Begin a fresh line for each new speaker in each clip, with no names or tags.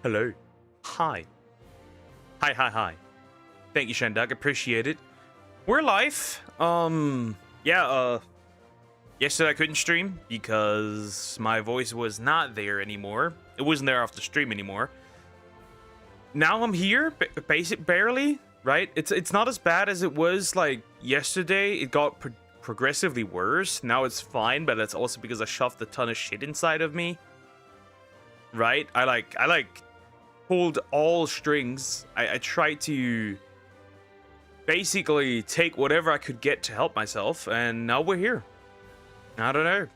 Hello. Hi. Hi. Thank you, Shandak. Appreciate it. We're live. Yesterday I couldn't stream because my voice was not there anymore. It wasn't there off the stream anymore. Now I'm here, barely, right? It's not as bad as it was like yesterday. It got progressively worse. Now it's fine, but that's also because I shoved a ton of shit inside of me. Right? I pulled all strings. I tried to basically take whatever I could get to help myself, and now we're here. I don't know.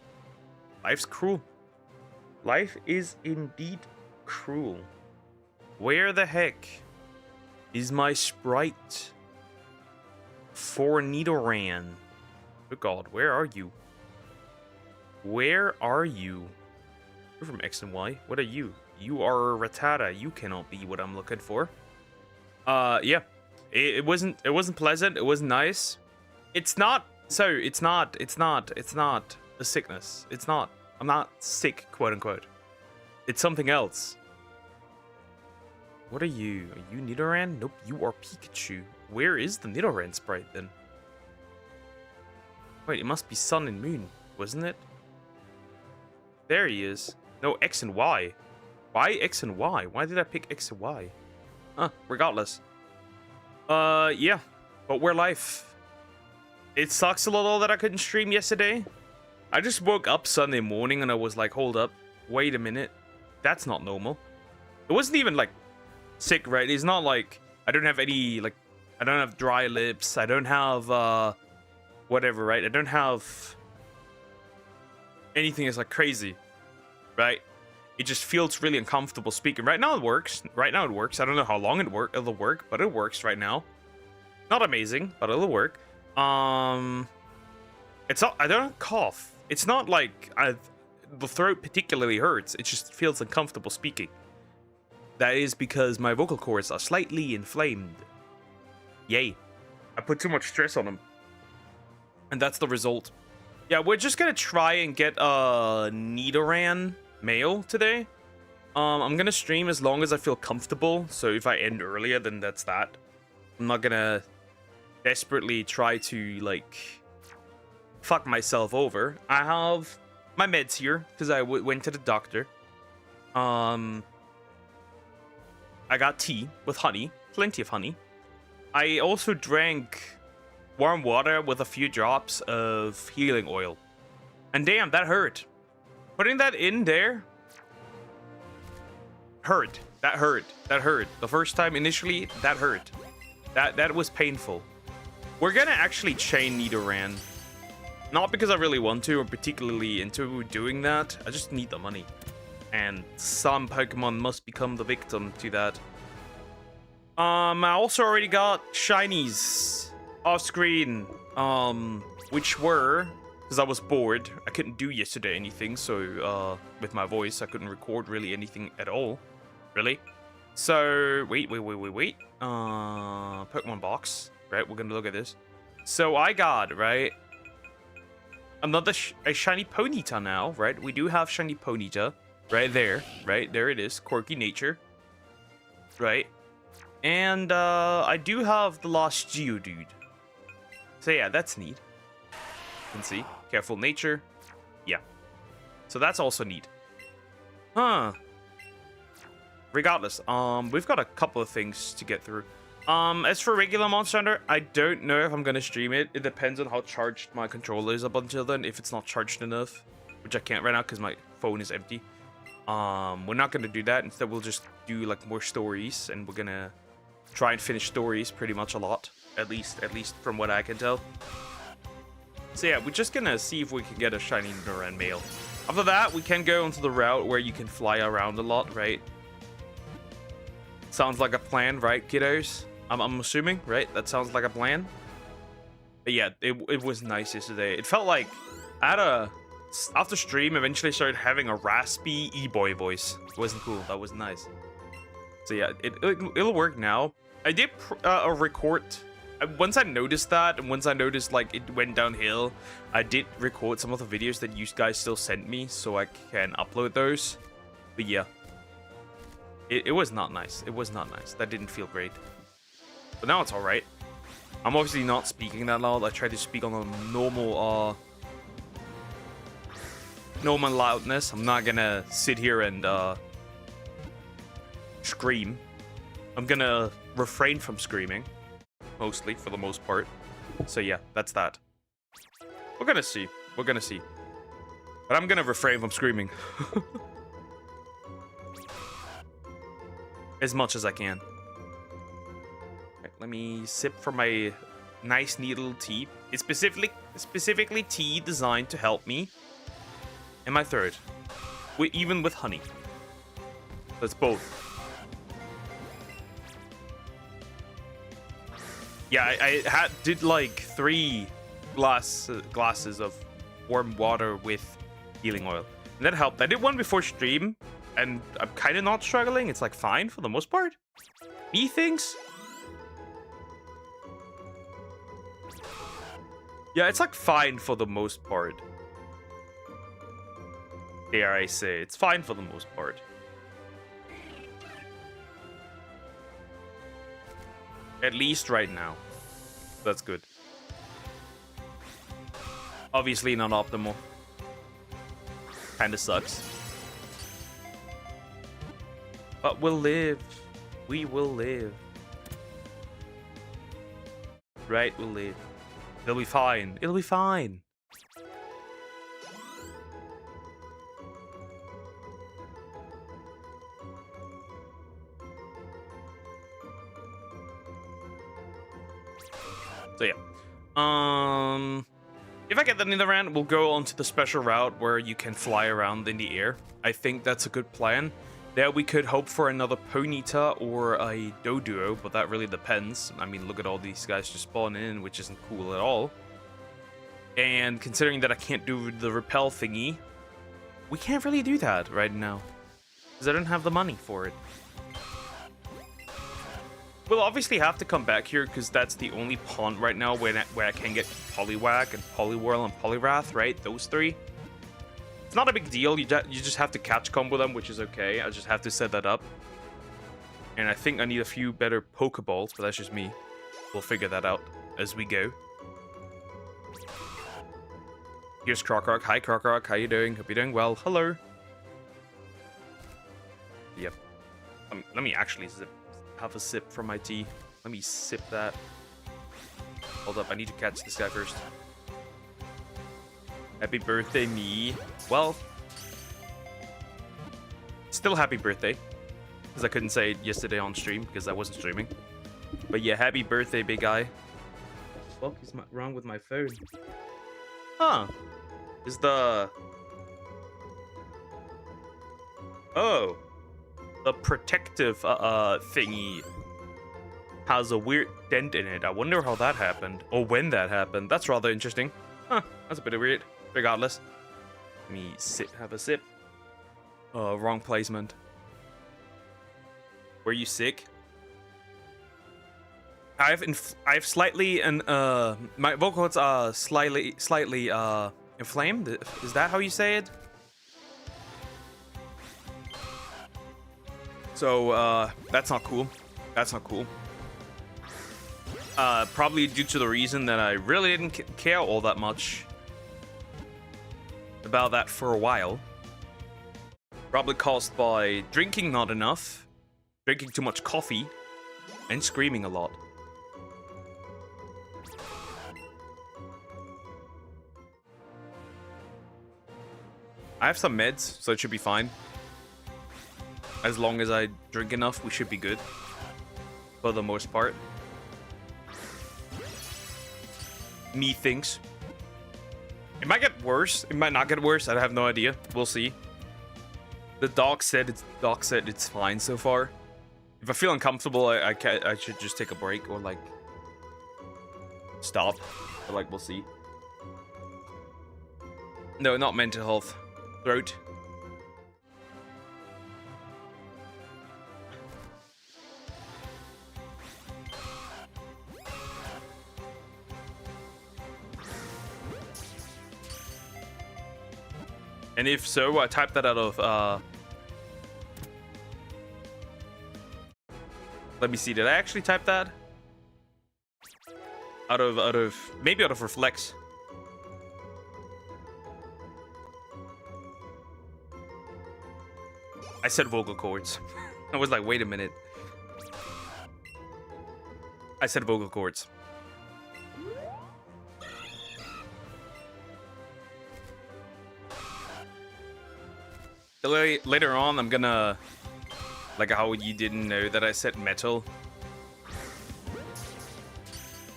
Life's cruel. Life is indeed cruel. Where the heck is my sprite for Nidoran? Oh god, where are you? Where are you? You're from X and Y. What are you? You are Rattata. You cannot be what I'm looking for. Yeah. It wasn't pleasant. It wasn't nice. It's not a sickness. It's not. I'm not sick, quote unquote. It's something else. What are you? Are you Nidoran? Nope, you are Pikachu. Where is the Nidoran sprite then? Wait, it must be Sun and Moon, wasn't it? There he is. No, X and Y. Why X and Y? Why did I pick X and Y? Regardless. Yeah. But we're live. It sucks a little that I couldn't stream yesterday. I just woke up Sunday morning and I was like, hold up. Wait a minute. That's not normal. It wasn't even like sick, right? It's not like I don't have any, like, I don't have dry lips. I don't have, whatever, right? I don't have anything that's like crazy, right? It just feels really uncomfortable speaking. Right now it works. Right now it works. I don't know how long it'll work, but it works right now. Not amazing, but it'll work. It's not, I don't cough. It's not like the throat particularly hurts. It just feels uncomfortable speaking. That is because my vocal cords are slightly inflamed. Yay. I put too much stress on them. And that's the result. Yeah, we're just gonna try and get a Nidoran male today. I'm gonna stream as long as I feel comfortable. So if I end earlier, then that's that. I'm not gonna desperately try to, like, fuck myself over. I have my meds here because I went to the doctor. I got tea with honey, plenty of honey. I also drank warm water with a few drops of healing oil. And damn, that hurt. Putting that in there hurt. That hurt. The first time initially, that hurt. That was painful. We're gonna actually chain Nidoran. Not because I really want to or particularly into doing that. I just need the money. And some Pokemon must become the victim to that. I also already got shinies off screen. Which were, because I was bored. I couldn't do yesterday anything, so with my voice, I couldn't record really anything at all. Really. So wait. Pokemon box. Right, we're gonna look at this. So I got, right, another a shiny Ponyta now, right? We do have shiny Ponyta right there, right? There it is, quirky nature, right? And I do have the lost Geodude. So yeah, that's neat. You can see, careful nature, yeah. So that's also neat. Huh. Regardless, we've got a couple of things to get through. As for regular Monster Hunter, I don't know if I'm gonna stream it. It depends on how charged my controller is up until then. If it's not charged enough, which I can't right now because my phone is empty. We're not gonna do that. Instead, we'll just do like more stories, and we're gonna try and finish stories pretty much a lot, at least from what I can tell. So yeah, we're just gonna see if we can get a shiny Nidoran male. After that, we can go onto the route where you can fly around a lot, right? Sounds like a plan, right, kiddos? I'm assuming, right? That sounds like a plan. But yeah, it was nice yesterday. It felt like I had after stream, eventually started having a raspy e-boy voice. It wasn't cool. That was nice. So yeah, it'll work now. I did record. Once I noticed that, and once I noticed like it went downhill, I did record some of the videos that you guys still sent me, so I can upload those. But yeah. It was not nice. It was not nice. That didn't feel great. But now it's alright. I'm obviously not speaking that loud. I try to speak on a normal loudness. I'm not gonna sit here and scream. I'm gonna refrain from screaming. Mostly, for the most part. So yeah, that's that. We're gonna see. We're gonna see. But I'm gonna refrain from screaming. As much as I can. Right, let me sip from my nice neat little tea. It's specifically tea designed to help me in my throat. Even with honey. That's both. Yeah, I did like 3 glasses of warm water with healing oil. And that helped. I did one before stream, and I'm kind of not struggling. It's like fine for the most part. Methinks. Yeah, it's like fine for the most part. Dare I say, it's fine for the most part. At least right now. That's good. Obviously not optimal. Kinda sucks. But we'll live. We will live. Right, we'll live. It'll be fine. It'll be fine. So yeah. If I get the Nether round, we'll go on to the special route where you can fly around in the air. I think that's a good plan. There we could hope for another Ponyta or a Doduo, but that really depends. I mean, look at all these guys just spawning in, which isn't cool at all. And considering that I can't do the repel thingy, we can't really do that right now. Because I don't have the money for it. We'll obviously have to come back here because that's the only pond right now where I can get Poliwag and Poliwhirl and Poliwrath, right? Those 3. It's not a big deal. You just have to catch combo them, which is okay. I just have to set that up. And I think I need a few better Pokeballs, but that's just me. We'll figure that out as we go. Here's Krokorok. Hi, Krokorok. How you doing? Hope you're doing well. Hello. Yep. Let me actually have a sip from my tea. Let me sip that. Hold up, I need to catch this guy first. Happy birthday, me. Well, still happy birthday. Because I couldn't say it yesterday on stream because I wasn't streaming. But yeah, happy birthday, big guy. What is wrong with my phone? Huh. Is the... Oh. The protective thingy has a weird dent in it. I wonder how that happened. Or when that happened. That's rather interesting. Huh. That's a bit weird. Regardless. Let me have a sip. Wrong placement. Were you sick? I've slightly and my vocal cords are slightly inflamed. Is that how you say it? So that's not cool. That's not cool. Probably due to the reason that I really didn't care all that much about that for a while. Probably caused by drinking not enough, drinking too much coffee, and screaming a lot. I have some meds, so it should be fine. As long as I drink enough, we should be good. For the most part. Me thinks. It might get worse. It might not get worse. I have no idea. We'll see. The doc said it's fine so far. If I feel uncomfortable, I should just take a break or like stop. But like we'll see. No, not mental health. Throat. And if so, I typed that out of Let me see. Did I actually type that? Maybe out of reflex. I said vocal cords. I was like, wait a minute. I said vocal cords. Later on, I'm gonna... Like how you didn't know that I said metal.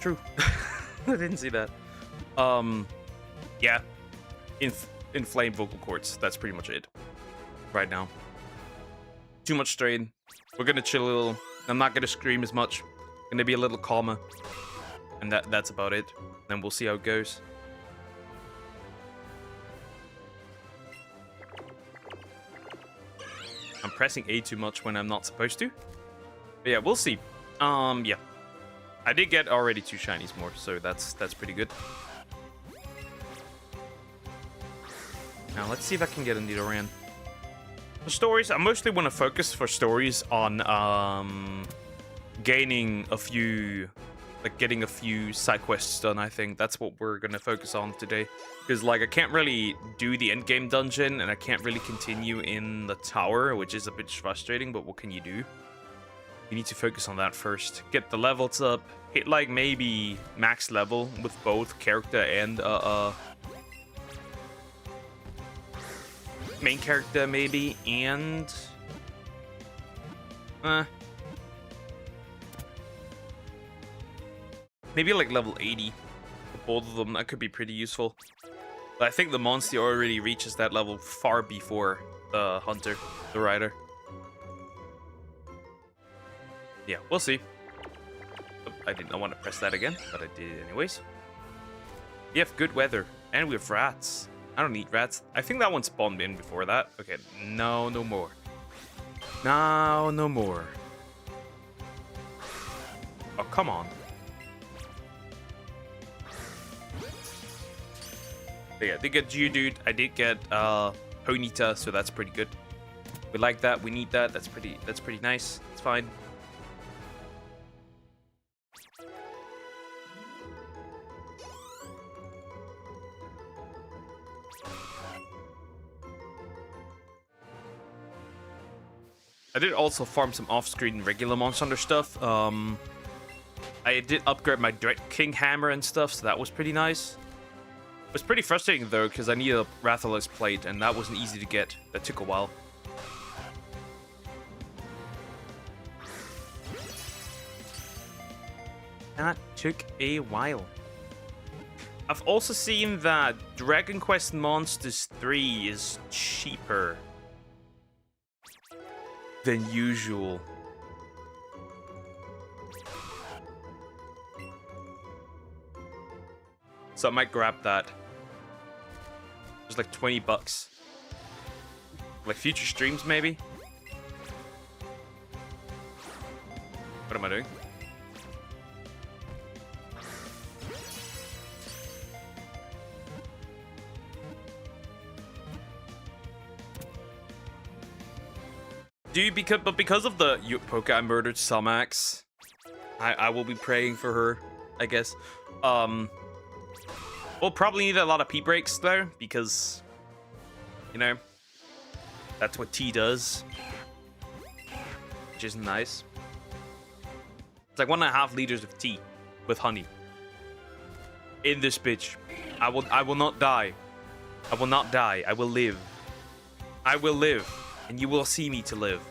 True. I didn't see that. Yeah. Inflame vocal cords. That's pretty much it. Right now. Too much strain. We're gonna chill a little. I'm not gonna scream as much. Gonna be a little calmer. And that's about it. Then we'll see how it goes. I'm pressing A too much when I'm not supposed to. But yeah, we'll see. Yeah. I did get already 2 shinies more, so that's pretty good. Now let's see if I can get a Nidoran. For stories, I mostly want to focus for stories on gaining a few, like getting a few side quests done. I think that's what we're gonna focus on today, because like I can't really do the end game dungeon and I can't really continue in the tower, which is a bit frustrating. But what can you do? You need to focus on that first. Get the levels up. Hit like maybe max level with both character and main character maybe, and maybe like level 80 for both of them. That could be pretty useful. But I think the monster already reaches that level far before the hunter, the rider. Yeah, we'll see. Oh, I did not want to press that again, but I did it anyways. We have good weather, and we have rats. I don't need rats. I think that one spawned in before that. Okay, no more. No more. Oh, come on. But yeah, I did get Geodude. I did get Ponyta, so that's pretty good. We like that. We need that. That's pretty nice. It's fine. I did also farm some off-screen regular Monster Hunter stuff. I did upgrade my Dread King hammer and stuff, so that was pretty nice. It was pretty frustrating though, because I needed a Rathalos plate, and that wasn't easy to get. That took a while. That took a while. I've also seen that Dragon Quest Monsters 3 is cheaper than usual. So I might grab that. It's like 20 bucks. Like future streams maybe? What am I doing? Dude, because of the Poke I murdered Sumax, I will be praying for her, I guess. We'll probably need a lot of P-breaks though, because, you know, that's what tea does, which is nice. It's like 1.5 liters of tea with honey in this bitch. I will not die. I will not die. I will live. I will live. And you will see me to live.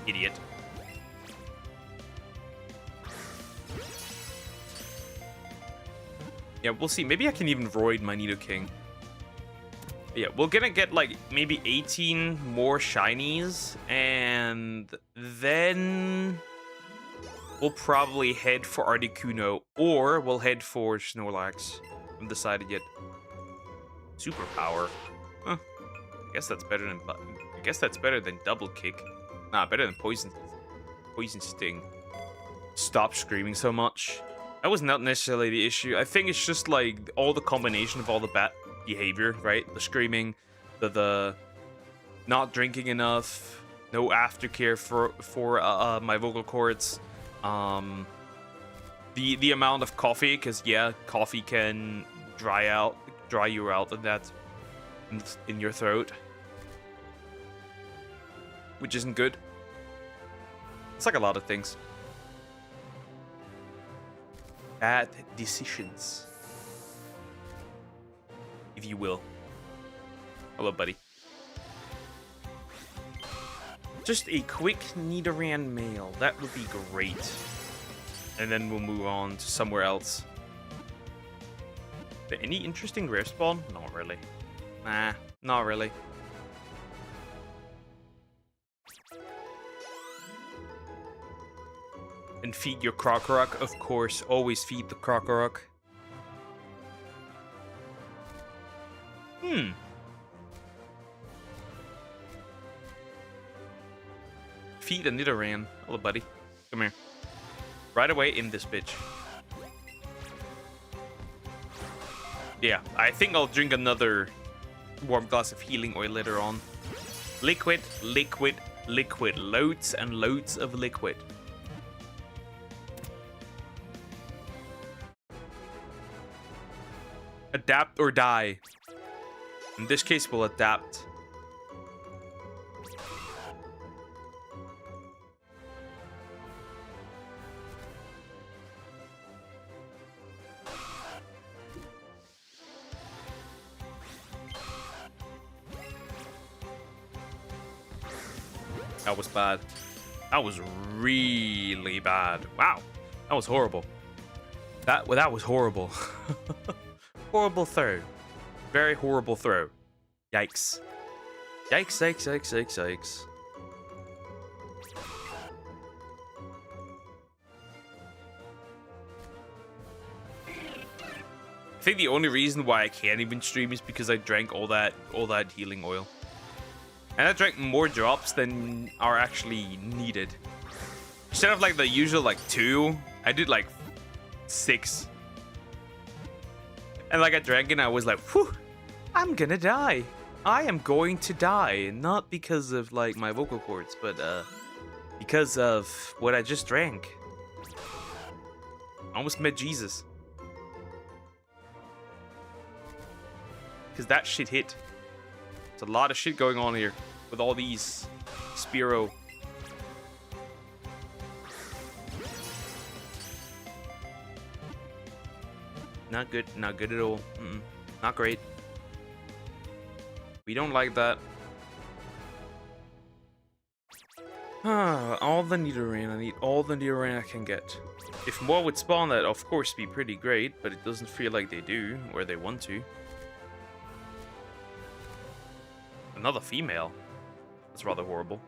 Idiot. Yeah, we'll see. Maybe I can even roid my Nidoking. Yeah, we're gonna get like maybe 18 more shinies, and then we'll probably head for Articuno, or we'll head for Snorlax. I haven't decided yet. Superpower. Huh. I guess that's better than double kick. Nah, better than poison sting. Stop screaming so much. That was not necessarily the issue. I think it's just like all the combination of all the bad behavior, right? The screaming, the not drinking enough, No aftercare for my vocal cords. The amount of coffee, because yeah, coffee can dry you out, and that's in your throat, which isn't good. It's like a lot of things. Bad decisions, if you will. Hello, buddy. Just a quick Nidoran mail. That would be great. And then we'll move on to somewhere else. But any interesting rare spawn? Not really. Nah, not really. And feed your Krokorok, of course. Always feed the Krokorok. Feed a Nidoran. Hello, buddy. Come here. Right away in this bitch. Yeah, I think I'll drink another warm glass of healing oil later on. Liquid, liquid, liquid. Loads and loads of liquid. Adapt or die. In this case, we'll adapt. That was bad. That was really bad. Wow. That was horrible. That was horrible. Horrible throw. Very horrible throw. Yikes. Yikes, yikes, yikes, yikes, yikes. I think the only reason why I can't even stream is because I drank all that healing oil. And I drank more drops than are actually needed. Instead of like the usual like 2, I did like 6. And like I drank it and I was like, whew, I'm gonna die. I am going to die. Not because of like my vocal cords, but because of what I just drank. I almost met Jesus. Because that shit hit. There's a lot of shit going on here with all these Spearow. Not good. Not good at all. Not great. We don't like that. All the Nidoran. I need all the Nidoran I can get. If more would spawn, that of course be pretty great, but it doesn't feel like they do, or they want to. Another female. That's rather horrible.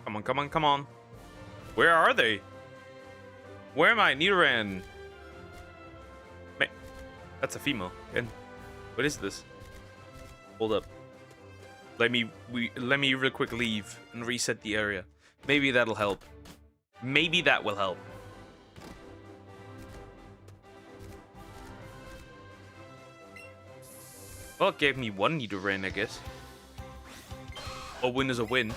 Come on, come on, come on. Where are they? Where am I? Nidoran. That's a female. And what is this? Hold up. Let me real quick leave and reset the area. Maybe that'll help. Maybe that will help. Well, it gave me one Nidoran, I guess. A win is a win.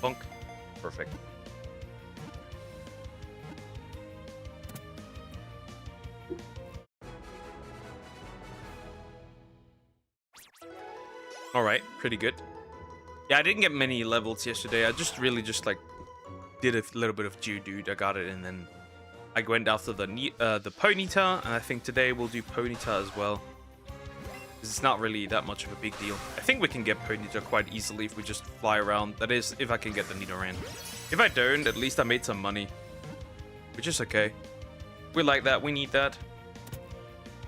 Bunk. Perfect. Alright, pretty good. Yeah, I didn't get many levels yesterday. I just really like did a little bit of Geodude. I got it, and then I went after the Ponyta, and I think today we'll do Ponyta as well. It's not really that much of a big deal. I think we can get Ponyta quite easily if we just fly around. That is, if I can get the Nidoran. If I don't, at least I made some money. Which is okay. We like that. We need that.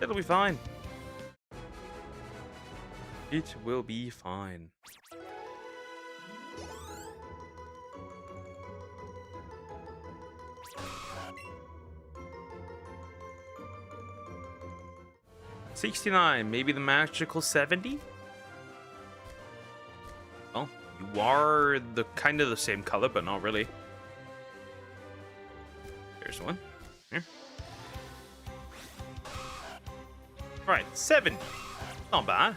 It'll be fine. It will be fine. $69, maybe the magical 70? Well, you You are the kind of the same color, but not really. There's one. Here. Right, 70. Not bad.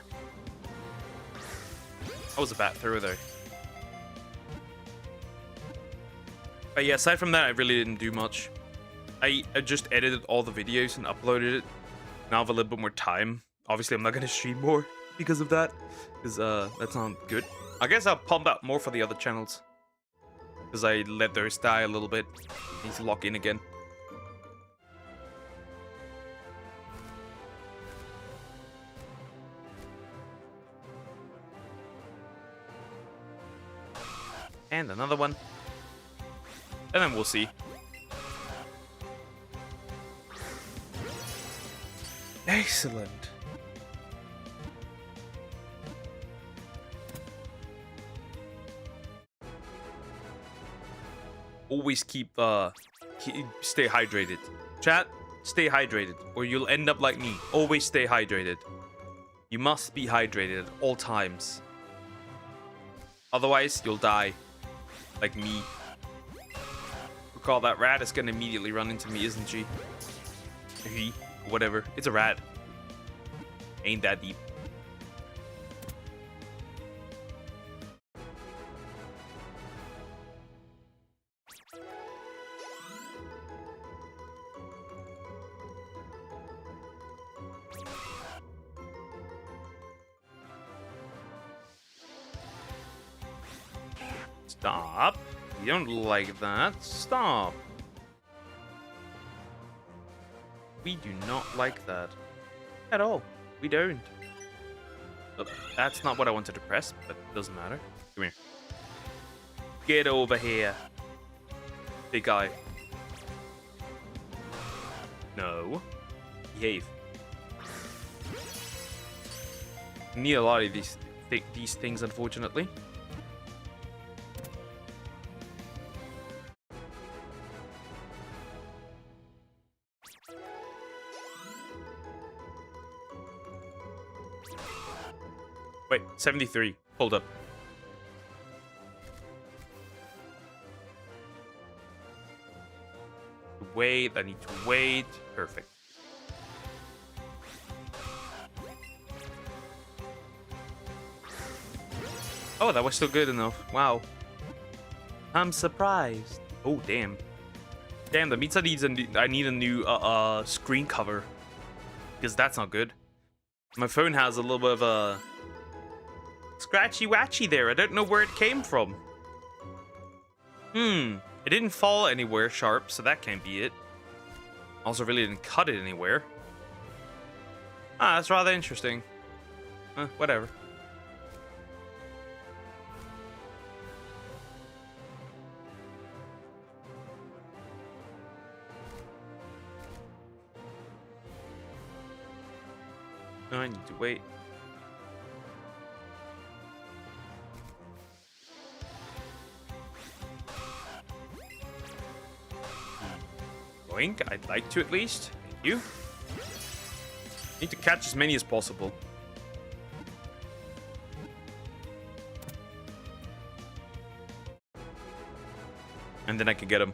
That was a bad throw there. But yeah, aside from that, I really didn't do much. I just edited all the videos and uploaded it. Now I have a little bit more time. Obviously, I'm not going to stream more because of that. Because that's not good. I guess I'll pump out more for the other channels. Because I let those die a little bit. Need to lock in again. And another one. And then we'll see. Excellent. Always stay hydrated. Chat, stay hydrated, or you'll end up like me. Always stay hydrated. You must be hydrated at all times. Otherwise, you'll die. Like me. Recall that rat is gonna immediately run into me, isn't she? He, whatever. It's a rat. Ain't that deep. Stop. You don't like that. Stop. We do not like that. At all. We don't. Look, that's not what I wanted to press, but it doesn't matter. Come here. Get over here. Big guy. No. Behave. Need a lot of these things, unfortunately. Wait, 73. Hold up. Wait, I need to wait. Perfect. Oh, that was still good enough. Wow. I'm surprised. Oh, damn. Damn, that means I need a new screen cover. Because that's not good. My phone has a little bit of a scratchy watchy there. I don't know where it came from. It didn't fall anywhere sharp, so that can't be it. Also really didn't cut it anywhere. Ah, that's rather interesting. Whatever. No, I need to wait. Boink, I'd like to at least. Thank you. Need to catch as many as possible. And then I can get them.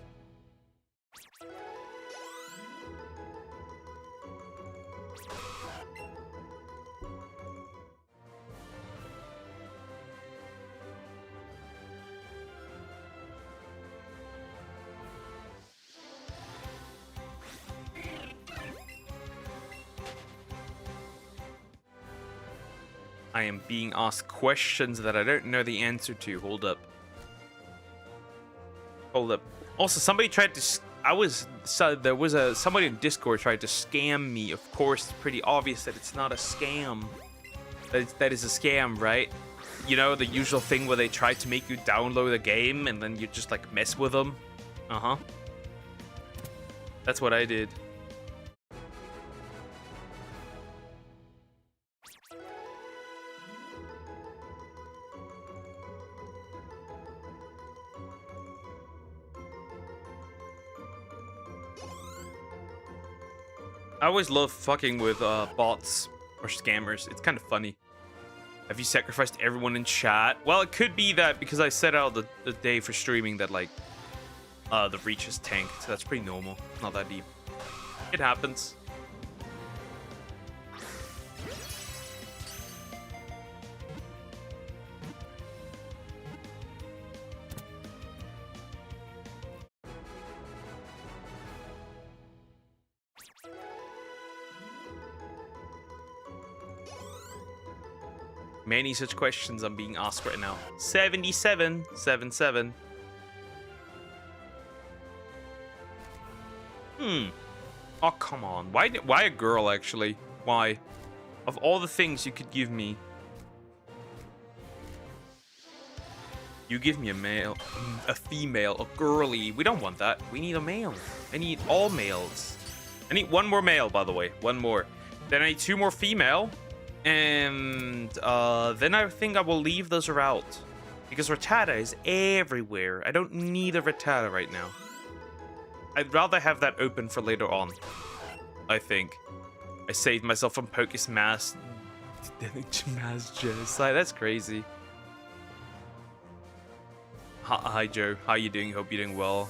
I am being asked questions that I don't know the answer to. Hold up. Hold up. Also, somebody tried to... somebody in Discord tried to scam me. Of course, it's pretty obvious that it's not a scam. That is a scam, right? You know, the usual thing where they try to make you download a game and then you just, like, mess with them. Uh-huh. That's what I did. I always love fucking with bots or scammers. It's kind of funny. Have you sacrificed everyone in chat? Well, it could be that because I set out the day for streaming that, like, the reach is tanked. So that's pretty normal. Not that deep. It happens. Many such questions I'm being asked right now. 77, 77. Oh, come on. Why a girl, actually? Why? Of all the things you could give me, you give me a male, a female, a girly. We don't want that. We need a male. I need all males. I need one more male, by the way. One more. Then I need 2 more female. And then I think I will leave those out. Because Rattata is everywhere. I don't need a Rattata right now. I'd rather have that open for later on. I think. I saved myself from Pokis mass genocide. That's crazy. Hi Joe. How you doing? Hope you're doing well.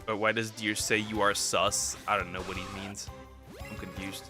But why does Deer say you are sus? I don't know what he means. I'm confused.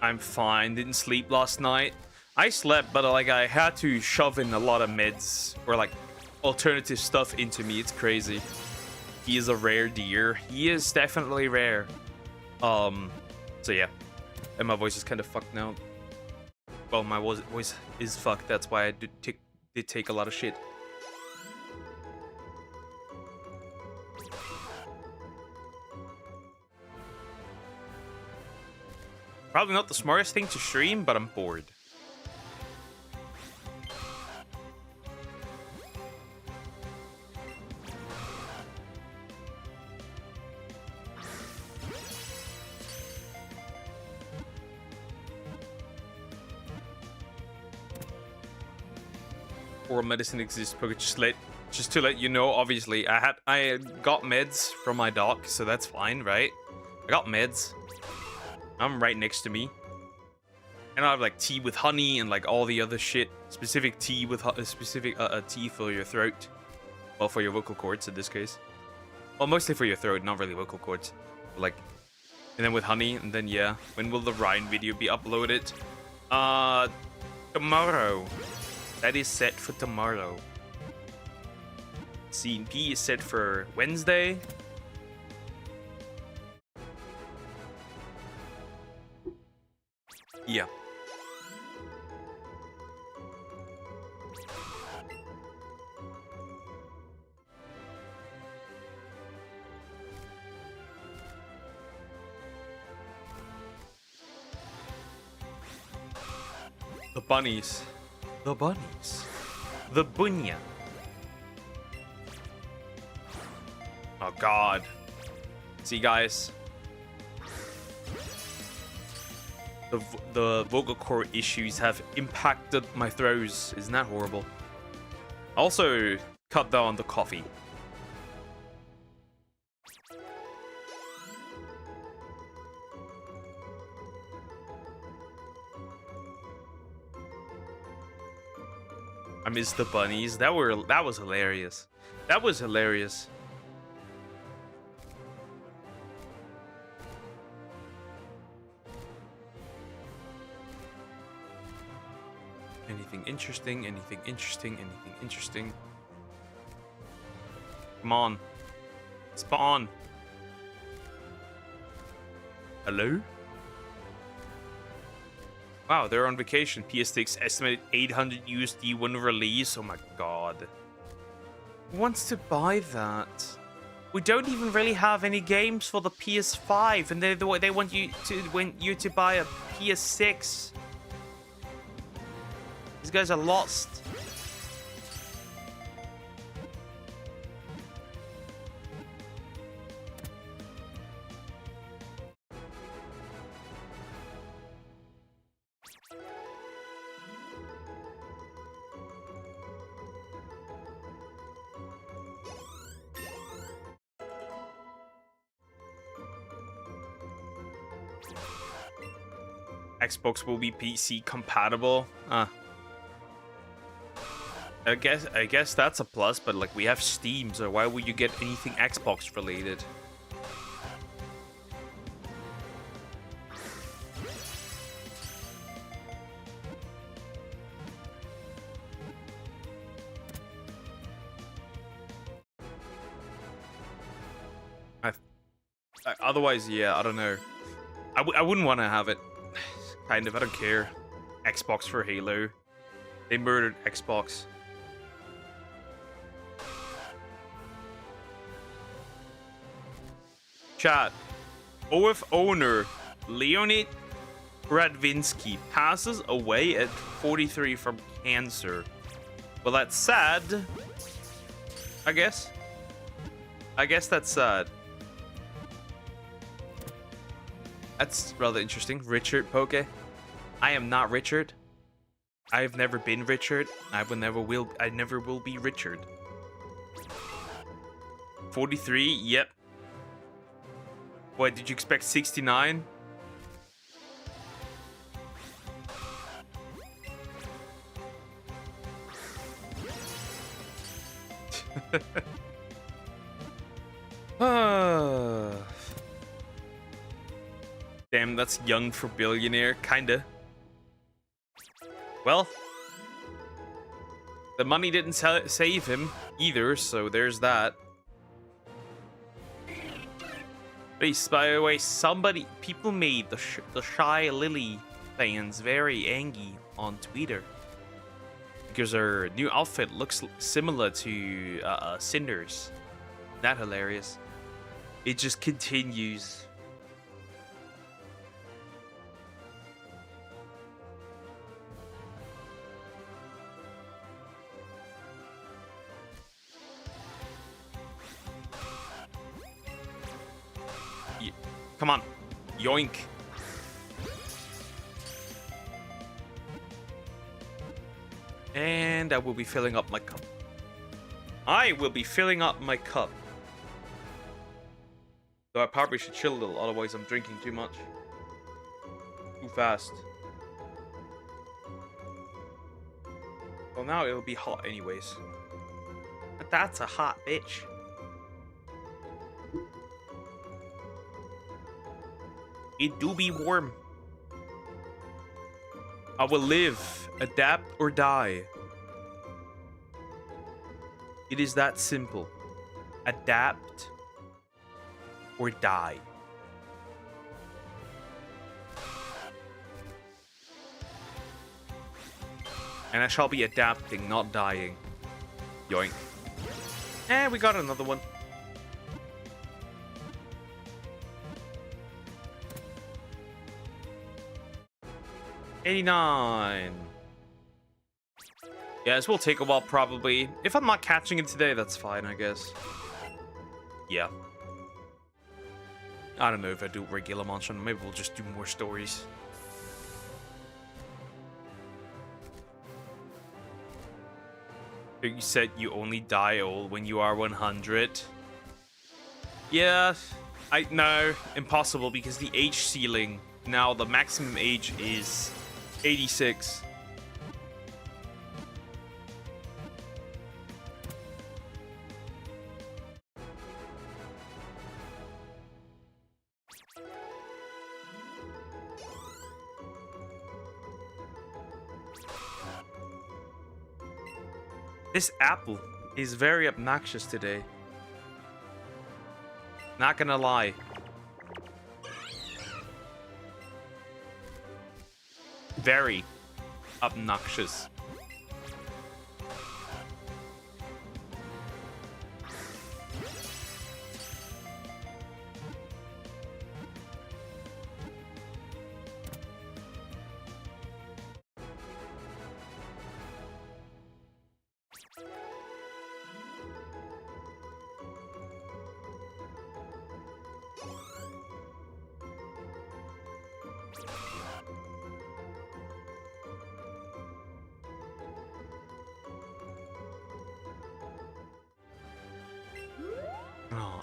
I'm fine. Didn't sleep last night. I slept, but like I had to shove in a lot of meds or like alternative stuff into me. It's crazy. He is a rare deer. He is definitely rare. So yeah. And my voice is kind of fucked now. Well, my voice is fucked. That's why I did take a lot of shit. Probably not the smartest thing to stream, but I'm bored. Oral medicine exists, Poke. Just to let you know, obviously, I got meds from my doc, so that's fine, right? I got meds. I'm right next to me. And I have like tea with honey and like all the other shit. Specific tea with specific tea for your throat. Well, for your vocal cords in this case. Well, mostly for your throat, not really vocal cords. But, like, and then with honey, and then yeah. When will the Ryan video be uploaded? Tomorrow. That is set for tomorrow. CNP is set for Wednesday. Yeah. The bunnies. The bunnies. The bunya. Oh god. See guys. The vocal cord issues have impacted my throws. Isn't that horrible? Also, cut down the coffee. I miss the bunnies. That was hilarious. That was hilarious. Anything interesting? Anything interesting? Anything interesting? Come on. Spawn. Hello? Wow, they're on vacation. PS6 estimated 800 USD when release. Oh my god. Who wants to buy that? We don't even really have any games for the PS5, and they want you to buy a PS6. These guys are lost. Xbox will be PC compatible. I guess that's a plus, but like we have Steam, so why would you get anything Xbox related? Otherwise, yeah, I don't know. I wouldn't want to have it. Kind of, I don't care. Xbox for Halo. They murdered Xbox. Chat. OF owner Leonid Radvinsky passes away at 43 from cancer. Well, that's sad. I guess that's sad. That's rather interesting. Richard Poke. I am not Richard. I have never been Richard. I never will be Richard. 43, yep. What, did you expect 69? Damn, that's young for billionaire, kinda. Well, the money didn't save him either, so there's that. But by the way, people made the Shy Lily fans very angry on Twitter because her new outfit looks similar to Cinder's. That hilarious. It just continues. Come on. Yoink. And I will be filling up my cup. I will be filling up my cup. Though I probably should chill a little, otherwise I'm drinking too much. Too fast. Well, now it'll be hot anyways. But that's a hot bitch. It do be warm. I will live, adapt, or die. It is that simple. Adapt or die. And I shall be adapting, not dying. Yoink. Eh, we got another one. $89. Yeah, this will take a while probably. If I'm not catching it today, that's fine, I guess. Yeah. I don't know if I do regular Monstron. Maybe we'll just do more stories. You said you only die old when you are 100. Yeah, no, impossible because the age ceiling, now the maximum age is 86. This apple is very obnoxious today. Not gonna lie. Very obnoxious.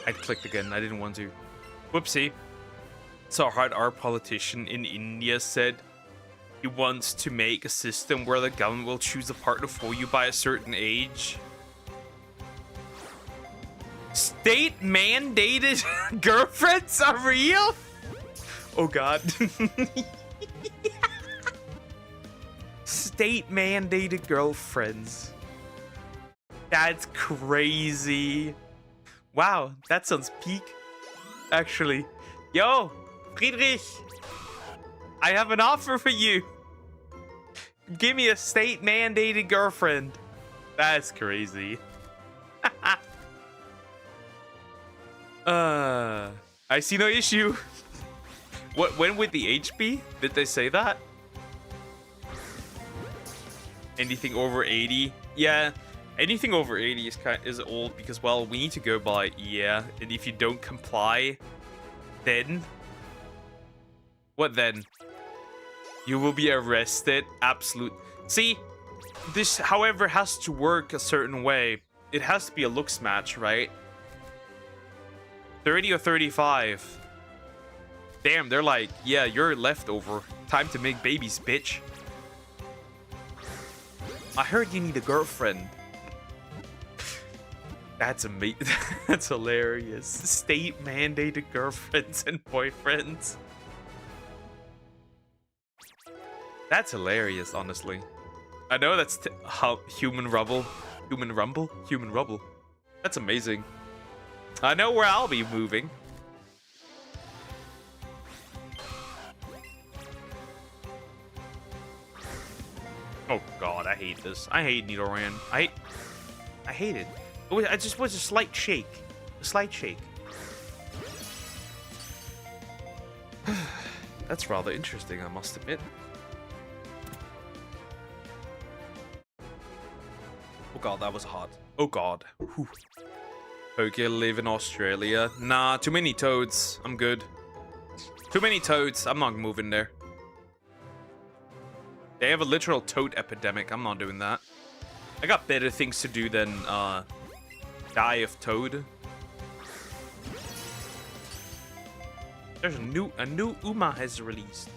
I clicked again. I didn't want to. Whoopsie. So hard our politician in India said he wants to make a system where the government will choose a partner for you by a certain age. State mandated girlfriends are real? Oh god. State mandated girlfriends. That's crazy. Wow, that sounds peak. Actually. Yo, Friedrich. I have an offer for you. Give me a state mandated girlfriend. That's crazy. I see no issue. When would the age be? Did they say that? Anything over 80? Yeah, anything over 80 is old because, well, we need to go by, yeah. And if you don't comply, then what then? You will be arrested. Absolute. See, this, however, has to work a certain way. It has to be a looks match, right? 30 or 35. Damn, they're like, yeah, you're leftover. Time to make babies, bitch. I heard you need a girlfriend. That's amazing. That's hilarious. State mandated girlfriends and boyfriends. That's hilarious, honestly. I know that's how human rubble. That's amazing. I know where I'll be moving. Oh god, I hate this. I hate Nidoran. I hate it. I just was a slight shake. A slight shake. That's rather interesting, I must admit. Oh god, that was hot. Oh god. Whew. Okay, live in Australia. Nah, too many toads. I'm good. Too many toads. I'm not moving there. They have a literal toad epidemic. I'm not doing that. I got better things to do than die of toad. There's a new Uma has released.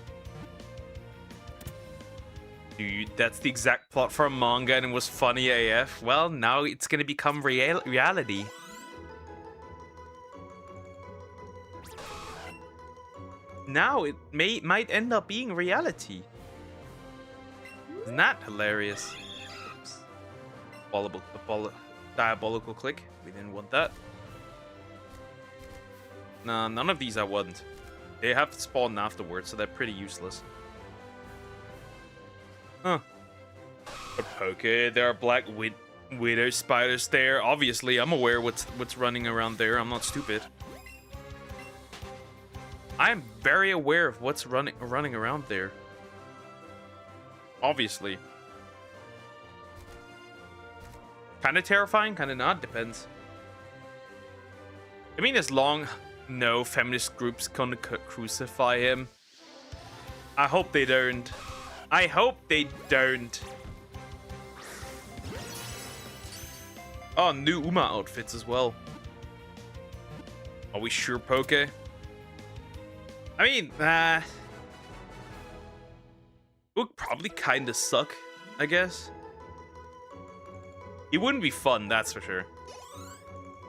Dude, that's the exact plot for a manga and it was funny AF. Well, now it's gonna become reality. Now it might end up being reality. Isn't that hilarious? Oops. Diabolical click. We didn't want that. Nah, none of these I want. They have spawned afterwards, so they're pretty useless. Huh. But okay, there are black widow spiders there. Obviously, I'm aware what's running around there. I'm not stupid. I'm very aware of what's running around there. Obviously. Kind of terrifying, kind of not. Depends. I mean, as long no feminist groups gonna crucify him. I hope they don't. I hope they don't. Oh, new Uma outfits as well. Are we sure, Poke? I mean, would probably kind of suck, I guess. It wouldn't be fun, that's for sure.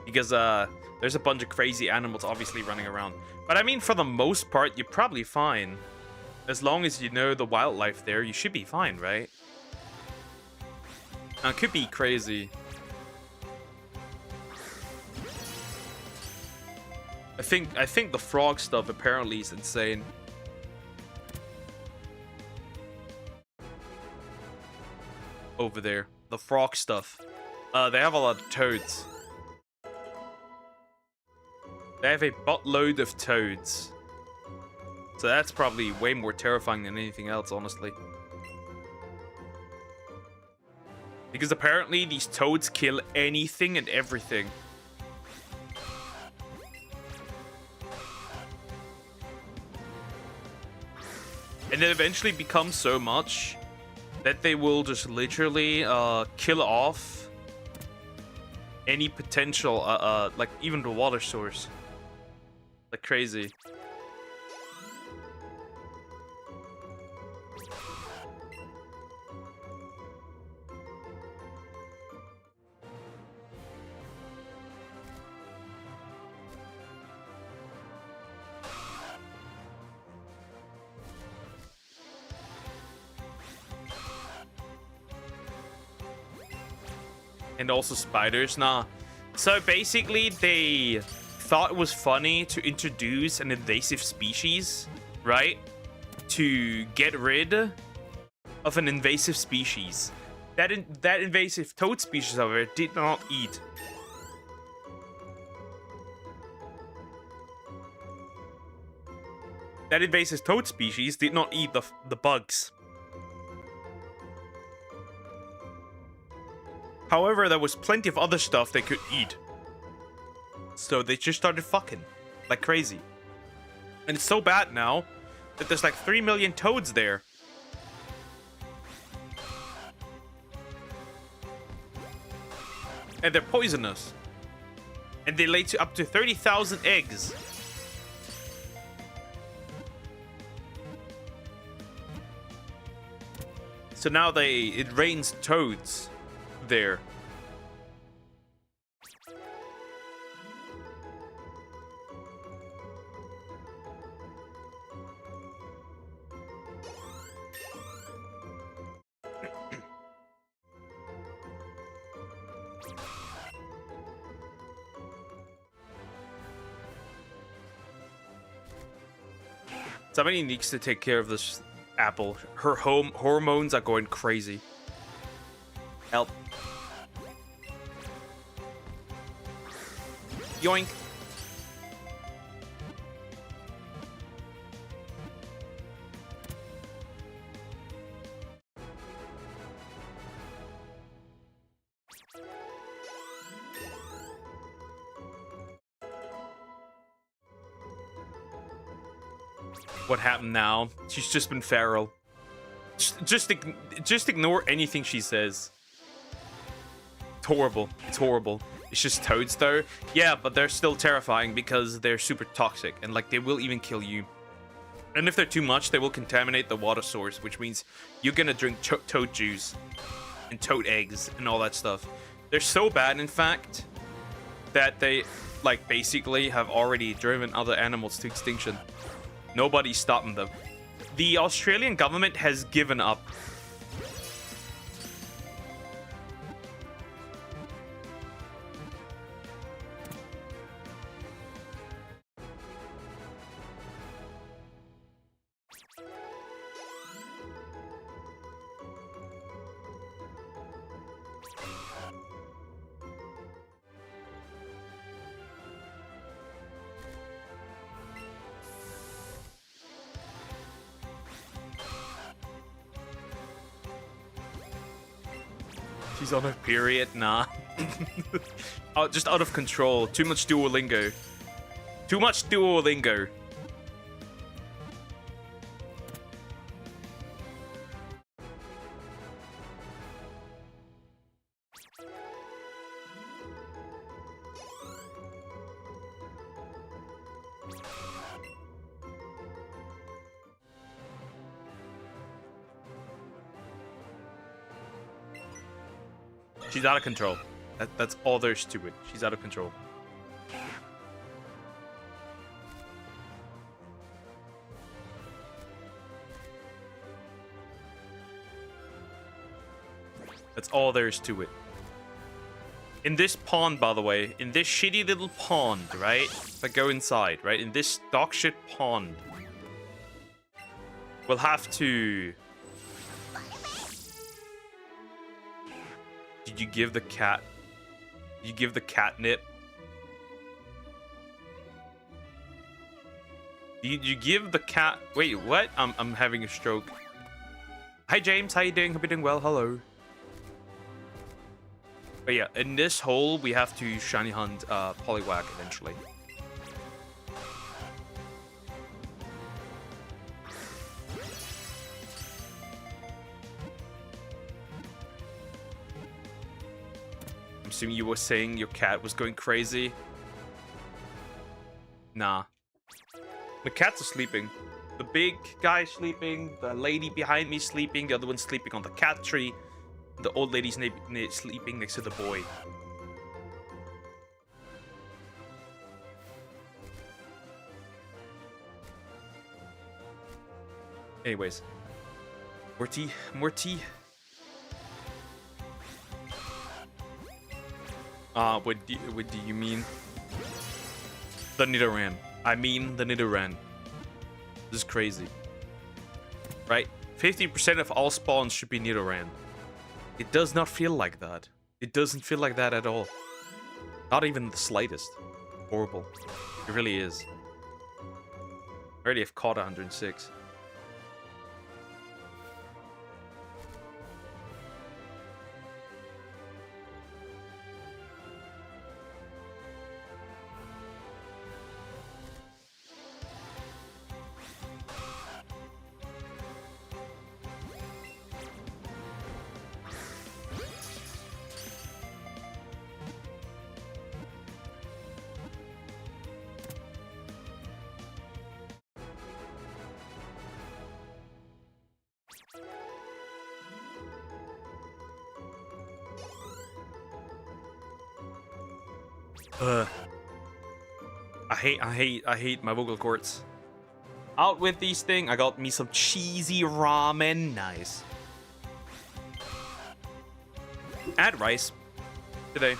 Because there's a bunch of crazy animals obviously running around. But I mean, for the most part, you're probably fine. As long as you know the wildlife there, you should be fine, right? Now, it could be crazy. I think the frog stuff apparently is insane. Over there, the frog stuff. They have a lot of toads. They have a buttload of toads. So that's probably way more terrifying than anything else, honestly. Because apparently these toads kill anything and everything. And it eventually becomes so much that they will just literally kill off any potential, like even the water source. Like crazy. And also spiders. Nah. So basically, they thought it was funny to introduce an invasive species, right? To get rid of an invasive species. That invasive toad species, however, did not eat. That invasive toad species did not eat the bugs. However, there was plenty of other stuff they could eat. So they just started fucking like crazy. And it's so bad now that there's like 3 million toads there. And they're poisonous. And they lay up to 30,000 eggs. So now it rains toads there. Somebody needs to take care of this apple. Her hormones are going crazy. Help. Yoink. What happened now? She's just been feral. Just ignore anything she says. It's horrible. It's horrible. It's just toads though. Yeah, but they're still terrifying because they're super toxic and like they will even kill you. And if they're too much, they will contaminate the water source, which means you're gonna drink toad juice and toad eggs and all that stuff. They're so bad, in fact, that they like basically have already driven other animals to extinction. Nobody's stopping them. The Australian government has given up. She's on her period? Nah. Oh, just out of control. Too much Duolingo. Too much Duolingo. She's out of control. That's all there's to it. She's out of control. That's all there is to it. In this pond, by the way, in this shitty little pond, right? If I go inside, right? In this dog shit pond, we'll have to... Did you give the cat... Did you give the catnip? Did you give the cat... Wait, what? I'm having a stroke. Hi, James. How you doing? Hope you're doing well. Hello. But yeah, in this hole, we have to shiny hunt Poliwag eventually. I'm assuming you were saying your cat was going crazy. Nah. The cats are sleeping. The big guy is sleeping. The lady behind me is sleeping. The other one's sleeping on the cat tree. The old lady's sleeping next to the boy. Anyways. More tea. More tea. What do you mean? The Nidoran. I mean the Nidoran. This is crazy. Right? 50% of all spawns should be Nidoran. It does not feel like that. It doesn't feel like that at all. Not even the slightest. Horrible. It really is. I already have caught 106. I hate my vocal cords. Out with these things. I got me some cheesy ramen. Nice. Add rice today.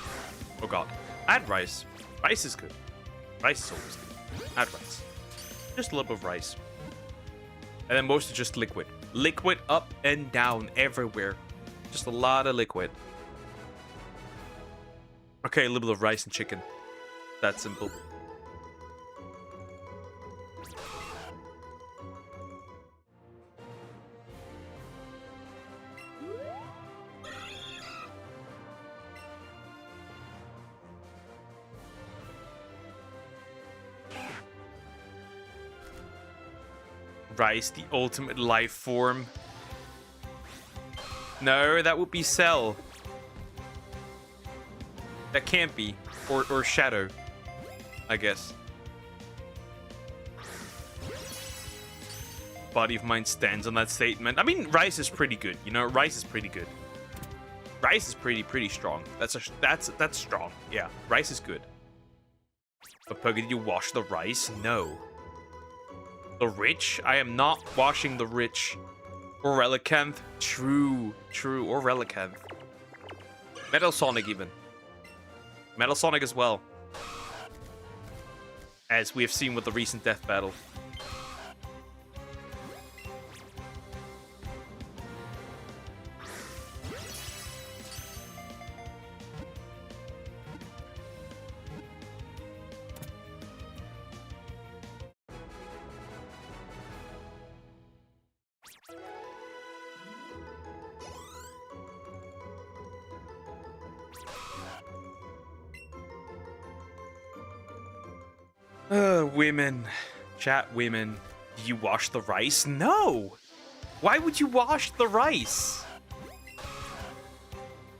Oh god. Add rice. Rice is good. Rice is always good. Add rice. Just a little bit of rice. And then mostly just liquid. Liquid up and down everywhere. Just a lot of liquid. Okay, a little bit of rice and chicken. That simple. Rice, the ultimate life form. No, that would be Cell. That can't be. Or Shadow, I guess. Body of mine stands on that statement. I mean, Rice is pretty good. You know, Rice is pretty good. Rice is pretty strong. That's strong. Yeah, Rice is good. But Puggy, did you wash the rice? No. The rich? I am not washing the rich. Or Relicanth? True. Or Relicanth. Metal Sonic even. Metal Sonic as well. As we have seen with the recent death battle. Women. Chat, women. Do you wash the rice? No! Why would you wash the rice?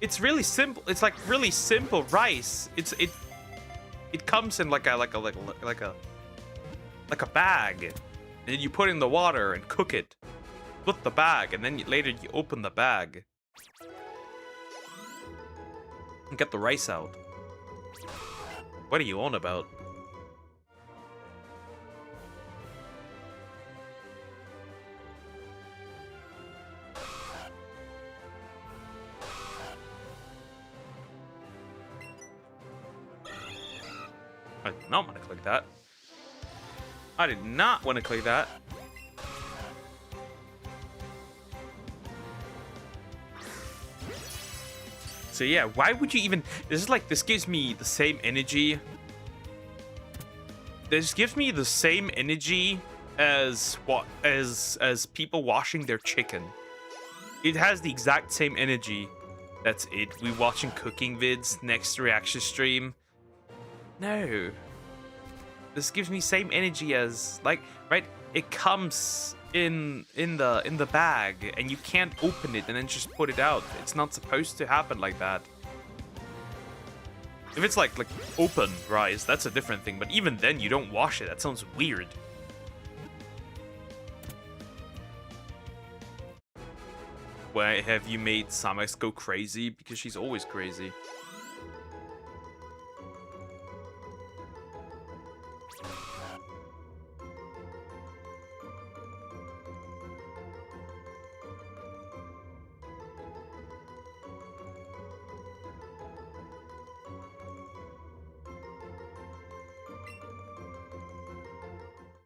It's really simple. It's like really simple rice. It comes in like a bag. And then you put in the water and cook it. Put the bag, and then later you open the bag. And get the rice out. What are you on about? I did not want to click that. I did not want to click that. So yeah, why would you even... This gives me the same energy. This gives me the same energy as people washing their chicken. It has the exact same energy. That's it. We watching cooking vids next reaction stream. No. This gives me same energy as right? It comes in the bag and you can't open it and then just put it out. It's not supposed to happen like that. If it's like open rice, that's a different thing. But even then, you don't wash it. That sounds weird. Why have you made Samex go crazy? Because she's always crazy.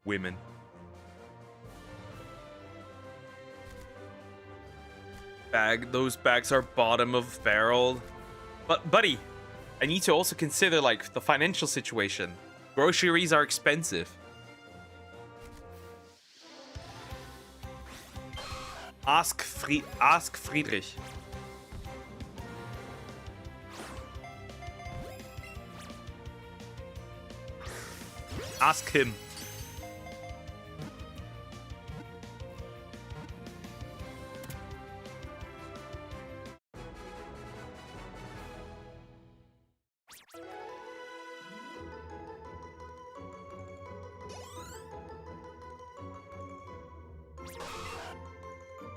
Women. Those bags are bottom of barrel. But buddy, I need to also consider like the financial situation. Groceries are expensive. Ask Friedrich. Ask him.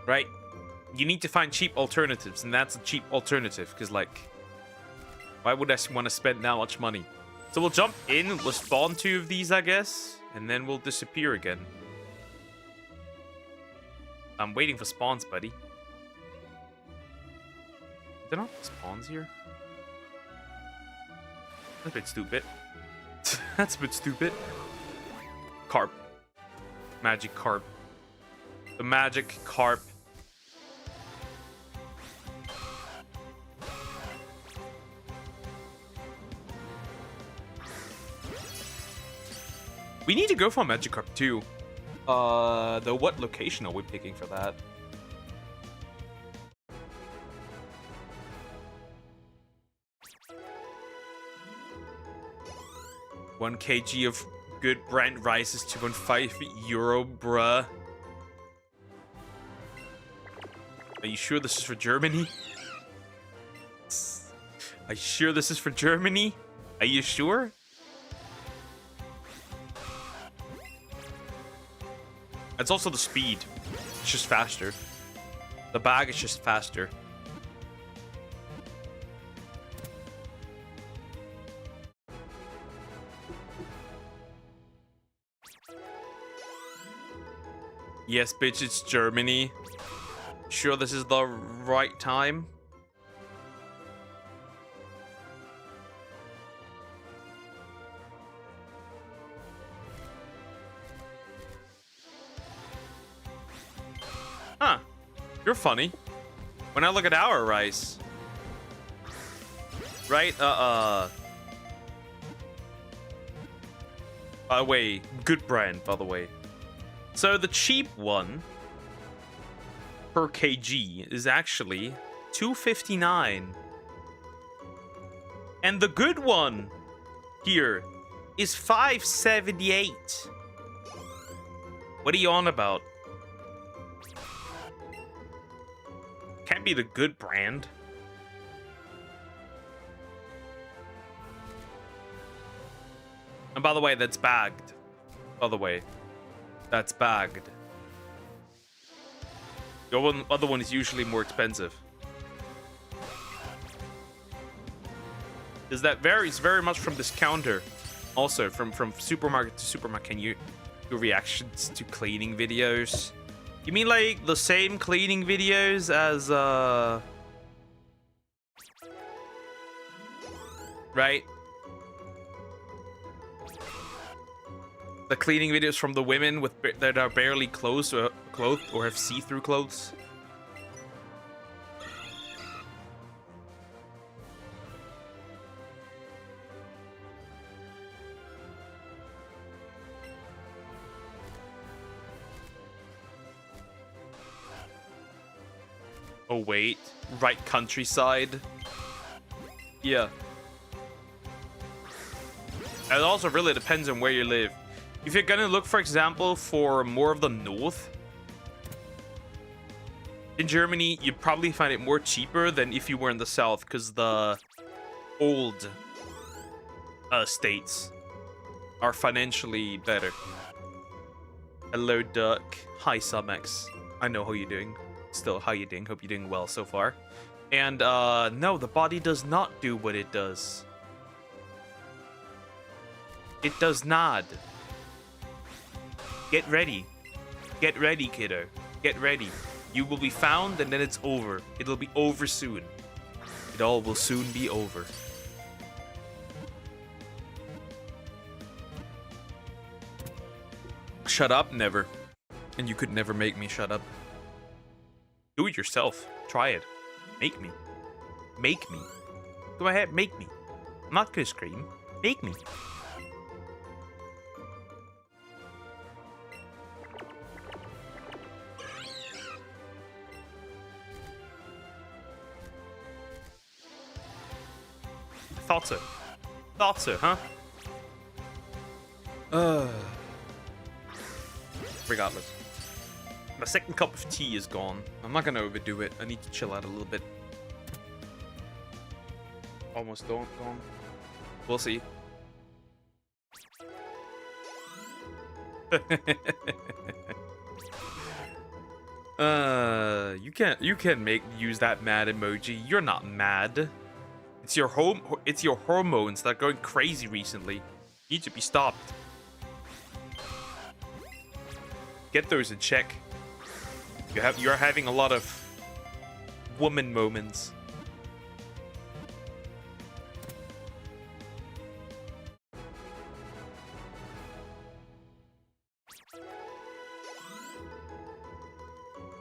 Right? You need to find cheap alternatives, and that's a cheap alternative, because, like, why would I want to spend that much money? So we'll jump in, we'll spawn 2 of these, I guess, and then we'll disappear again. I'm waiting for spawns, buddy. Are there not spawns here? That's a bit stupid. That's a bit stupid. Carp. Magic carp. The magic carp. We need to go for Magikarp too. Though what location are we picking for that? One kg of good brand rice is 2.5 euro, bruh. Are you sure this is for Germany? Are you sure this is for Germany? Are you sure? It's also the speed. It's just faster. The bag is just faster. Yes, bitch, it's Germany. Sure this is the right time? Huh. You're funny. When I look at our rice. Right? By the way, good brand, by the way. So the cheap one per kg is actually 2.59. And the good one here is 5.78. What are you on about? Can't be the good brand. And by the way, that's bagged. By the way, that's bagged. The other one is usually more expensive. Because that varies very much from discounter. Also, from supermarket to supermarket. Can you do reactions to cleaning videos? You mean like the same cleaning videos as right? The cleaning videos from the women with that are barely clothed or have see-through clothes. Oh wait, right countryside. Yeah. It also really depends on where you live. If you're gonna look, for example, for more of the north in Germany, you'd probably find it more cheaper than if you were in the south, because the old states are financially better. Hello, Duck. Hi, Sumex. I know how you're doing. Still, how you doing? Hope you're doing well so far. And, no, the body does not do what it does. It does not. Get ready. Get ready, kiddo. Get ready. You will be found, and then it's over. It'll be over soon. It all will soon be over. Shut up? Never. And you could never make me shut up. Do it yourself. Try it. Make me. Make me. Go ahead, make me. I'm not gonna scream. Make me. Thought so. Thought so, huh? Regardless. My second cup of tea is gone. I'm not gonna overdo it. I need to chill out a little bit. Almost gone. We'll see. You can use that mad emoji. You're not mad. It's your hormones that are going crazy recently. You need to be stopped. Get those in check. You're having a lot of woman moments.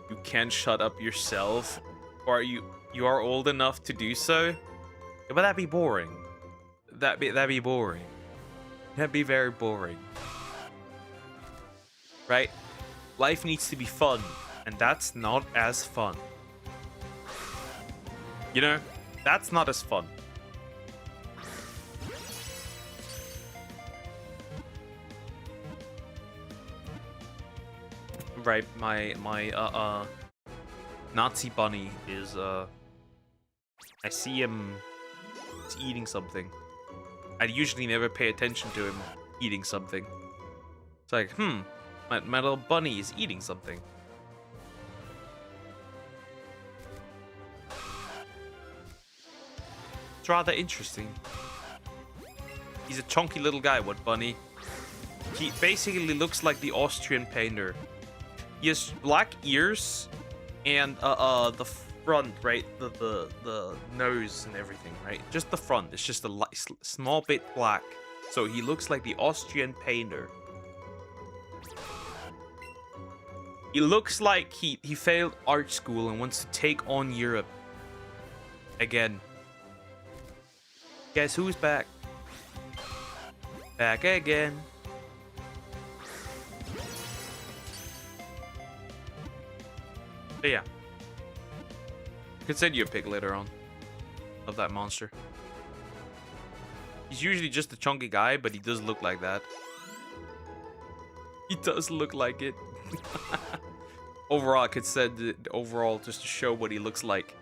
You can't shut up yourself, or you are old enough to do so. Yeah, but that'd be boring. That'd be boring. That'd be very boring. Right? Life needs to be fun, and that's not as fun. You know, that's not as fun. Right, my Nazi bunny is I see him, he's eating something. I usually never pay attention to him eating something. It's like, my little bunny is eating something. It's rather interesting. He's a chunky little guy, what bunny? He basically looks like the Austrian painter. He has black ears and the front, right? The nose and everything, right? Just the front. It's just a small bit black. So he looks like the Austrian painter. He looks like he failed art school and wants to take on Europe again. Guess who's back? Back again. But yeah. I could send you a pic later on of that monster. He's usually just a chunky guy, but he does look like that. He does look like it. Overall, I could send overall just to show what he looks like.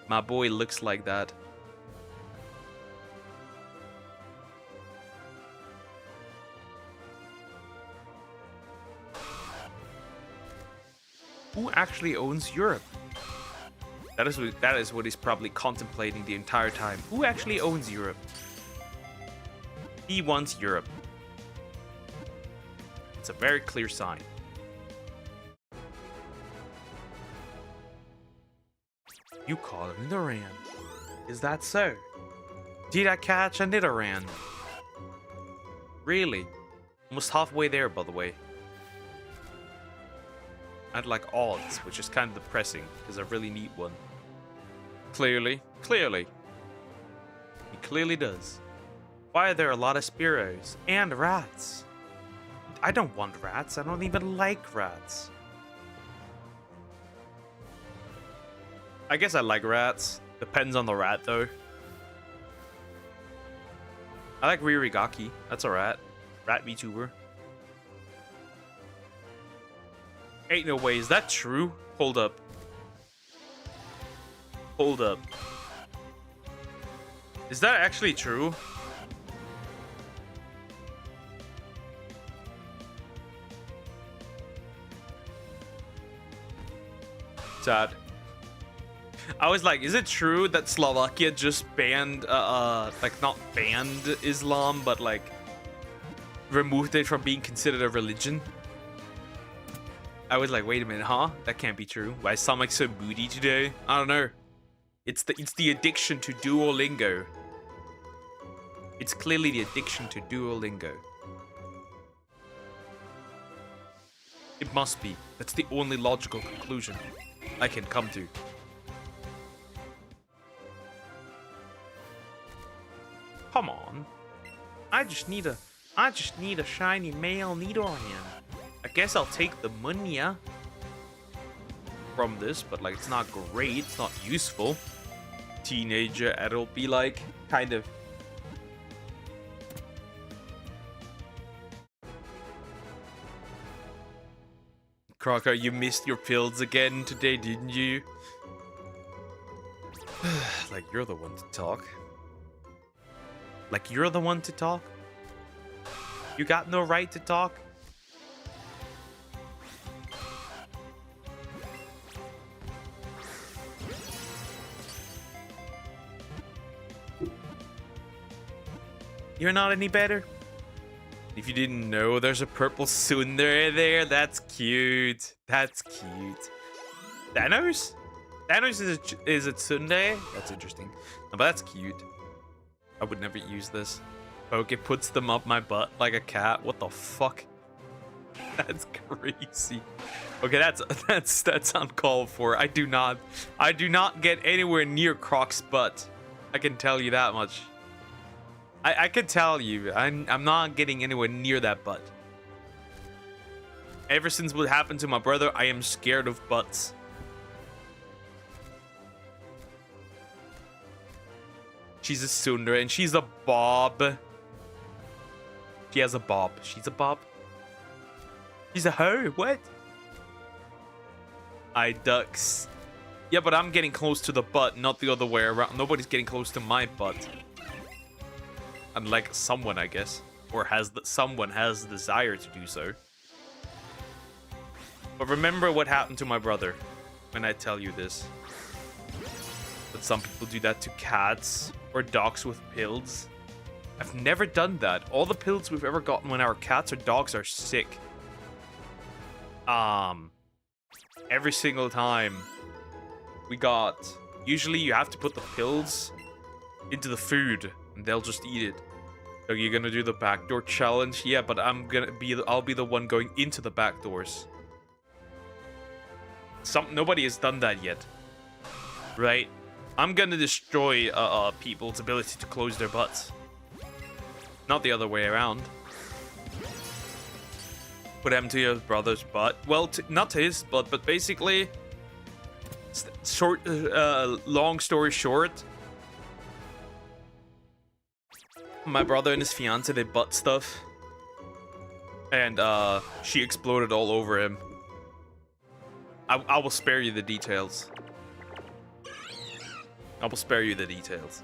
My boy looks like that. Who actually owns Europe? That is what he's probably contemplating the entire time. Who actually owns Europe? He wants Europe. It's a very clear sign. You caught a Nidoran. Is that so? Did I catch a Nidoran? Really? Almost halfway there, by the way. I'd like odds, which is kind of depressing, because I really need one. Clearly. He clearly does. Why are there a lot of Spearows? And rats? I don't want rats. I don't even like rats. I guess I like rats. Depends on the rat, though. I like Ririgaki. That's a rat. Rat VTuber. Ain't no way. Is that true? Hold up. Hold up. Is that actually true? Sad. I was like, is it true that Slovakia just banned, like not banned Islam, but like removed it from being considered a religion? I was like, wait a minute, huh? That can't be true. Why I sound like so moody today? I don't know. It's the addiction to Duolingo. It's clearly the addiction to Duolingo. It must be. That's the only logical conclusion I can come to. Come on. I just need a shiny male Nidoran. I guess I'll take the money from this, but like it's not great, it's not useful. Teenager, it'll be like kind of. Crocker, you missed your pills again today, didn't you? Like you're the one to talk. Like you're the one to talk? You got no right to talk? You're not any better? If you didn't know, there's a purple tsundere there. That's cute. That's cute. Thanos? Thanos is a tsundere? That's interesting. No, but that's cute. I would never use this. Poke puts them up my butt like a cat. What the fuck? That's crazy. Okay, that's uncalled for. I do not get anywhere near Croc's butt. I can tell you that much. I can tell you, I'm not getting anywhere near that butt. Ever since what happened to my brother, I am scared of butts. She's a tsundere and she's a bob. She has a bob. She's a bob. She's a hoe. What? I ducks. Yeah, but I'm getting close to the butt, not the other way around. Nobody's getting close to my butt. Unlike someone, I guess. Or someone has the desire to do so. But remember what happened to my brother when I tell you this. But some people do that to cats or dogs with pills. I've never done that. All the pills we've ever gotten when our cats or dogs are sick. Every single time we got... Usually you have to put the pills into the food and they'll just eat it. So you're gonna do the backdoor challenge? Yeah, but I'll be the one going into the back doors. Nobody has done that yet. Right? I'm gonna destroy people's ability to close their butts. Not the other way around. Put him to your brother's butt. Well, not to his butt, but basically... long story short... My brother and his fiance, they butt stuff. And she exploded all over him. I will spare you the details. I will spare you the details.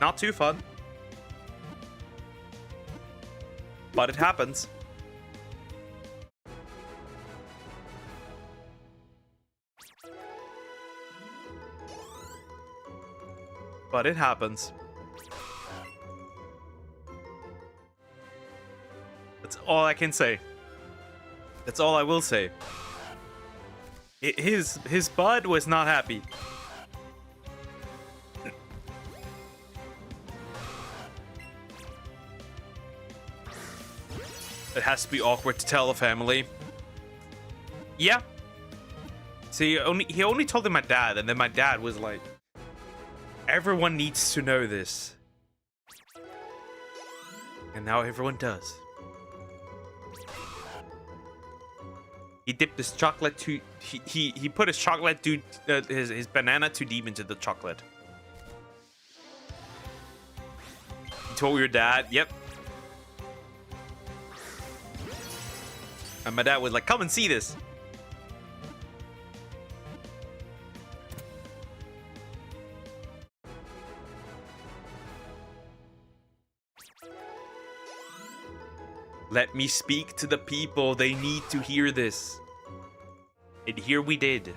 Not too fun. But it happens. But it happens. That's all I can say. That's all I will say. His bud was not happy. It has to be awkward to tell the family. Yeah. See, he only told my dad, and then my dad was like, everyone needs to know this. And now everyone does. He dipped his chocolate too... He put his chocolate his banana too deep into the chocolate. You told your dad? Yep. And my dad was like, come and see this. Let me speak to the people. They need to hear this. And here we did.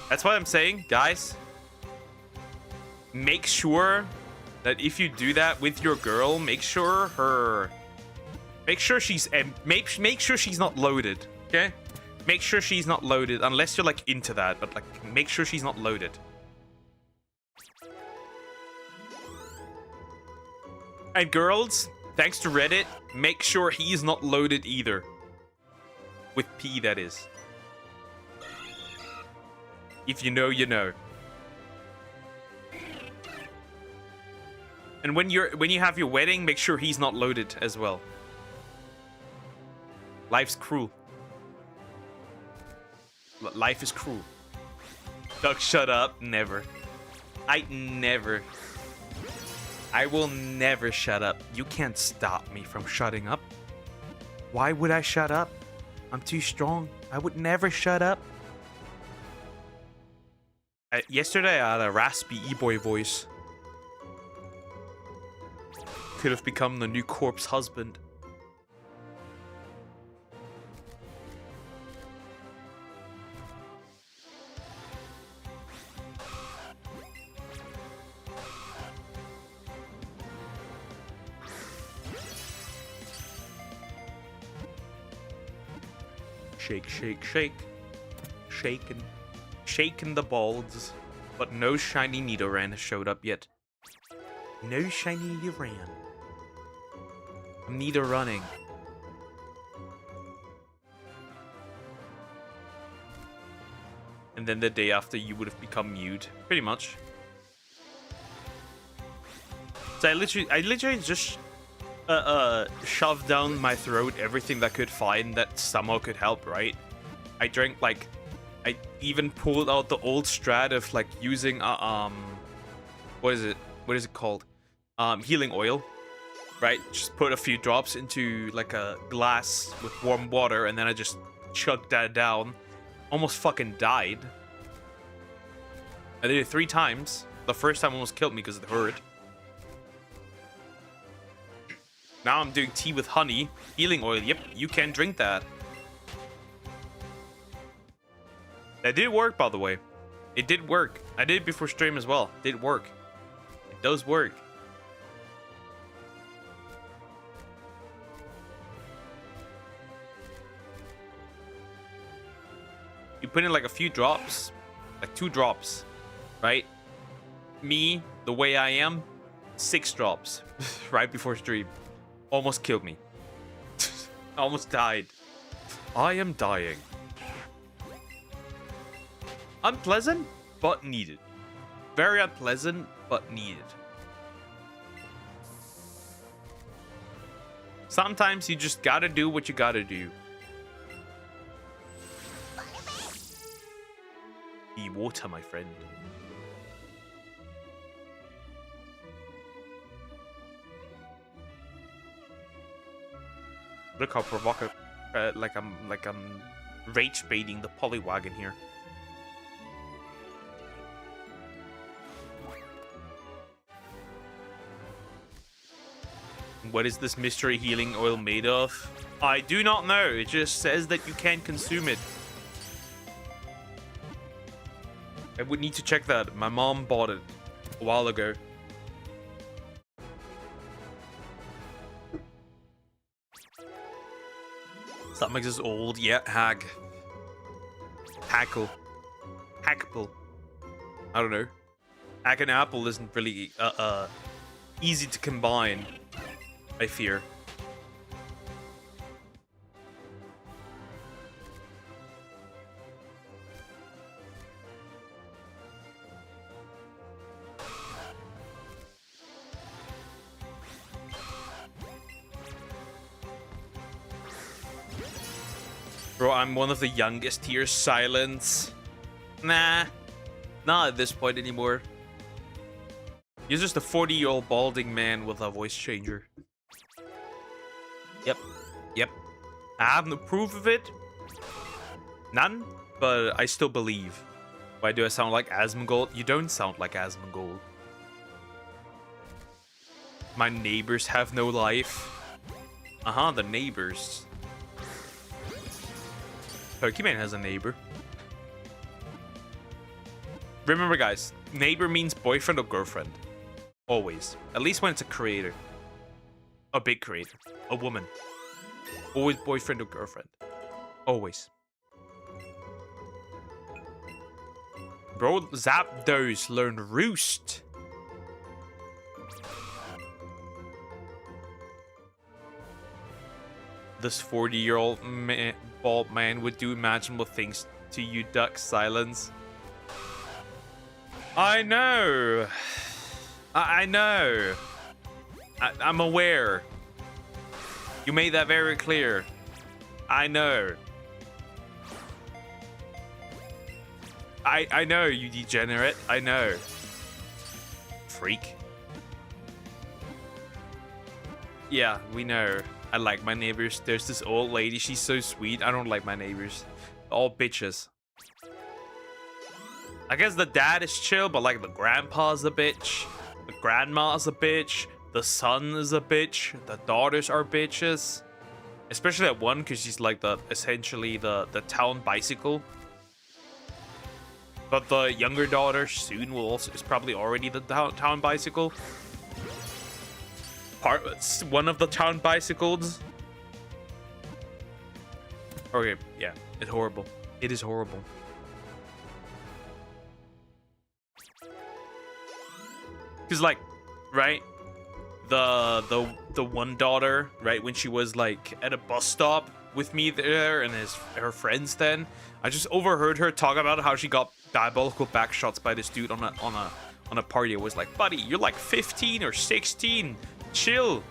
That's what I'm saying, guys. Make sure that if you do that with your girl, make sure she's make sure she's not loaded, okay? Make sure she's not loaded unless you're like into that, but like make sure she's not loaded. And girls, thanks to Reddit, make sure he's not loaded either. With P, that is. If you know, you know. And when you have your wedding, make sure he's not loaded as well. Life's cruel. Life is cruel. Doug, shut up. Never. I will never shut up. You can't stop me from shutting up. Why would I shut up? I'm too strong. I would never shut up. Yesterday I had a raspy e-boy voice. Could have become the new corpse husband. Shake, shake, shake. Shaking the balls. But no shiny Nidoran has showed up yet. No shiny Nidoran. I'm Nido running. And then the day after you would have become mute. Pretty much. So I literally just shoved down my throat everything that could find that somehow could help, right? I drank like, I even pulled out the old strat of like using what is it called? Healing oil, right? Just put a few drops into like a glass with warm water, and then I just chugged that down. Almost fucking died. I did it 3 times. The first time almost killed me because it hurt. Now I'm doing tea with honey, healing oil. Yep, you can drink that. That did work, by the way. It did work. I did it before stream as well. It did work. It does work. You put in like a few drops, like 2 drops, right? Me, the way I am, 6 drops right before stream. Almost killed me. Almost died. I am dying. Unpleasant, but needed. Very unpleasant, but needed. Sometimes you just gotta do what you gotta do. Be water, my friend. Look how provocative, like I'm rage baiting the Poliwagon here. What is this mystery healing oil made of? I do not know. It just says that you can consume it. I would need to check that. My mom bought it a while ago. That makes us old. Yeah, hag. Hackle. Hackable. I don't know. Hag and apple isn't really easy to combine, I fear. Bro, I'm one of the youngest here. Silence. Nah. Not at this point anymore. You're just a 40-year-old balding man with a voice changer. Yep. Yep. I have no proof of it. None. But I still believe. Why do I sound like Asmongold? You don't sound like Asmongold. My neighbors have no life. The neighbors. Pokemon has a neighbor. Remember, guys, neighbor means boyfriend or girlfriend. Always. At least when it's a creator. A big creator. A woman. Always boyfriend or girlfriend. Always. Bro, Zapdos learned Roost. This 40-year-old bald man would do imaginable things to you, Duck. Silence. I know. I know. I'm aware. You made that very clear. I know. I know, you degenerate. I know. Freak. Yeah, we know. I like my neighbors. There's this old lady. She's so sweet. I don't like my neighbors. All bitches. I guess the dad is chill, but like the grandpa's a bitch. The grandma's a bitch. The son is a bitch. The daughters are bitches. Especially that one, because she's like essentially the town bicycle. But the younger daughter soon is probably already the town bicycle. One of the town bicycles. Okay, yeah, it's horrible. It is horrible. Cause like, right, the one daughter, right, when she was like at a bus stop with me there and her friends, then I just overheard her talk about how she got diabolical backshots by this dude on a party. I was like, buddy, you're like 15 or 16. Chill.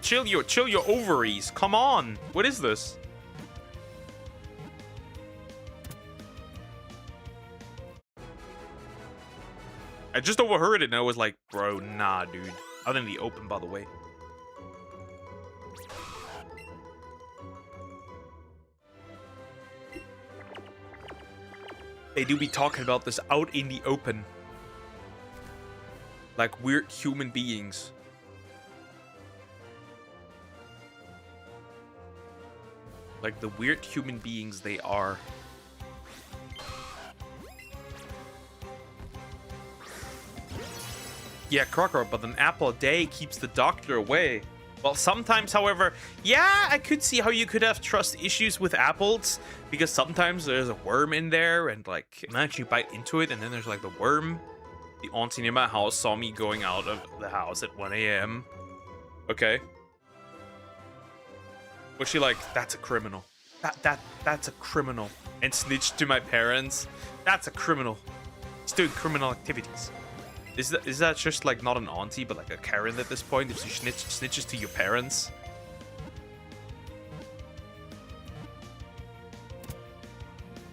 Chill your ovaries. Come on. What is this? I just overheard it and I was like, bro, nah, dude. Out in the open, by the way. They do be talking about this out in the open. Like weird human beings. Like the weird human beings they are. Yeah, Crocker, but an apple a day keeps the doctor away. Well, sometimes, however, yeah, I could see how you could have trust issues with apples, because sometimes there's a worm in there, and like, imagine you bite into it, and then there's like the worm. The auntie near my house saw me going out of the house at 1 a.m. Okay. Was she like, that's a criminal. That's a criminal. And snitched to my parents. That's a criminal. He's doing criminal activities. Is that just like not an auntie, but like a Karen at this point? If she snitches to your parents?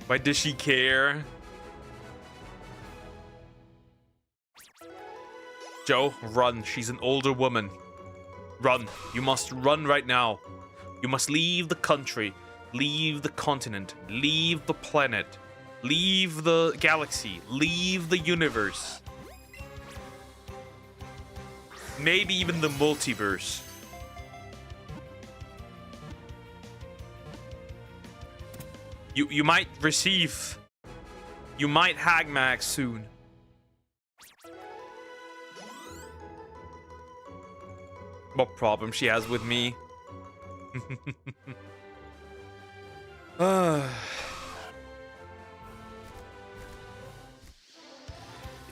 Why does she care? Joe, run. She's an older woman. Run. You must run right now. You must leave the country. Leave the continent. Leave the planet. Leave the galaxy. Leave the universe. Maybe even the multiverse. You might receive... You might hag Max soon. What problem she has with me? It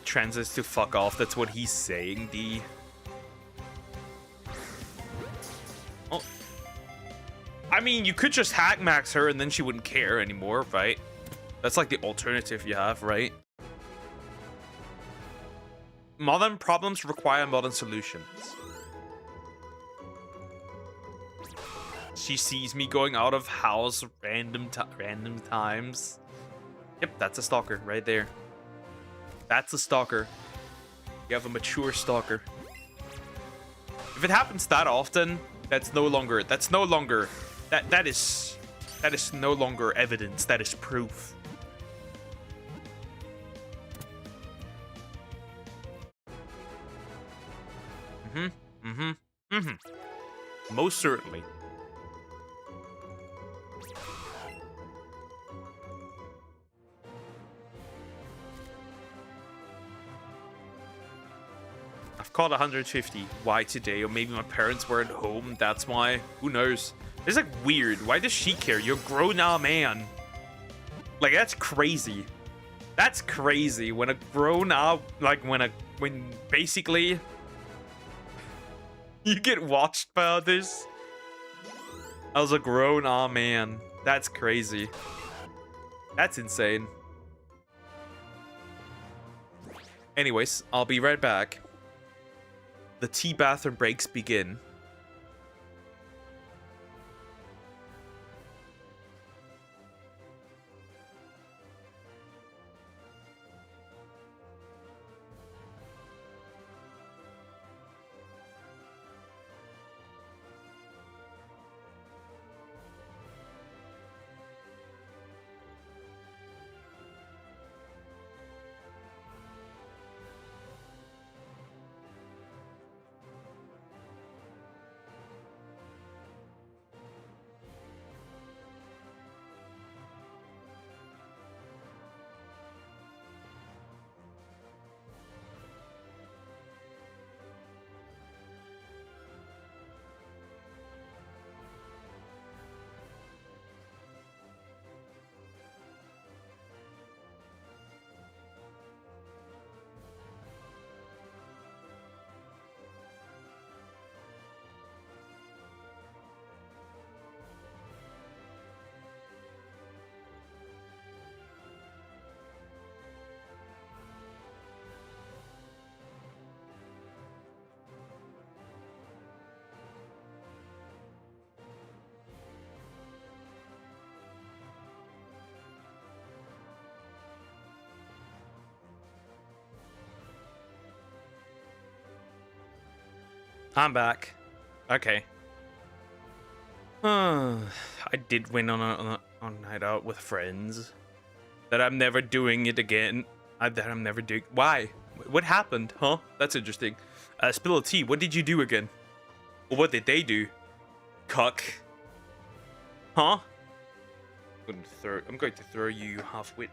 translates to fuck off. That's what he's saying, D. Oh. I mean, you could just hack max her and then she wouldn't care anymore, right? That's like the alternative you have, right? Modern problems require modern solutions. She sees me going out of house random times. Yep, that's a stalker right there. That's a stalker. You have a mature stalker. If it happens that often, that is no longer evidence, that is proof. Mm-hmm. Mm-hmm. Most certainly. I've caught 150. Why today? Or maybe my parents weren't home. That's why. Who knows? It's like weird. Why does she care? You're a grown-up man. Like, that's crazy. That's crazy. When a grown-up, like when basically you get watched by others. I was a grown-up man. That's crazy. That's insane. Anyways, I'll be right back. The tea bathroom breaks begin. I'm back. Okay. I did win on a night out with friends. That I'm never doing it again. That I'm never doing. Why? What happened? Huh? That's interesting. Spill of tea. What did you do again? Or what did they do? Cuck. Huh? I'm going to throw you half-wit.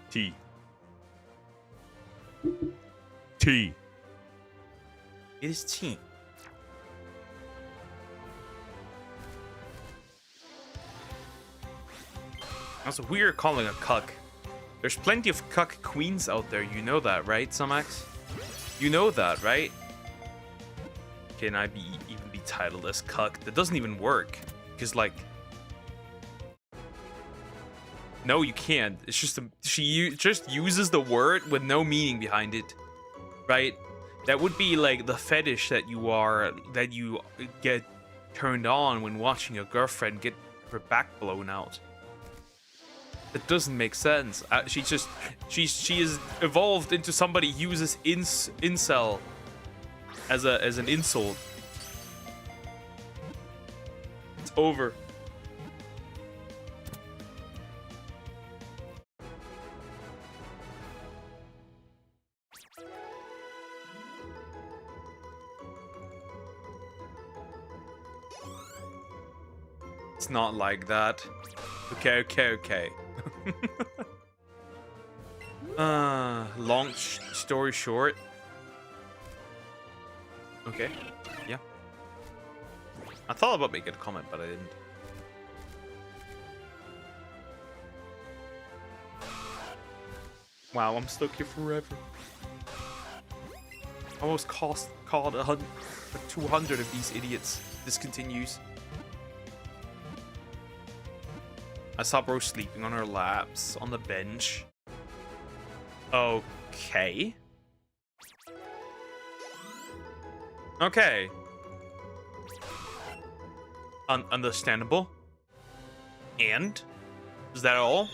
Tea. Tea. It is tea. That's weird calling a cuck. There's plenty of cuck queens out there. You know that, right, Sumax? You know that, right? Can I even be titled as cuck? That doesn't even work. Because, like... No, you can't. It's just she just uses the word with no meaning behind it, right? That would be like the fetish that you get turned on when watching your girlfriend get her back blown out. That doesn't make sense. She is evolved into somebody who uses incel as an insult. It's over. It's not like that. Okay. Long story short. Okay, yeah. I thought about making a comment, but I didn't. Wow, I'm stuck here forever. Almost called 200 of these idiots. This continues. I saw bro sleeping on her laps on the bench. Okay. Okay. Understandable. And? Is that all?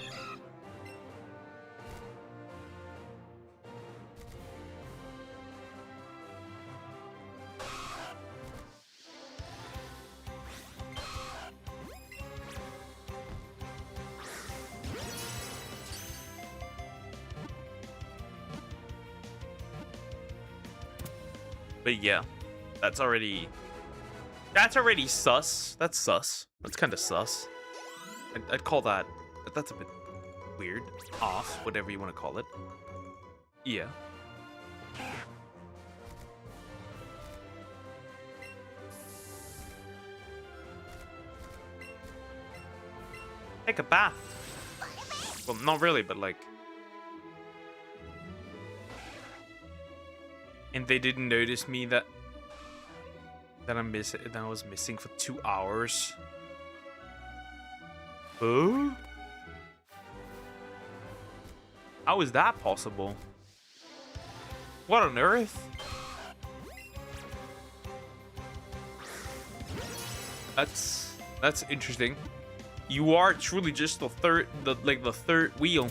But yeah, that's already sus. That's sus. That's kind of sus. I'd call that. That's a bit weird, off, whatever you want to call it. Yeah. Take a bath. Well, not really, but like. And they didn't notice me that I was missing for 2 hours. Huh? How is that possible? What on earth? That's interesting. You are truly just the third wheel.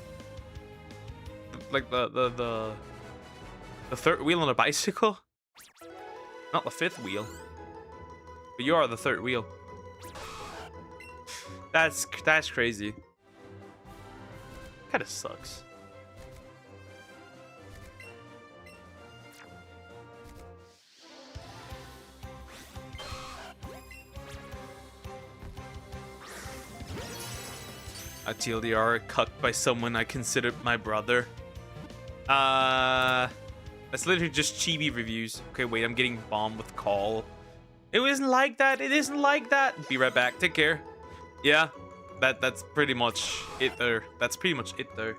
Like the third wheel on a bicycle? Not the fifth wheel. But you are the third wheel. That's crazy. Kinda sucks. A TLDR cucked by someone I considered my brother. That's literally just chibi reviews. Okay, wait, I'm getting bombed with call. It isn't like that. It isn't like that. Be right back. Take care. Yeah, that's pretty much it there. That's pretty much it there.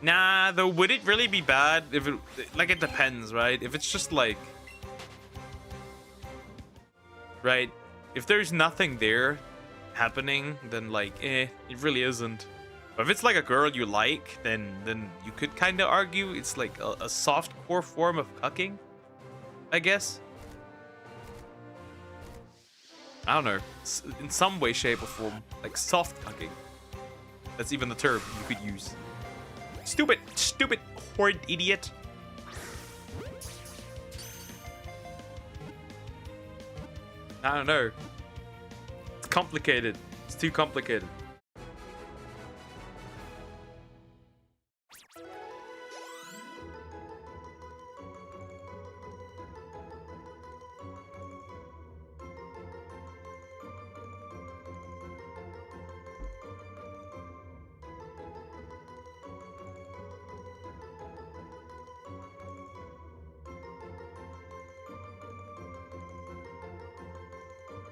Nah, though, would it really be bad if it, like, it depends, right? If it's just like, right, if there's nothing there happening, then like, it really isn't. But if it's like a girl you like, then you could kind of argue it's like a soft core form of cucking, I guess. I don't know, in some way, shape, or form, like soft cucking. That's even the term you could use. Stupid horrid idiot. I don't know. It's complicated. It's too complicated.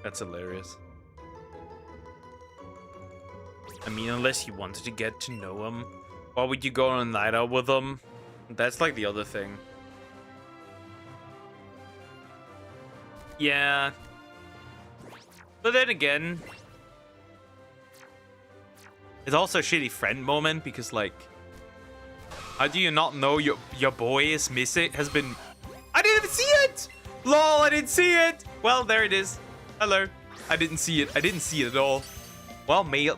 That's hilarious. I mean, unless you wanted to get to know him, why would you go on a night out with him? That's like the other thing. Yeah. But then again, it's also a shitty friend moment because, like, how do you not know your boy is missing? Has been. I didn't even see it. Lol, I didn't see it. Well, there it is. Hello. I didn't see it. I didn't see it at all. Well, male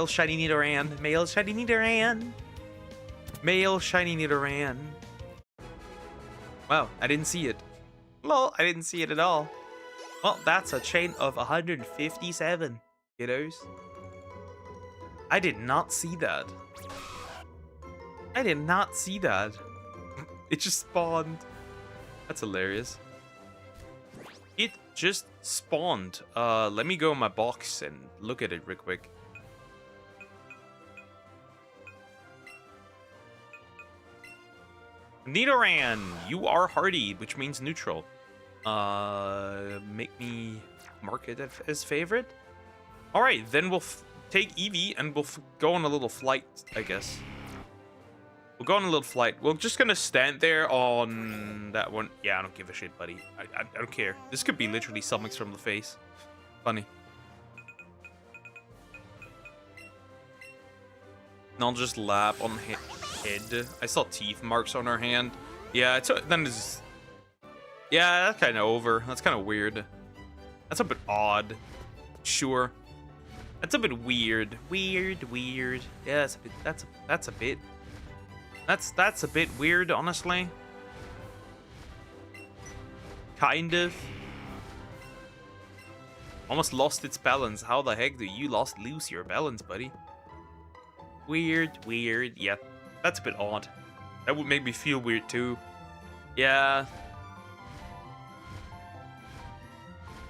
shiny Nidoran. Male shiny Nidoran. Male shiny Nidoran. Wow, I didn't see it. Lol, I didn't see it at all. Well, that's a chain of 157, kiddos. I did not see that. I did not see that. It just spawned. That's hilarious. It just spawned. Let me go in my box and look at it real quick. Nidoran, you are hardy, which means neutral. Make me mark it as favorite. All right, then we'll take Eevee and we'll go on a little flight, I guess. We'll go on a little flight. We're just gonna stand there on that one. Yeah, I don't give a shit, buddy. I don't care. This could be literally summons from the face. Funny. And I'll just lap on head. I saw teeth marks on her hand. Yeah, then it's... Yeah, that's kind of over. That's kind of weird. That's a bit odd. Sure. That's a bit weird. Weird. Yeah, that's a bit. That's a bit weird, honestly. Kind of. Almost lost its balance. How the heck do you lose your balance, buddy? Weird. Yeah. That's a bit odd. That would make me feel weird too. Yeah.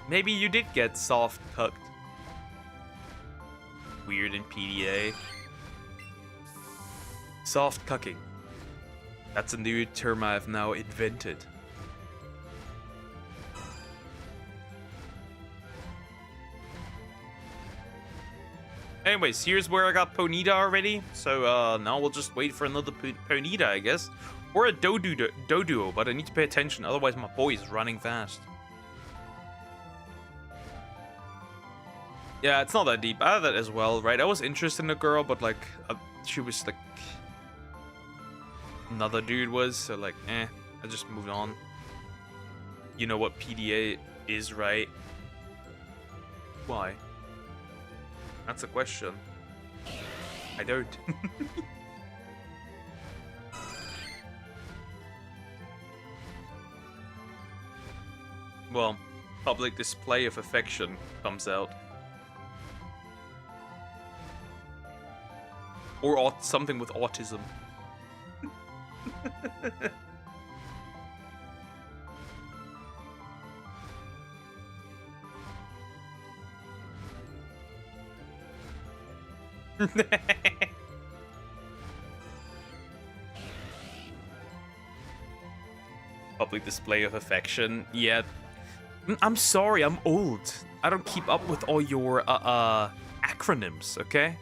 Maybe you did get soft cucked. Weird in PDA. Soft cucking. That's a new term I've now invented. Anyways, here's where I got Ponyta already. So now we'll just wait for another Ponyta, I guess. Or a Doduo, but I need to pay attention, otherwise my boy is running fast. Yeah, it's not that deep. I had that as well, right? I was interested in the girl, but like, she was like... another dude was, so like, I just moved on. You know what PDA is, right? Why? That's a question. I don't. Well, public display of affection comes out. Or something with autism. Public display of affection. Yeah. I'm sorry, I'm old. I don't keep up with all your acronyms, okay?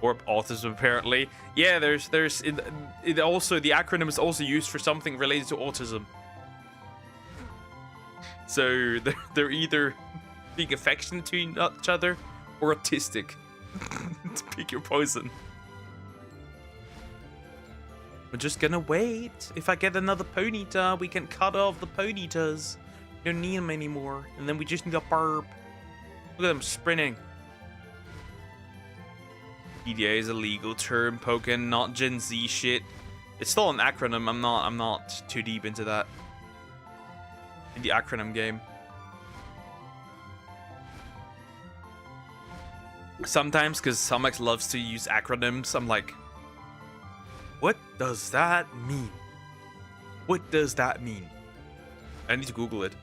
Or autism, apparently. Yeah, it also, the acronym is also used for something related to autism. So they're either being affectionate to each other or autistic. Pick your poison. We're just gonna wait. If I get another Ponyta, we can cut off the Ponytas. We don't need them anymore. And then we just need a burp. Look at them sprinting. PDA is a legal term, Pokken, not Gen Z shit. It's still an acronym. I'm not too deep into that. In the acronym game. Sometimes, because Samex loves to use acronyms, I'm like, what does that mean? What does that mean? I need to Google it.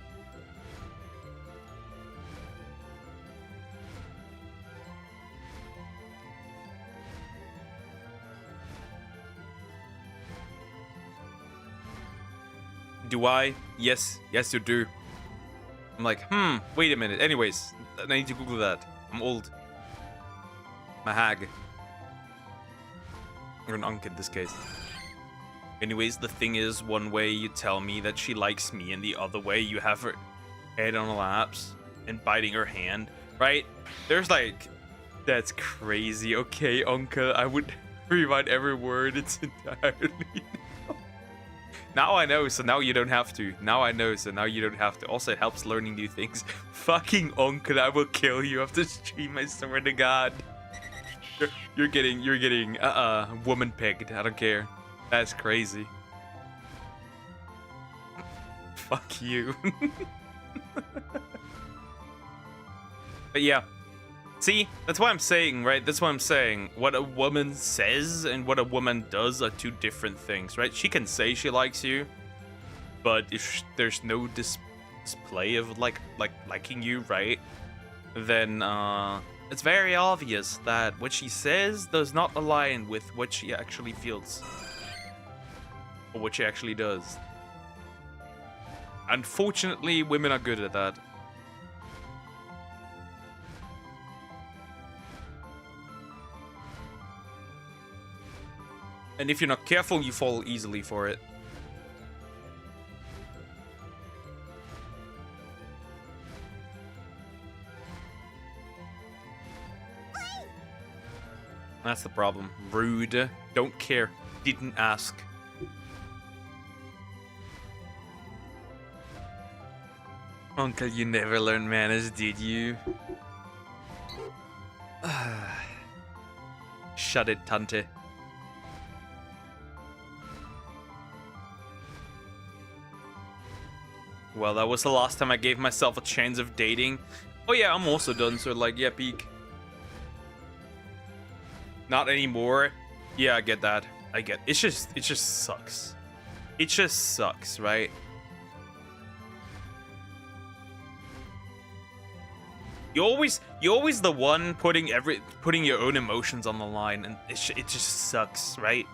Do I? Yes. Yes, you do. I'm like, wait a minute. Anyways, I need to Google that. I'm old. I'm a hag. Or an unk in this case. Anyways, the thing is, one way you tell me that she likes me, and the other way you have her head on her laps and biting her hand, right? There's like, that's crazy. Okay, uncle, I would rewind every word. It's entirely... Now I know, so now you don't have to. Now I know, so now you don't have to. Also, it helps learning new things. Fucking uncle, I will kill you after stream, I swear to God. You're getting, woman pegged. I don't care. That's crazy. Fuck you. But yeah. See, that's what I'm saying, right? That's what I'm saying. What a woman says and what a woman does are two different things, right? She can say she likes you, but if there's no display of liking you, right? Then it's very obvious that what she says does not align with what she actually feels or what she actually does. Unfortunately, women are good at that. And if you're not careful, you fall easily for it. That's the problem. Rude. Don't care. Didn't ask. Uncle, you never learned manners, did you? Shut it, Tante. Well, that was the last time I gave myself a chance of dating. Oh yeah, I'm also done, so like, yeah, peak. Not anymore. Yeah, I get that. It just sucks. It just sucks, right? You're always the one putting your own emotions on the line, and it just sucks, right?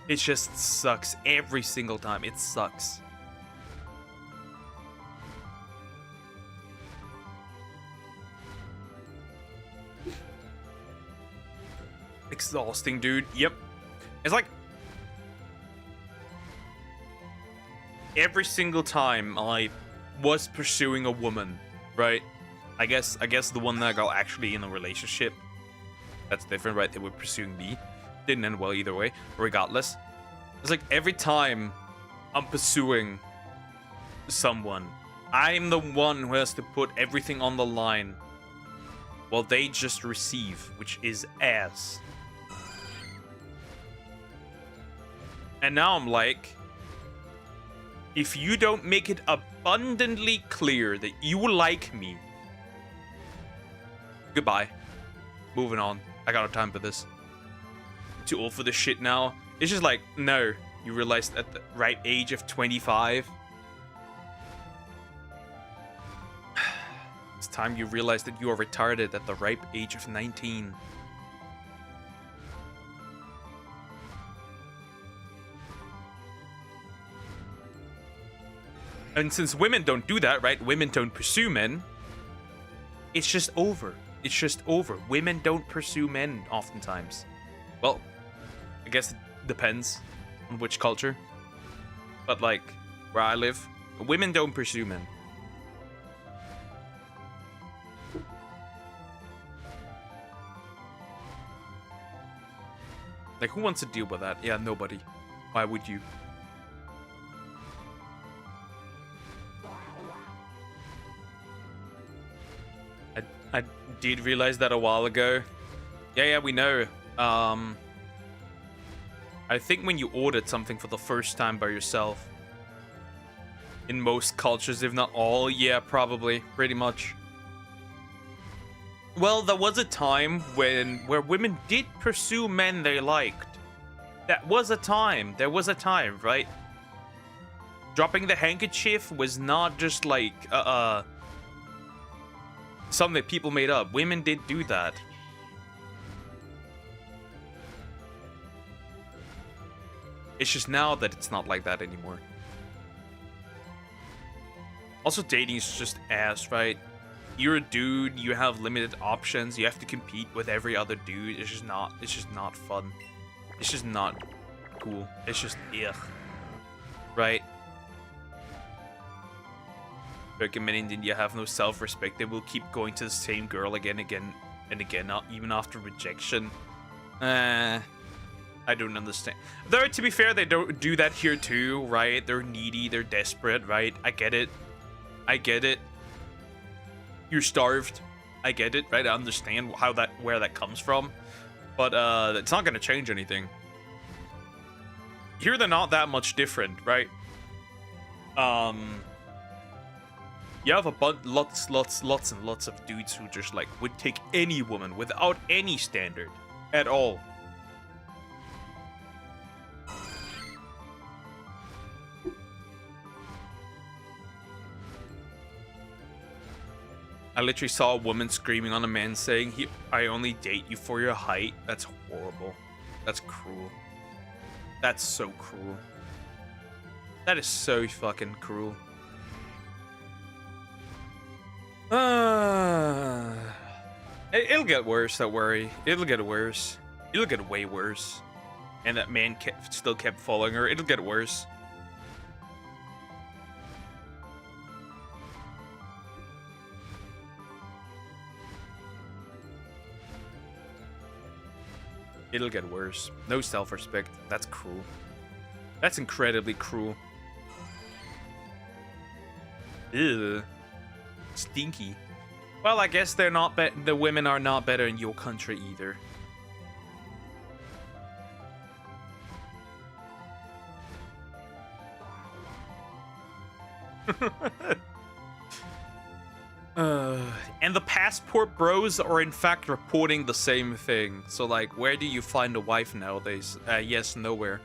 It just sucks every single time. It sucks. Exhausting, dude. Yep. It's like every single time I was pursuing a woman, right? I guess the one that got actually in a relationship, that's different, right? They were pursuing me. Didn't end well either way. Regardless, it's like every time I'm pursuing someone, I'm the one who has to put everything on the line while they just receive, which is ass. And now I'm like, if you don't make it abundantly clear that you like me, goodbye. Moving on. I got no time for this. Too old for this shit now. It's just like, no. You realized at the right age of 25. It's time you realize that you are retarded at the ripe age of 19. And since women don't do that, right? Women don't pursue men. It's just over. It's just over. Women don't pursue men oftentimes. Well, I guess it depends on which culture. But like, where I live, women don't pursue men. Like, who wants to deal with that? Yeah, nobody. Why would you? I did realize that a while ago. Yeah, we know. I think when you ordered something for the first time by yourself, in most cultures, if not all, yeah, probably, pretty much. Well, there was a time where women did pursue men they liked. That was a time. There was a time, right? Dropping the handkerchief was not just like something that people made up. Women did do that. It's just now that it's not like that anymore. Also, dating is just ass, right? You're a dude, you have limited options, you have to compete with every other dude. It's just not fun. It's just not cool. It's just ugh. Right? Recommending that you have no self-respect, they will keep going to the same girl again and again, even after rejection. I don't understand. Though, to be fair, they don't do that here too, right? They're needy, they're desperate, right? I get it. I get it. You're starved. I get it, right? I understand where that comes from. But it's not gonna change anything. Here they're not that much different, right? You have lots and lots of dudes who just like would take any woman without any standard at all. I literally saw a woman screaming on a man saying, I only date you for your height. That's horrible. That's cruel. That's so cruel. That is so fucking cruel. It'll get worse, don't worry. It'll get worse. It'll get way worse. And that man still kept following her. It'll get worse. It'll get worse. No self-respect. That's cruel. That's incredibly cruel. Ew. Stinky. Well, I guess they're not the women are not better in your country either. And the passport bros are in fact reporting the same thing. So like, where do you find a wife nowadays? Yes, nowhere.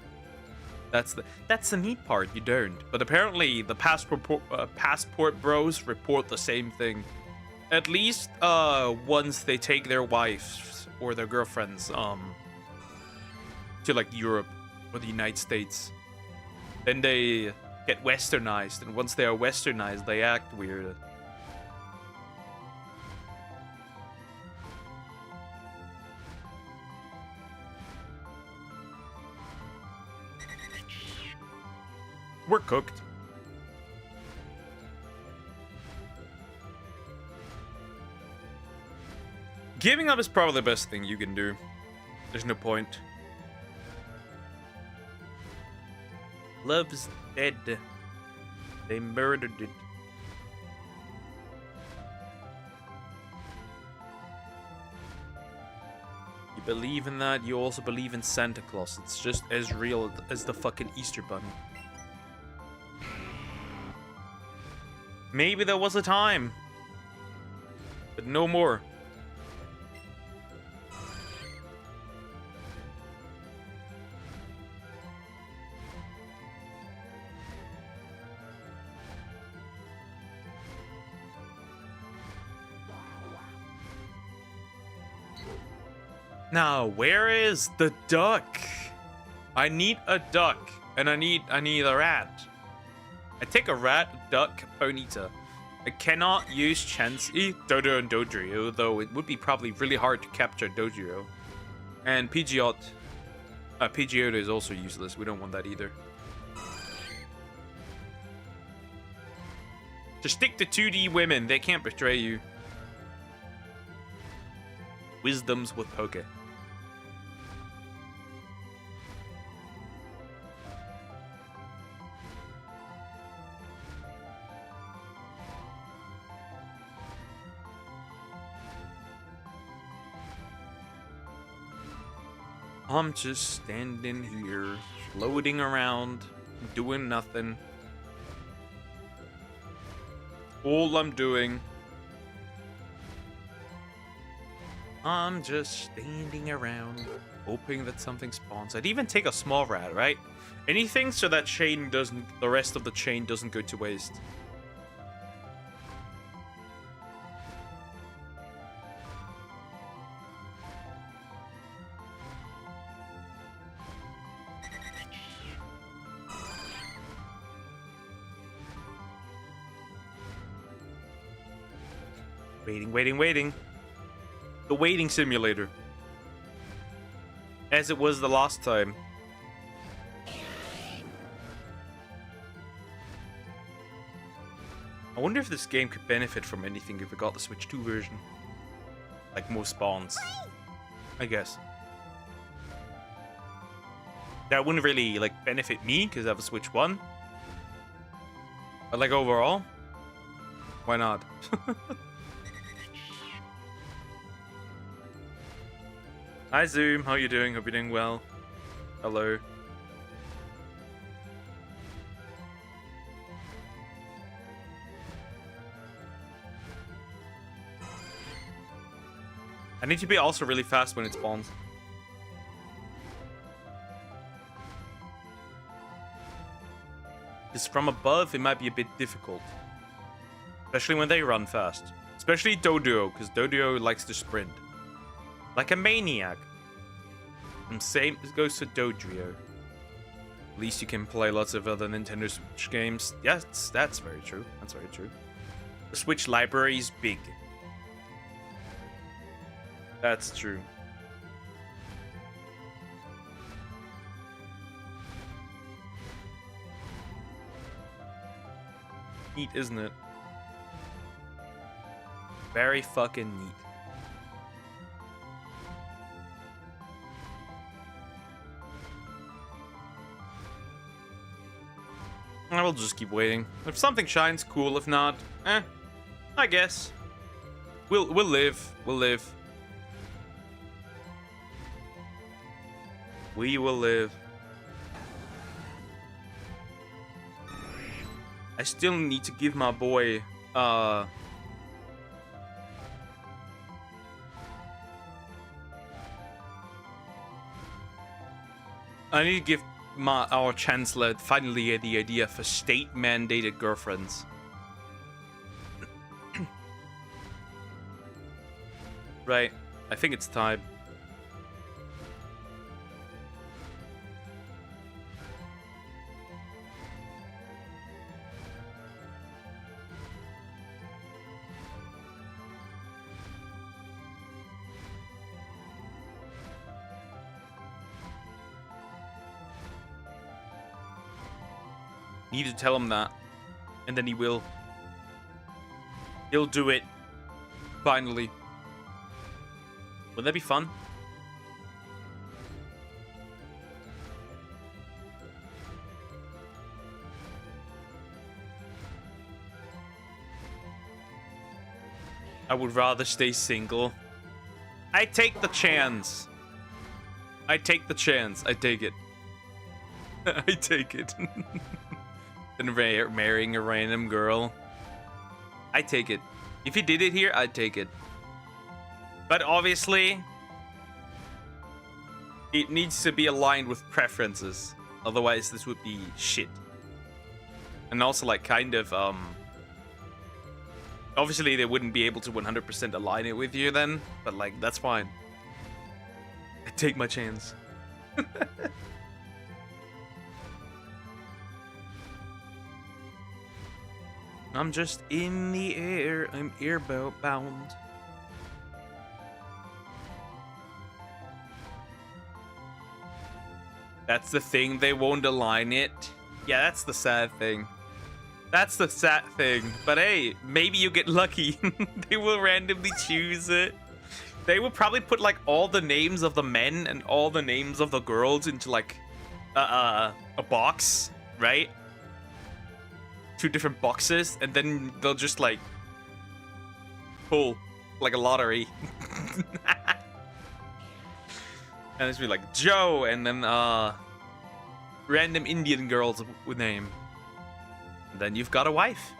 That's the neat part. You don't. But apparently, the passport bros report the same thing. At least once they take their wives or their girlfriends to like Europe or the United States, then they get westernized, and once they are westernized, they act weird. We're cooked. Giving up is probably the best thing you can do. There's no point. Love's dead. They murdered it. You believe in that, you also believe in Santa Claus. It's just as real as the fucking Easter Bunny. Maybe there was a time, but no more. Now, where is the duck? I need a duck, and I need a rat. I take a rat, duck, ponyta. I cannot use Chansey, Dodo, and Dodrio, though it would be probably really hard to capture Dodrio. And Pidgeot. Pidgeot is also useless. We don't want that either. Just stick to 2D women. They can't betray you. Wisdoms with Poke. I'm just standing here, floating around, doing nothing. All I'm doing, I'm just standing around, hoping that something spawns. I'd even take a small rat, right? Anything so that chain doesn't, the rest of the chain doesn't go to waste. Waiting. The waiting simulator. As it was the last time. I wonder if this game could benefit from anything if we got the Switch 2 version. Like more spawns. I guess. That wouldn't really like benefit me because I have a Switch 1. But like overall, why not? Hi Zoom, how you doing? Hope you're doing well. Hello. I need to be also really fast when it spawns. Because from above, it might be a bit difficult. Especially when they run fast. Especially Doduo, because Doduo likes to sprint. Like a maniac. And same goes to Dodrio. At least you can play lots of other Nintendo Switch games. Yes, that's very true. That's very true. The Switch library is big. That's true. Neat, isn't it? Very fucking neat. I will just keep waiting. If something shines, cool. If not, I guess. We'll live. We'll live. We will live. I still need to give my boy I need to give our chancellor finally the idea for state-mandated girlfriends. Right. I think it's time. Need to tell him that. And then he will. He'll do it. Finally. Would that be fun? I would rather stay single. I take the chance. I take the chance. I take it. I take it. Than marrying a random girl. I take it. If he did it here, I'd take it. But obviously, it needs to be aligned with preferences. Otherwise, this would be shit. And also, like, kind of, obviously, they wouldn't be able to 100% align it with you then. But, like, that's fine. I take my chance. I'm just in the air. I'm airbound bound. That's the thing. They won't align it. Yeah, that's the sad thing. That's the sad thing. But hey, maybe you get lucky. They will randomly choose it. They will probably put like all the names of the men and all the names of the girls into like a box, right? 2 different boxes, and then they'll just like pull like a lottery. And it's be like Joe, and then random Indian girls with name. And then you've got a wife.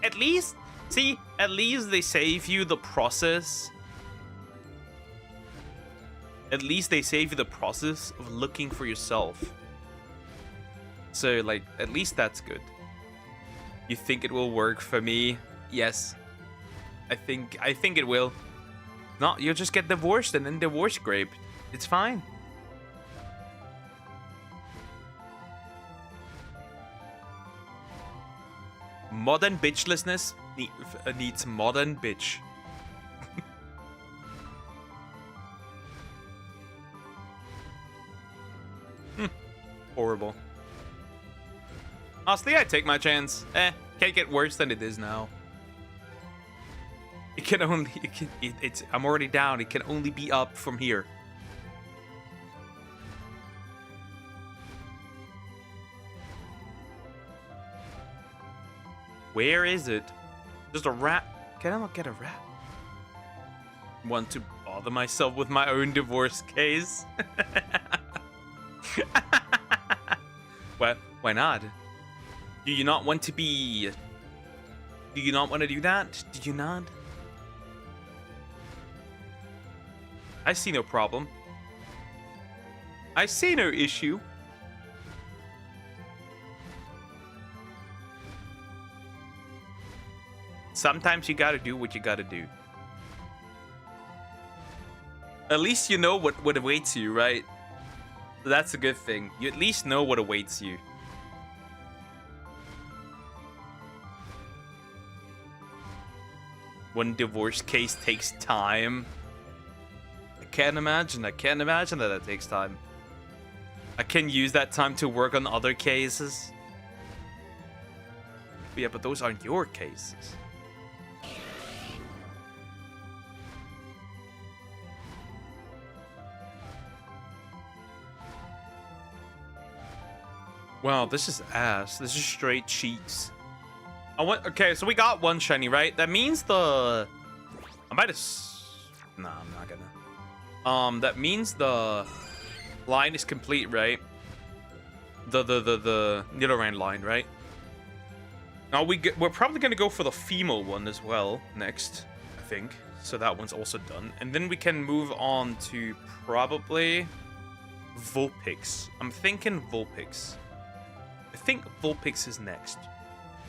At least, see, at least they save you the process. At least they save you the process of looking for yourself. So, like, at least that's good. You think it will work for me? Yes. I think it will. No, you'll just get divorced and then divorce scraped. It's fine. Modern bitchlessness needs modern bitch. Horrible. Honestly, I take my chance. Can't get worse than it is now. It can only... I'm already down. It can only be up from here. Where is it? Just a rat. Can I not get a rat? Want to bother myself with my own divorce case? Well, why not? Do you not want to be... Do you not want to do that? Do you not? I see no problem. I see no issue. Sometimes you gotta do what you gotta do. At least you know what awaits you, right? That's a good thing. You at least know what awaits you. One divorce case takes time. I can't imagine that that takes time. I can use that time to work on other cases. Yeah, but those aren't your cases. Wow, this is ass. This is straight cheeks. Okay, so we got one shiny, right? That means the... I might have... Nah, I'm not gonna. That means the line is complete, right? The Nidoran line, right? Now we're probably gonna go for the female one as well next, I think. So that one's also done. And then we can move on to probably... Vulpix. I'm thinking Vulpix. I think Vulpix is next.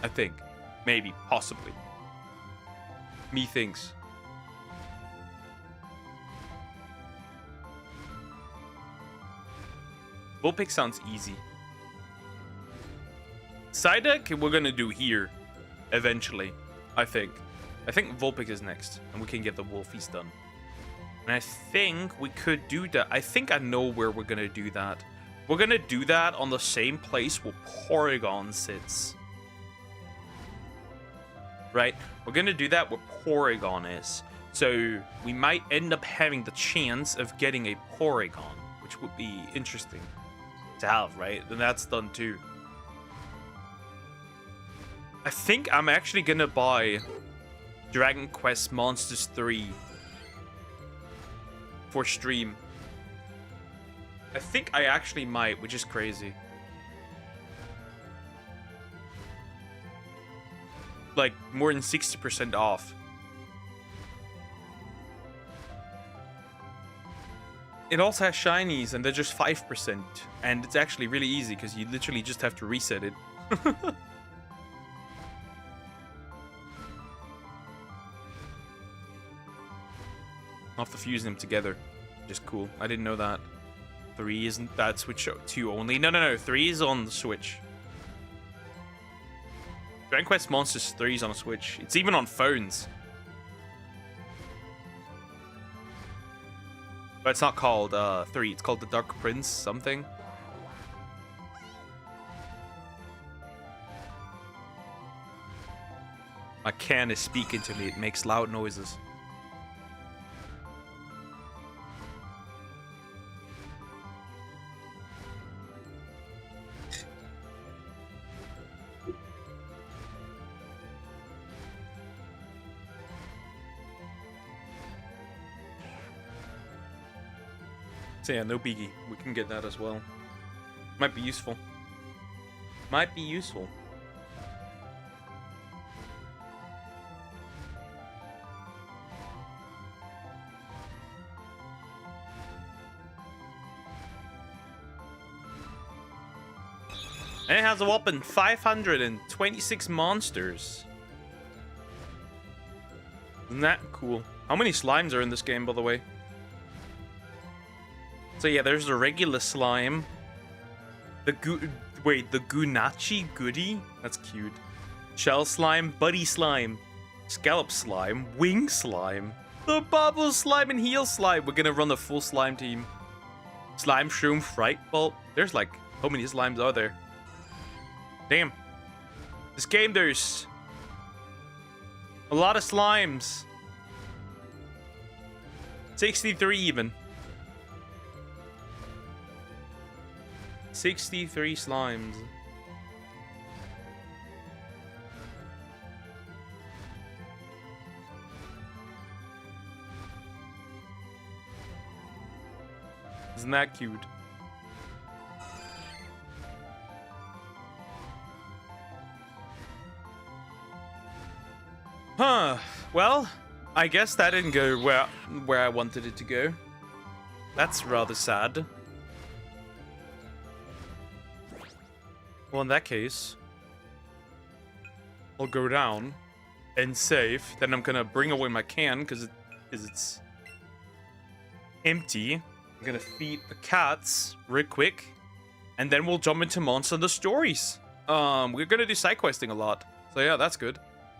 I think. Maybe. Possibly. Me thinks. Vulpix sounds easy. Psyduck we're gonna do here. Eventually. I think. I think Vulpix is next. And we can get the Wolfies done. And I think we could do that. I think I know where we're gonna do that. We're gonna do that on the same place where Porygon sits. Right? We're gonna do that where Porygon is. So we might end up having the chance of getting a Porygon, which would be interesting to have, right? Then that's done too. I think I'm actually gonna buy Dragon Quest Monsters 3 for stream. I think I actually might, which is crazy. Like, more than 60% off. It also has shinies, and they're just 5%. And it's actually really easy, because you literally just have to reset it. I'll have to fuse them together. Just cool. I didn't know that. 3 isn't that Switch 2 only? No. 3 is on the Switch. Dragon Quest Monsters 3 is on a Switch. It's even on phones. But it's not called 3. It's called the Dark Prince something. My can is speaking to me. It makes loud noises. So yeah, no biggie. We can get that as well. Might be useful. Might be useful. And it has a whopping 526 monsters. Isn't that cool? How many slimes are in this game, by the way? So yeah, there's the regular slime. The Gunachi Goody? That's cute. Shell slime, buddy slime, scallop slime, wing slime, the bubble slime, and heel slime. We're gonna run the full slime team. Slime, shroom, fright bulb. There's like, how many slimes are there? Damn. This game, there's a lot of slimes. 63 even. 63 slimes. Isn't that cute? Huh. Well, I guess that didn't go where I wanted it to go. That's rather sad. Well, in that case, I'll go down and save. Then I'm gonna bring away my can because it's empty. I'm gonna feed the cats real quick, and then we'll jump into Monster the Stories. We're gonna do side questing a lot, so yeah, that's good.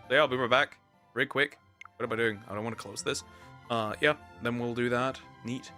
So yeah, I'll be right back real quick. What am I doing? I don't want to close this. Yeah, then we'll do that. Neat.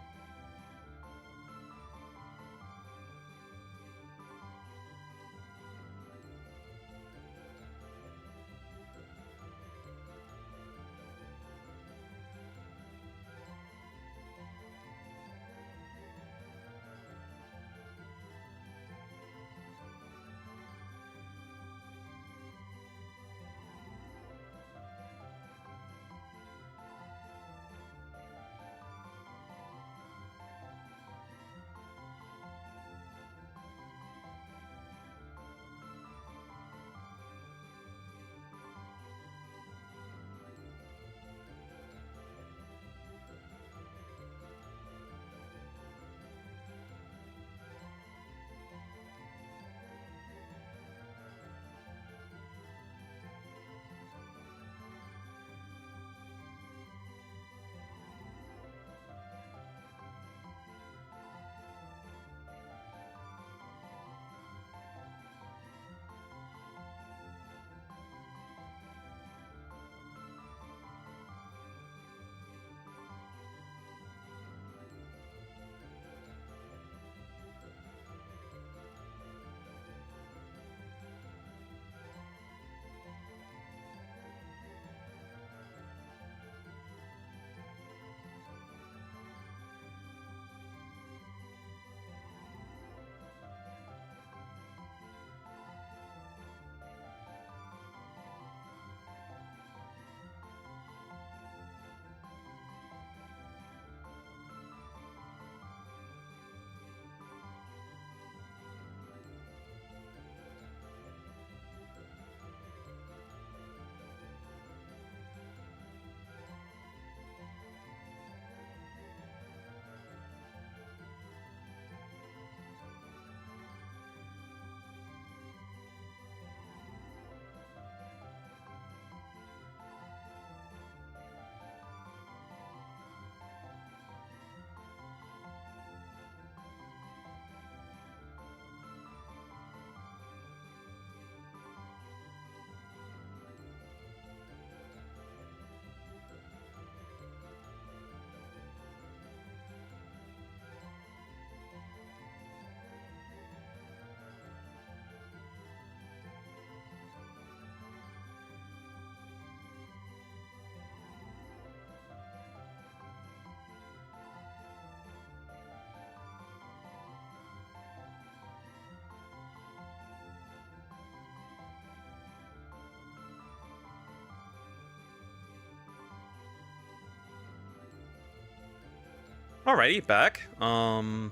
Alrighty, back. Gonna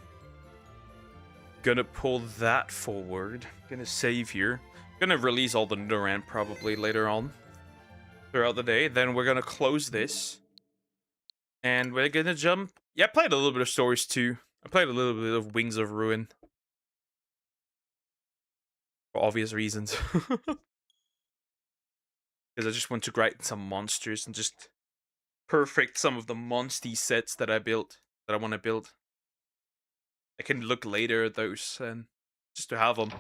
pull that forward. Gonna save here. Gonna release all the Durant probably later on throughout the day. Then we're gonna close this. And we're gonna jump. Yeah, I played a little bit of Stories too. I played a little bit of Wings of Ruin. For obvious reasons. Because I just want to grind some monsters and just perfect some of the monsty sets that I built. That I want to build. I can look later at those and just to have them.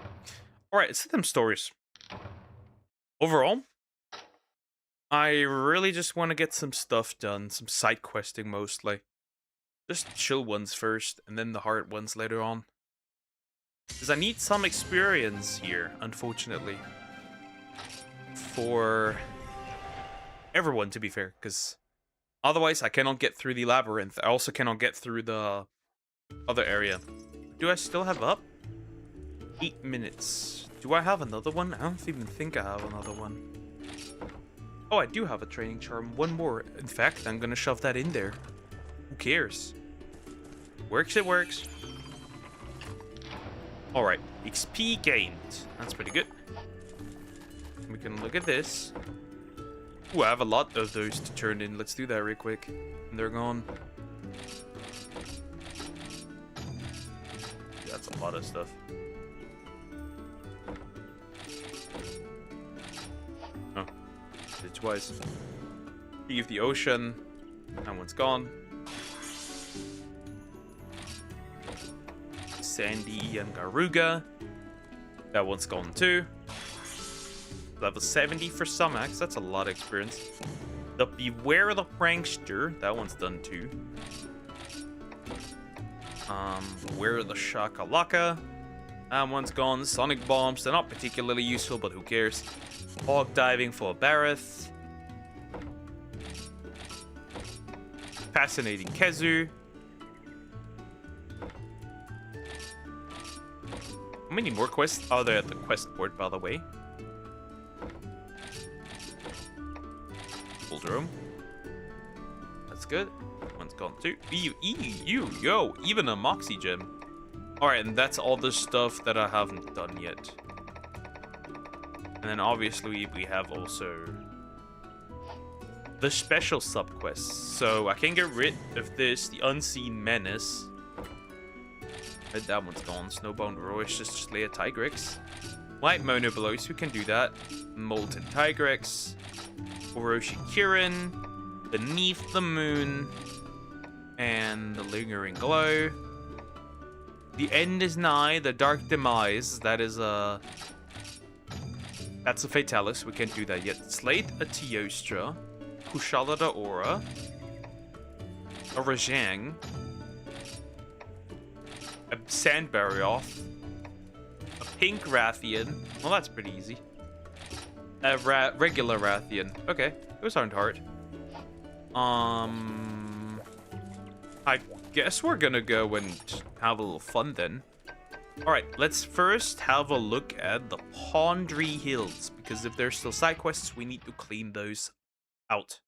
Alright, let's hit them stories. Overall, I really just want to get some stuff done. Some side questing mostly. Just chill ones first and then the hard ones later on. Because I need some experience here, unfortunately. For everyone, to be fair. Because otherwise I cannot get through the labyrinth. I also cannot get through the other area. Do I still have up? 8 minutes. Do I have another one? I don't even think I have another one. Oh, I do have a training charm. One more. In fact, I'm gonna shove that in there. Who cares? Works, it works. Alright, XP gained. That's pretty good. We can look at this. Ooh, I have a lot of those to turn in. Let's do that real quick. And they're gone. That's a lot of stuff. Oh, did it twice. Leave the ocean. That one's gone. Sandy and Garuga. That one's gone too. Level 70 for Sumax. That's a lot of experience. The Beware the Prankster. That one's done too. Beware the Shakalaka. That one's gone. Sonic Bombs. They're not particularly useful, but who cares? Hog Diving for Bareth. Fascinating Kezu. How many more quests are there at the quest board, by the way? Gold room. That's good. One's gone too. Yo, even a Moxie gem. Alright, and that's all the stuff that I haven't done yet. And then obviously we have also the special subquests. So I can get rid of this, the Unseen Menace. That one's gone. Snowbound Roish, just Slayer Tigrex. White Monoblos, we can do that. Molten Tigrex. Orochi Kirin. Beneath the Moon. And the Lingering Glow. The End is Nigh, the Dark Demise. That is a... That's a Fatalis, we can't do that yet. Slate a Teostra. Kushala da Aura. A Rajang. A Sand Barioth. A Pink Rathian. Well, that's pretty easy. A regular Rathian. Okay, those aren't hard. I guess we're gonna go and have a little fun then. Alright, let's first have a look at the Pondry Hills. Because if there's still side quests, we need to clean those out.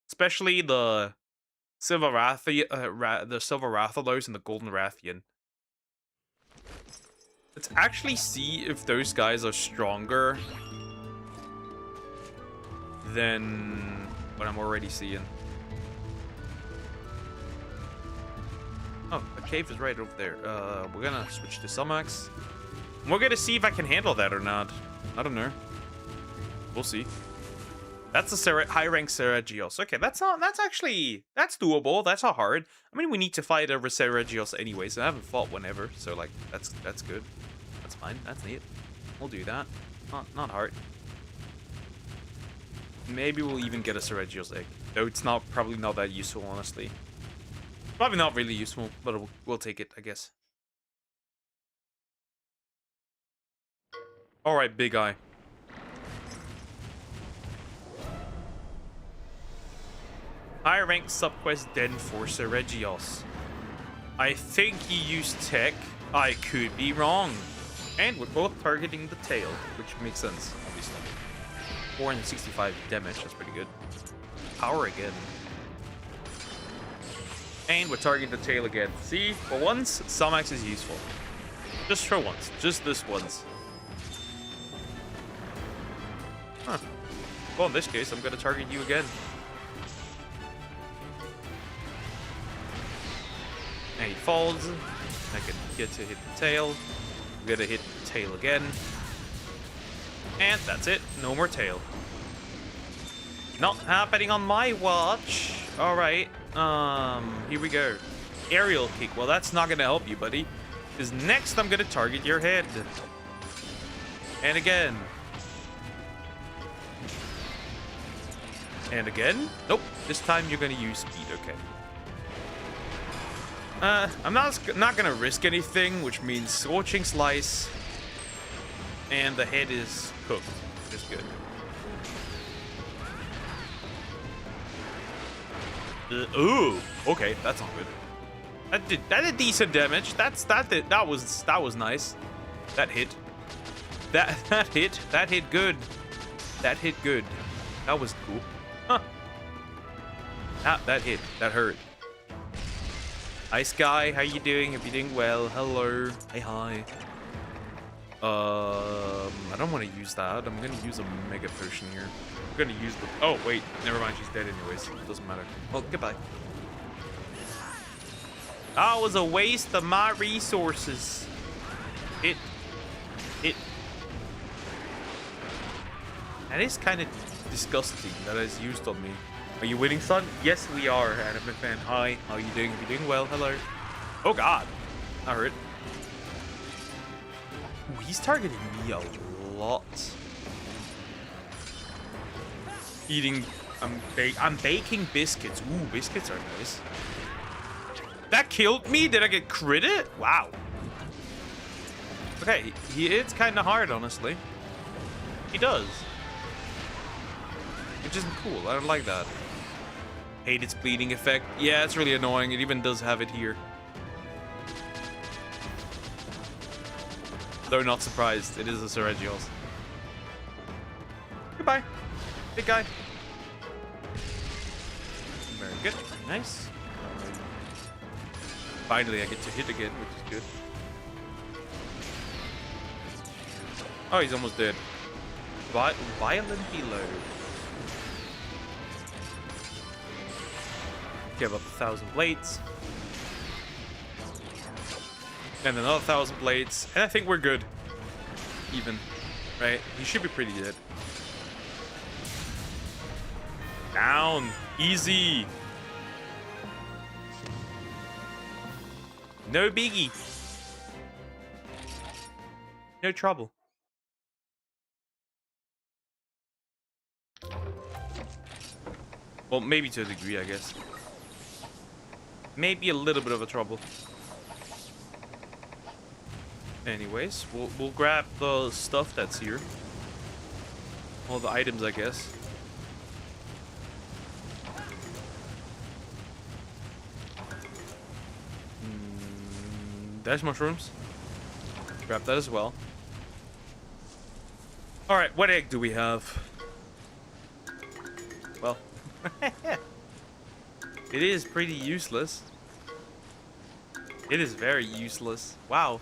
Especially the Silver Rathalos and the Golden Rathian. Let's actually see if those guys are stronger than what I'm already seeing. Oh, the cave is right over there. We're gonna switch to Sumax. We're gonna see if I can handle that or not. I don't know. We'll see. That's a high rank Seragios. Okay, that's doable. That's not hard. I mean, we need to fight a Seragios anyways. I haven't fought one ever, so like that's good. That's fine. That's neat. We'll do that. Not hard. Maybe we'll even get a Seragios egg, though it's probably not that useful, honestly. Probably not really useful, but we'll take it, I guess. Alright, Big Eye. Higher rank subquest Den Forcer Regios. I think he used tech. I could be wrong. And we're both targeting the tail, which makes sense, obviously. 465 damage, that's pretty good. Power again. And we're targeting the tail again. See, for once, Sumax is useful. Just for once. Just this once. Huh. Well, in this case, I'm gonna target you again. And he falls. I can get to hit the tail. I'm gonna hit the tail again. And that's it. No more tail. Not happening on my watch. Alright. Here we go. Aerial kick. Well, that's not gonna help you, buddy. Because next I'm gonna target your head. And again. And again. Nope. This time you're gonna use speed. Okay. I'm not gonna risk anything, which means scorching slice. And the head is cooked. Which is good. Ooh, okay, that's not good. That did decent damage. That was nice. That hit. That hit good. That hit good. That was cool. Huh. That hit. That hurt. Ice guy, how you doing? Hope you're doing well. Hello. Hey, hi. I don't want to use that. I'm gonna use a mega potion here. I'm gonna use the. Oh wait, never mind. She's dead anyways. It doesn't matter. Well, goodbye. That was a waste of my resources. It. That is kind of disgusting that is used on me. Are you winning, son? Yes, we are. Anime fan. Hi. How are you doing? You doing well? Hello. Oh God. I hurt. Ooh, he's targeting me a lot. Eating. I'm baking biscuits. Ooh, biscuits are nice. That killed me? Did I get critted? Wow. Okay, he hits kind of hard, honestly. He does. Which isn't cool. I don't like that. Hate its bleeding effect. Yeah, it's really annoying. It even does have it here. Though not surprised, it is a Seregios. Goodbye, big guy. Very good, nice. Finally, I get to hit again, which is good. Oh, he's almost dead. Violent below. Give up 1,000 blades. And another 1,000 blades. And I think we're good. Even. Right? He should be pretty dead. Down. Easy. No biggie. No trouble. Well, maybe to a degree, I guess. Maybe a little bit of a trouble. Anyways, we'll grab the stuff that's here. All the items, I guess. Dash mushrooms. Grab that as well. All right, what egg do we have? Well, it is pretty useless. It is very useless. Wow.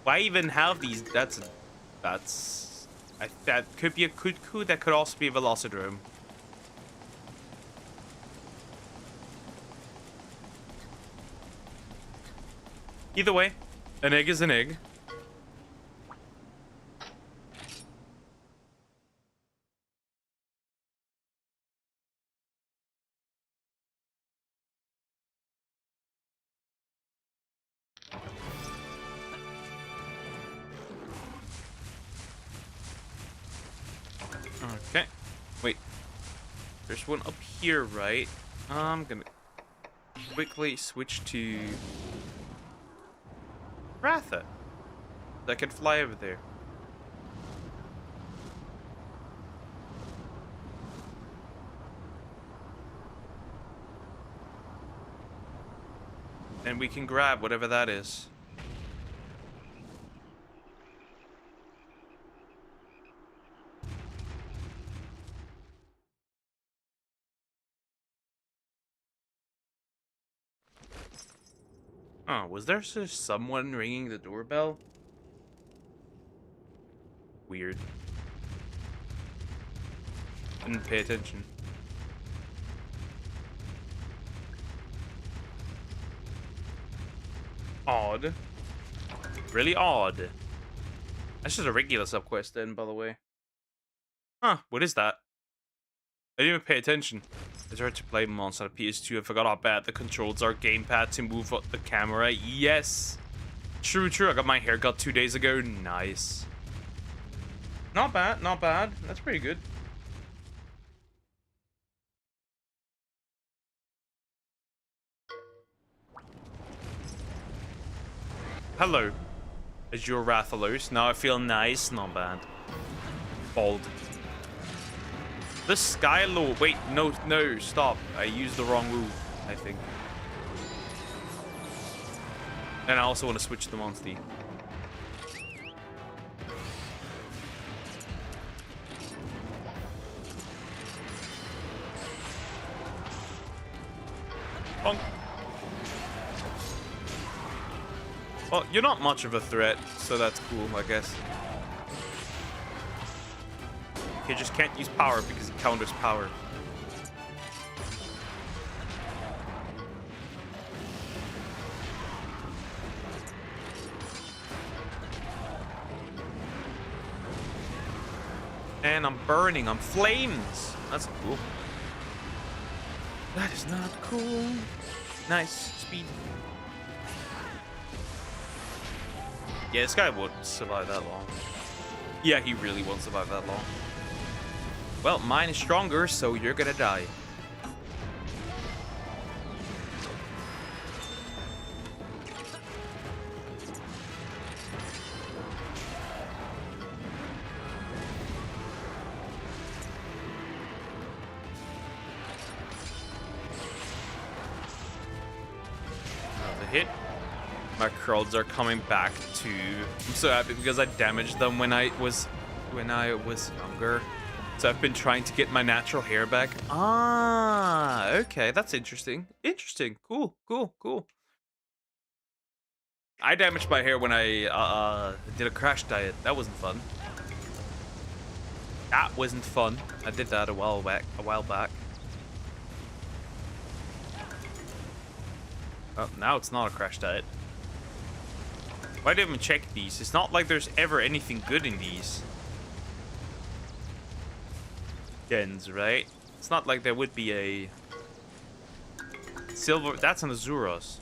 Why even have these? That could be a cuckoo. That could also be a Velocidrome. Either way, an egg is an egg. Okay. Wait. There's one up here, right? I'm gonna quickly switch to Ratha. That can fly over there. And we can grab whatever that is. Oh, was there just someone ringing the doorbell? Weird. Didn't pay attention. Odd. Really odd. That's just a regular subquest then, by the way. Huh, what is that? I didn't even pay attention. I tried to play Monster on PS2 and forgot how bad the controls are. Gamepad to move up the camera. Yes. True, true. I got my haircut 2 days ago. Nice. Not bad, not bad. That's pretty good. Hello. Is your Rathalos? Now I feel nice. Not bad. Bald. The Skylord. Wait, no, no, stop. I used the wrong move, I think. And I also want to switch the monster. Bonk. Well, you're not much of a threat, so that's cool, I guess. You just can't use power because it counters power. And I'm burning. I'm flames. That's cool. That is not cool. Nice speed. Yeah, this guy won't survive that long. Yeah, he really won't survive that long. Well, mine is stronger, so you're gonna die. Another hit. My curls are coming back too. I'm so happy because I damaged them when I was younger. So I've been trying to get my natural hair back. Ah, okay, that's interesting. Interesting. Cool, cool, cool. I damaged my hair when I did a crash diet. That wasn't fun. That wasn't fun. I did that a while back. Well, now it's not a crash diet. Why didn't even check these? It's not like there's ever anything good in these gens, right? It's not like there would be a silver. That's an Azuros.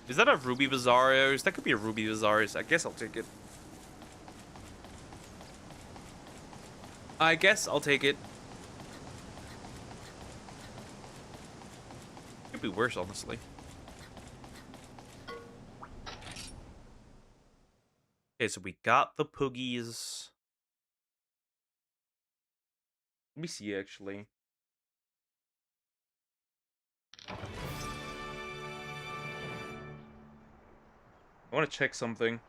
Is that a Ruby Bizarros? That could be a Ruby Bizarros. I guess I'll take it. I guess I'll take it. Could be worse, honestly. Okay, so we got the Poogies. Let me see, actually. I want to check something.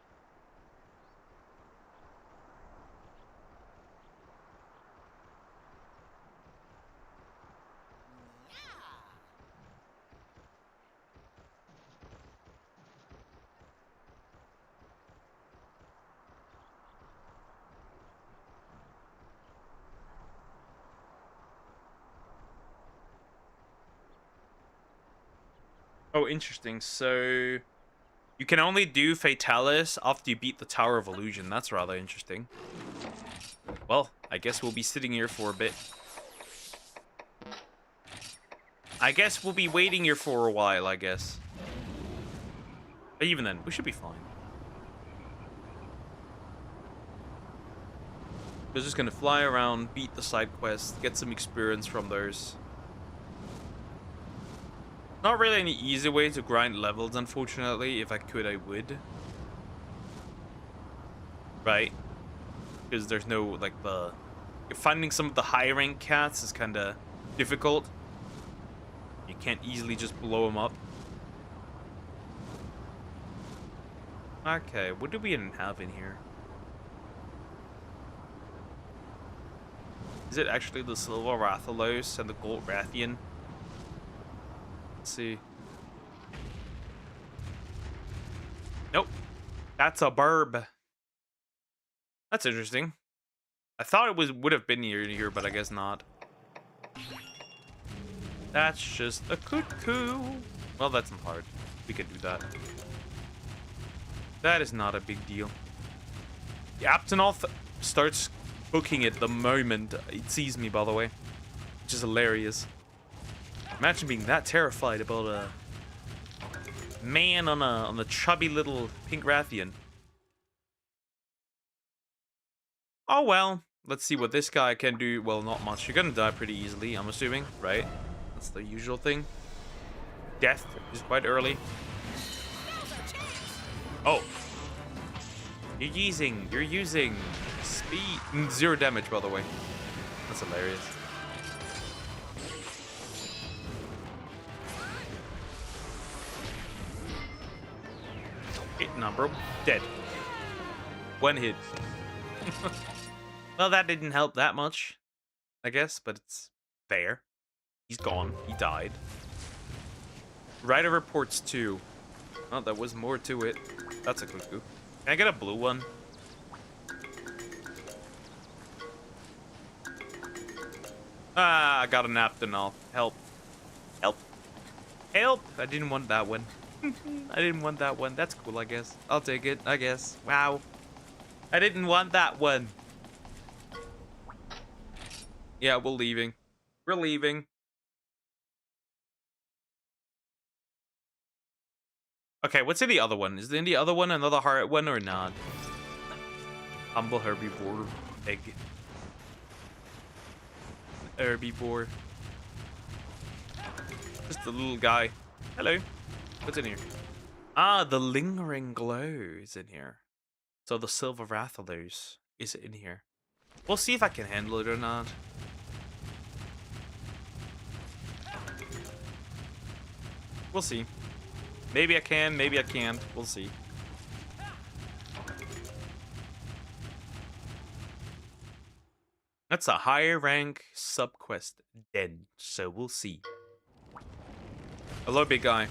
Oh, interesting. So you can only do Fatalis after you beat the Tower of Illusion. That's rather interesting. Well, I guess we'll be sitting here for a bit. I guess we'll be waiting here for a while, I guess. But even then, we should be fine. We're just gonna fly around, beat the side quests, get some experience from those. Not really any easy way to grind levels, unfortunately. If I could, I would. Right? Because there's no, like, finding some of the high rank cats is kind of difficult. You can't easily just blow them up. Okay, what do we even have in here? Is it actually the Silver Rathalos and the Gold Rathian? Let's see. Nope. That's a burb. That's interesting. I thought it would have been here, but I guess not. That's just a cuckoo. Well, that's not hard. We can do that. That is not a big deal. The Aptonoth starts booking it the moment it sees me, by the way. Which is hilarious. Imagine being that terrified about a man on a chubby little pink Rathian. Oh well. Let's see what this guy can do. Well, not much. You're gonna die pretty easily, I'm assuming, right? That's the usual thing. Death is quite early. Oh. You're using speed. 0 damage, by the way. That's hilarious. Hit number. Dead. 1 hit. Well, that didn't help that much, I guess, but it's fair. He's gone. He died. Rider reports 2. Oh, there was more to it. That's a cuckoo. Can I get a blue one? Ah, I got a Aptonoth. Help. Help. Help! I didn't want that one. I didn't want that one. That's cool, I guess. I'll take it, I guess. Wow. I didn't want that one. Yeah, we're leaving. We're leaving. Okay, what's in the other one? Is in the other one another heart one or not? Humble herbivore egg. Herbivore. Just a little guy. Hello. What's in here? Ah, the lingering glow is in here. So the Silver Rathalos is in here. We'll see if I can handle it or not. We'll see. Maybe I can, maybe I can't. We'll see. That's a higher rank subquest den, so we'll see. Hello, big guy.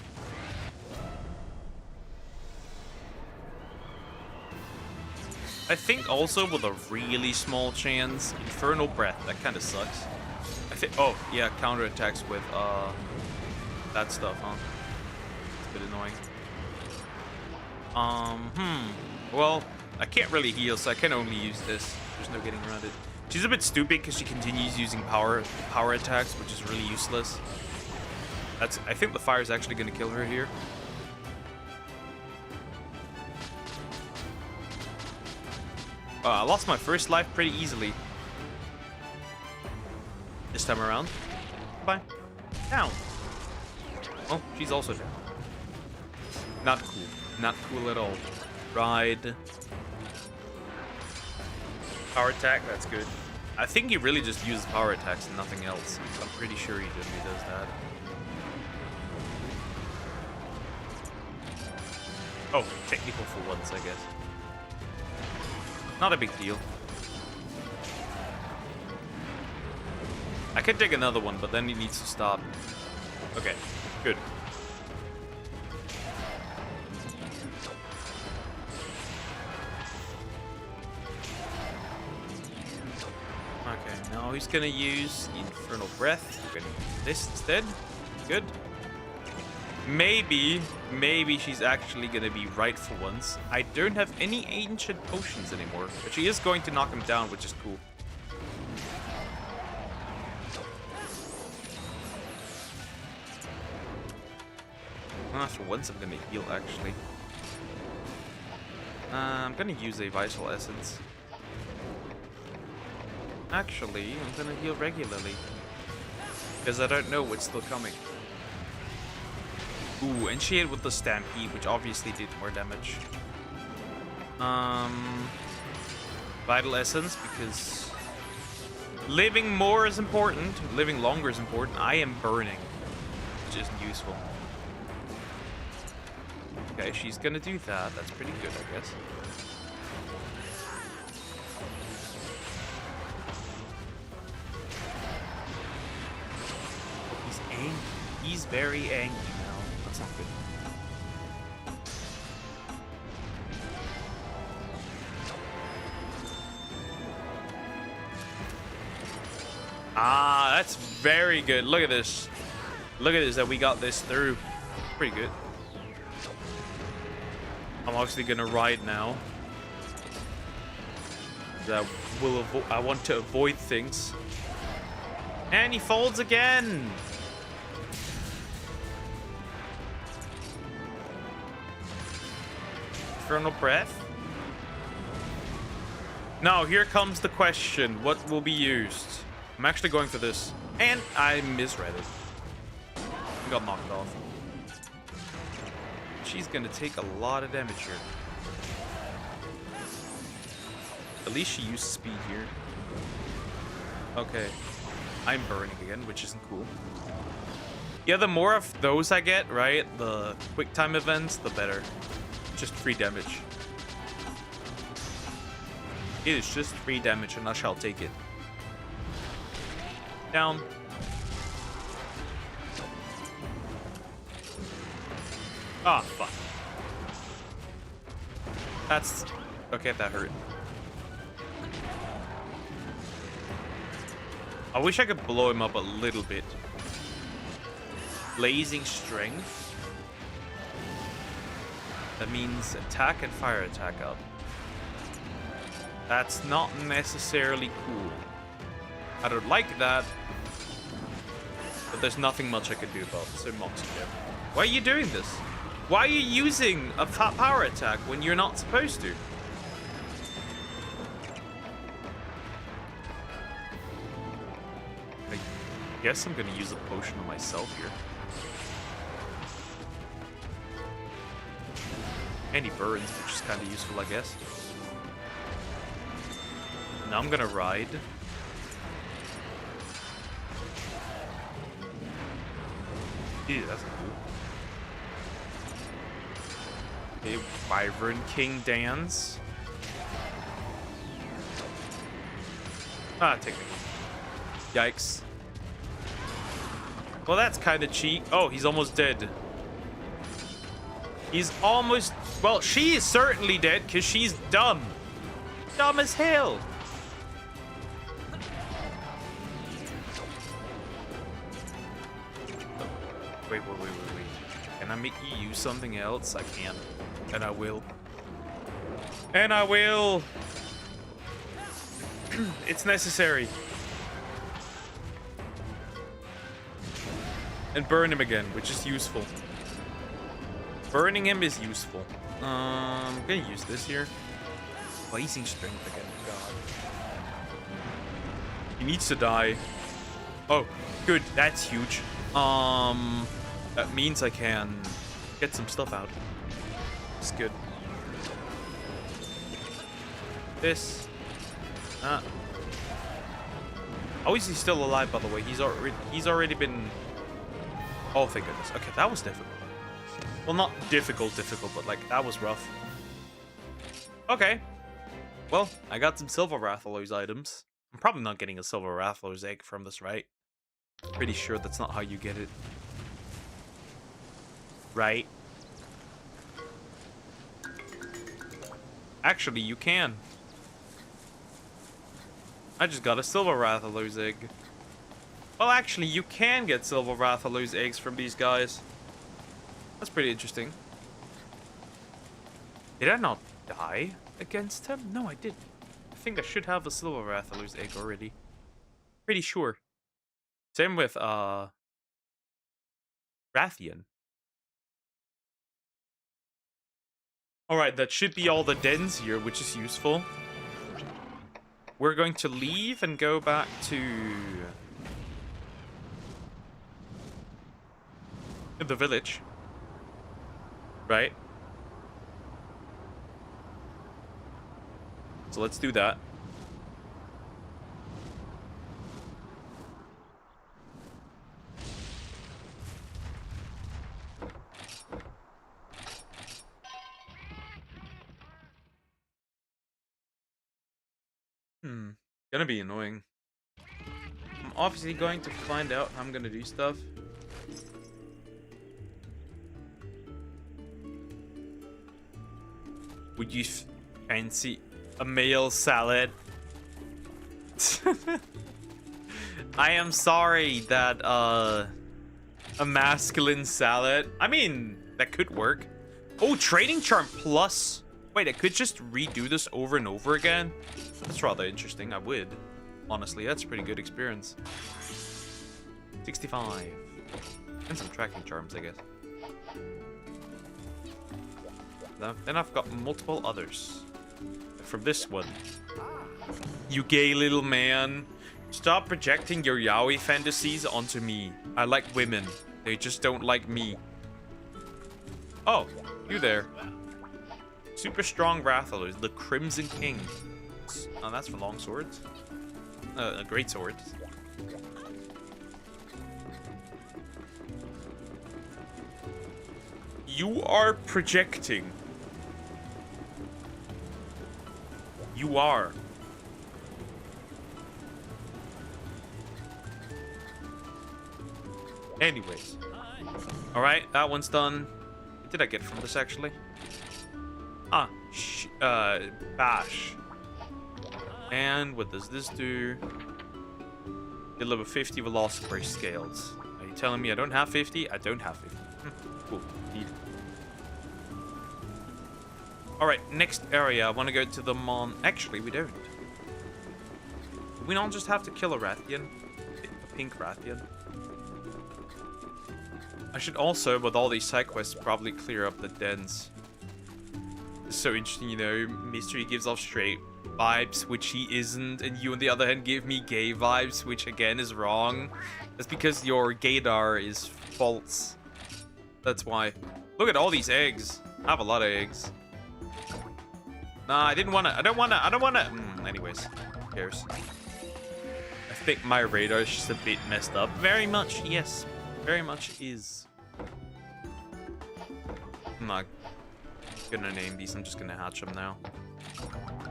I think also with a really small chance, Infernal Breath, that kind of sucks. I think, oh, yeah, counterattacks with, that stuff, huh? It's a bit annoying. Well, I can't really heal, so I can only use this. There's no getting around it. She's a bit stupid because she continues using power attacks, which is really useless. I think the fire is actually going to kill her here. I lost my first life pretty easily. This time around. Bye. Down. Oh, she's also down. Not cool. Not cool at all. Ride. Power attack, that's good. I think he really just uses power attacks and nothing else. I'm pretty sure he does that. Oh, technical for once, I guess. Not a big deal. I could take another one, but then he needs to stop. Okay, good. Okay, now he's gonna use the Infernal Breath. We're gonna use this instead. Good. Maybe she's actually gonna be right for once. I don't have any ancient potions anymore, but she is going to knock him down, which is cool. For once I'm gonna heal, actually. I'm gonna use a Vital Essence. Actually, I'm gonna heal regularly. Because I don't know what's still coming. Ooh, and she hit with the Stampede, which obviously did more damage. Vital Essence, because living more is important. Living longer is important. I am burning, which isn't useful. Okay, she's gonna do that. That's pretty good, I guess. very angry now. That's not good. Ah, that's very good. Look at this. Look at this, that we got this through. Pretty good. I'm actually gonna ride now. I want to avoid things. And he folds again. Infernal breath. Now here comes the question: what will be used? I'm actually going for this, and I misread it. I got knocked off. She's gonna take a lot of damage here. At least she used speed here. Okay. I'm burning again, which isn't cool. Yeah, the more of those I get, right? The quick time events, the better. Just 3 damage. It is just 3 damage, and I shall take it. Down. Ah, fuck. That's... okay, that hurt. I wish I could blow him up a little bit. Blazing strength. That means attack and fire attack up. That's not necessarily cool. I don't like that. But there's nothing much I can do about it. So monster death. Why are you doing this? Why are you using a power attack when you're not supposed to? I guess I'm gonna use a potion on myself here. And he burns, which is kind of useful, I guess. Now I'm gonna ride. Ew, that's cool. Okay, Wyvern King dance. Ah, technically. Yikes. Well, that's kind of cheap. Oh, he's almost dead. He's almost... well, she is certainly dead because she's dumb. Dumb as hell. Wait. Can I make you use something else? I can. And I will. And I will. It's necessary. And burn him again, which is useful. Burning him is useful. I'm gonna use this here. Blazing strength again. God. He needs to die. Oh, good. That's huge. That means I can get some stuff out. It's good. This. Ah. Oh, is he still alive, by the way? He's already been... oh, thank goodness. Okay, that was difficult. Well, not difficult, but like, that was rough. Okay. Well, I got some Silver Rathalos items. I'm probably not getting a Silver Rathalos egg from this, right? Pretty sure that's not how you get it. Right? Actually, you can. I just got a Silver Rathalos egg. Well, actually, you can get Silver Rathalos eggs from these guys. That's pretty interesting. Did I not die against him? No, I didn't. I think I should have a Silver Rathalos egg already. Pretty sure. Same with, Rathian. Alright, that should be all the dens here, which is useful. We're going to leave and go back to... the village. Right? So let's do that. Gonna be annoying. I'm obviously going to find out how I'm gonna do stuff. Would you fancy a male salad? I am sorry that a masculine salad. I mean, that could work. Oh, trading charm plus. Wait, I could just redo this over and over again. That's rather interesting. I would. Honestly, that's a pretty good experience. 65. And some tracking charms, I guess. Then I've got multiple others. From this one. You gay little man. Stop projecting your yaoi fantasies onto me. I like women. They just don't like me. Oh, you there. Super strong Rathalers, the Crimson King. Oh, that's for long swords. Great swords. You are projecting. You are. Anyways. Alright, that one's done. What did I get from this, actually? Ah, bash. And what does this do? Deliver 50 velocity scales. Are you telling me I don't have 50? I don't have 50. Cool. Indeed. Alright, next area. I want to go to the Actually, we don't. Do we not just have to kill a Rathian? A pink Rathian? I should also, with all these side quests, probably clear up the dens. It's so interesting, you know, Mystery gives off straight vibes, which he isn't, and you on the other hand give me gay vibes, which again is wrong. That's because your gaydar is false. That's why. Look at all these eggs. I have a lot of eggs. Nah, I don't wanna. Anyways, who cares? I think my radar is just a bit messed up. Very much, yes. Very much is. I'm not gonna name these, I'm just gonna hatch them now.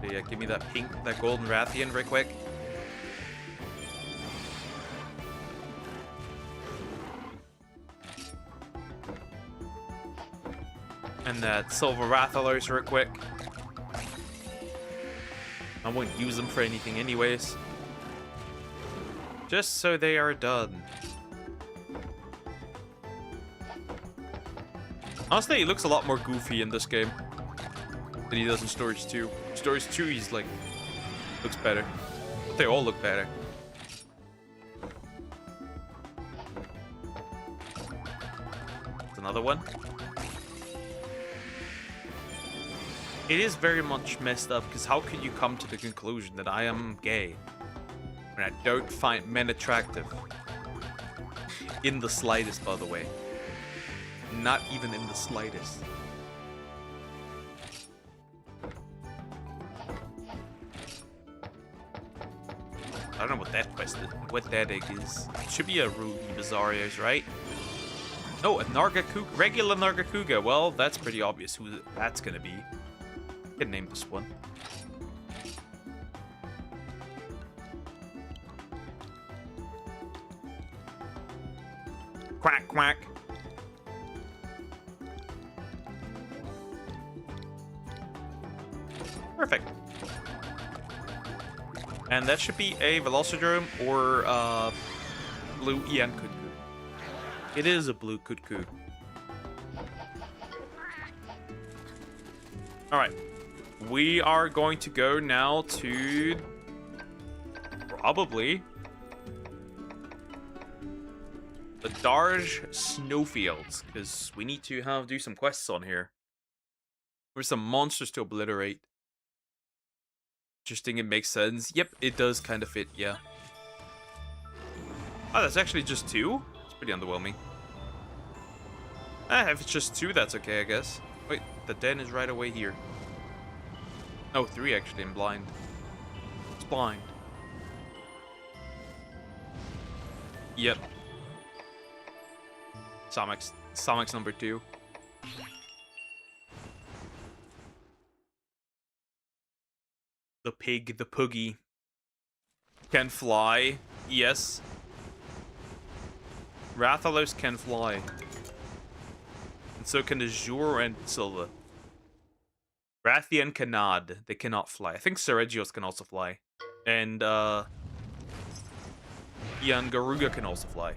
But yeah, give me that golden Rathian right quick. And that silver Rathalers real quick. I won't use them for anything anyways. Just so they are done. Honestly, he looks a lot more goofy in this game than he does in Stories 2. Stories 2, he's like, looks better. But they all look better. There's another one. It is very much messed up, because how can you come to the conclusion that I am gay when I don't find men attractive? In the slightest, by the way. Not even in the slightest. I don't know what that quest is, what that egg is. It should be a Ruby Bizarrios, right? Oh, a Nargacuga, regular Nargacuga. Well, that's pretty obvious who that's gonna be. I can name this one. Quack, quack. Perfect. And that should be a Velocidrome or blue Ian Kutku. It is a blue Kutku. Alright. We are going to go now to probably the Darj Snowfields, because we need to do some quests on here. There's some monsters to obliterate. Interesting, it makes sense. Yep, it does kind of fit, yeah. Oh, that's actually just 2? It's pretty underwhelming. If it's just 2, that's okay, I guess. Wait, the den is right away here. Oh, 3 actually, I'm blind. It's blind. Yep. Samek's number 2. The pig, the puggy. Can fly. Yes. Rathalos can fly. And so can Azure and Silva. Rathian cannot. They cannot fly. I think Seregios can also fly. And Ian Garuga can also fly.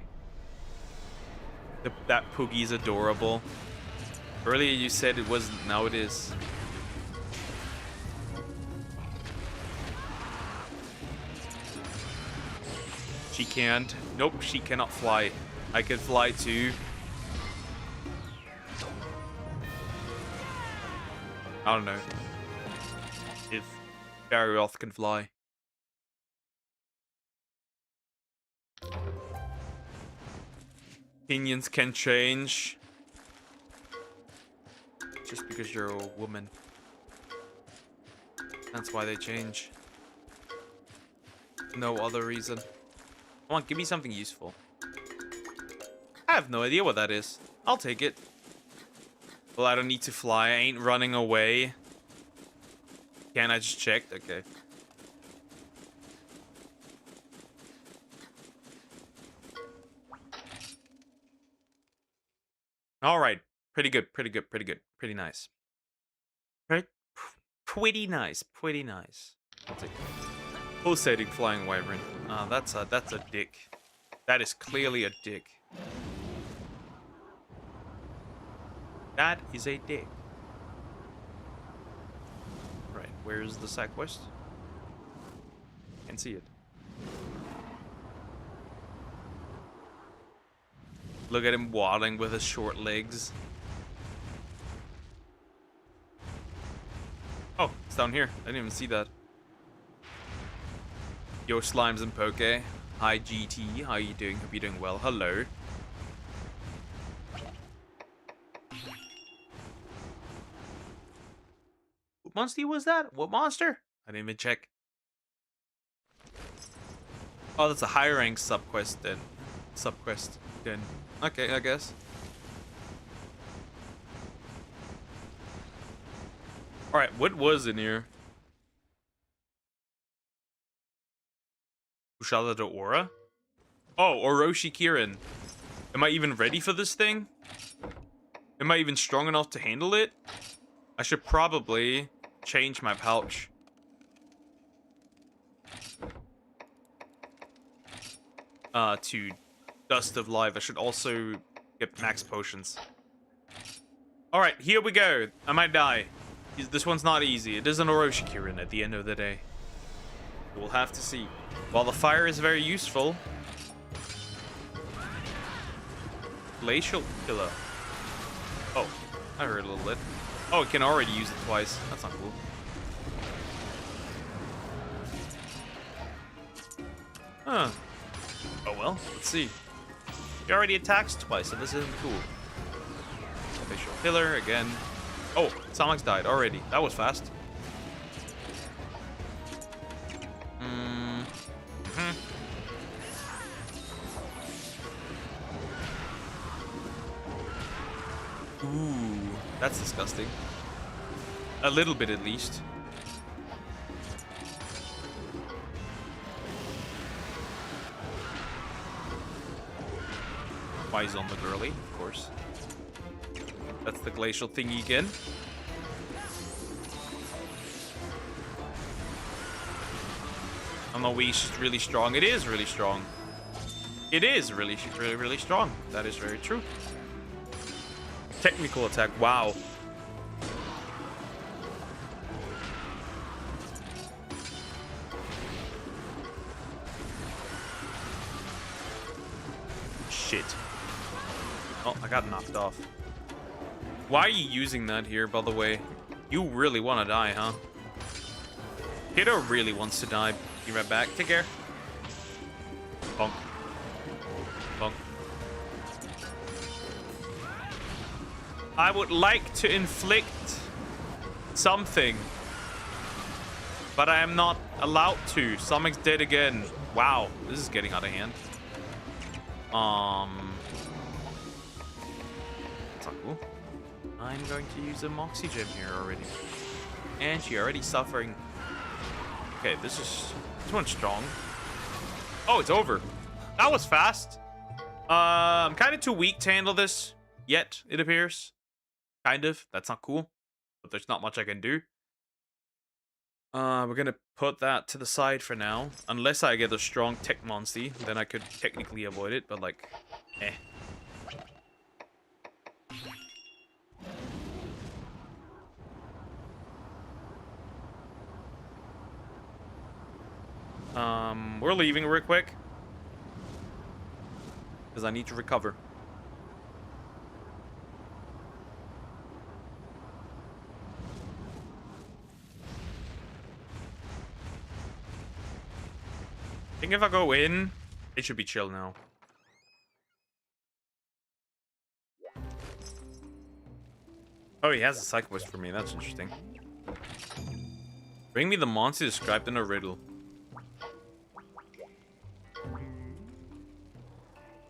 That Poogie is adorable. Earlier you said it wasn't, now it is. She can't. Nope, she cannot fly. I can fly too. I don't know if Barrioth can fly. Opinions can change. Just because you're a woman. That's why they change. No other reason. Come on, give me something useful. I have no idea what that is. I'll take it. Well, I don't need to fly. I ain't running away. Can I just check? Okay. All right. Pretty good. Pretty good. Pretty good. Pretty nice. Right? Pretty nice. Pretty nice. I'll take it. Pulsating flying wyvern. That's a dick. That is clearly a dick. That is a dick. Right, where's the side quest? Can't see it. Look at him waddling with his short legs. Oh, it's down here. I didn't even see that. Yo, Slimes and Poke. Hi, GT. How you doing? Hope you're doing well. Hello. What monster was that? What monster? I didn't even check. Oh, that's a higher rank subquest then. Okay, I guess. Alright, what was in here? Ushala de Aura? Oh, Orochi Kirin. Am I even ready for this thing? Am I even strong enough to handle it? I should probably change my pouch. To Dust of Life. I should also get max potions. Alright, here we go. I might die. This one's not easy. It is an Orochi Kirin at the end of the day. We'll have to see. While the fire is very useful. Glacial Killer. Oh, I heard a little bit. Oh, it can already use it twice. That's not cool. Huh. Oh well, let's see. He already attacks twice, so this isn't cool. Glacial Killer again. Oh, Samix died already. That was fast. Ooh, that's disgusting. A little bit at least. Wise on the girly, of course. That's the glacial thingy again. I'm not weak, she's really strong. It is really strong. It is really strong. That is very true. Technical attack, wow. Shit. Oh, I got knocked off. Why are you using that here, by the way? You really want to die, huh? Kiddo really wants to die. Be right back. Take care. Bonk. Bonk. I would like to inflict something, but I am not allowed to. Something's dead again. Wow, this is getting out of hand. That's not cool. I'm going to use a Moxie Gem here already. And she already suffering. Okay, this one's strong. Oh, it's over. That was fast. I'm kind of too weak to handle this yet, it appears. Kind of. That's not cool. But there's not much I can do. We're gonna put that to the side for now. Unless I get a strong tech monster, then I could technically avoid it, but like, eh. We're leaving real quick. Because I need to recover. I think if I go in, it should be chill now. Oh, he has a side quest for me. That's interesting. Bring me the monster described in a riddle.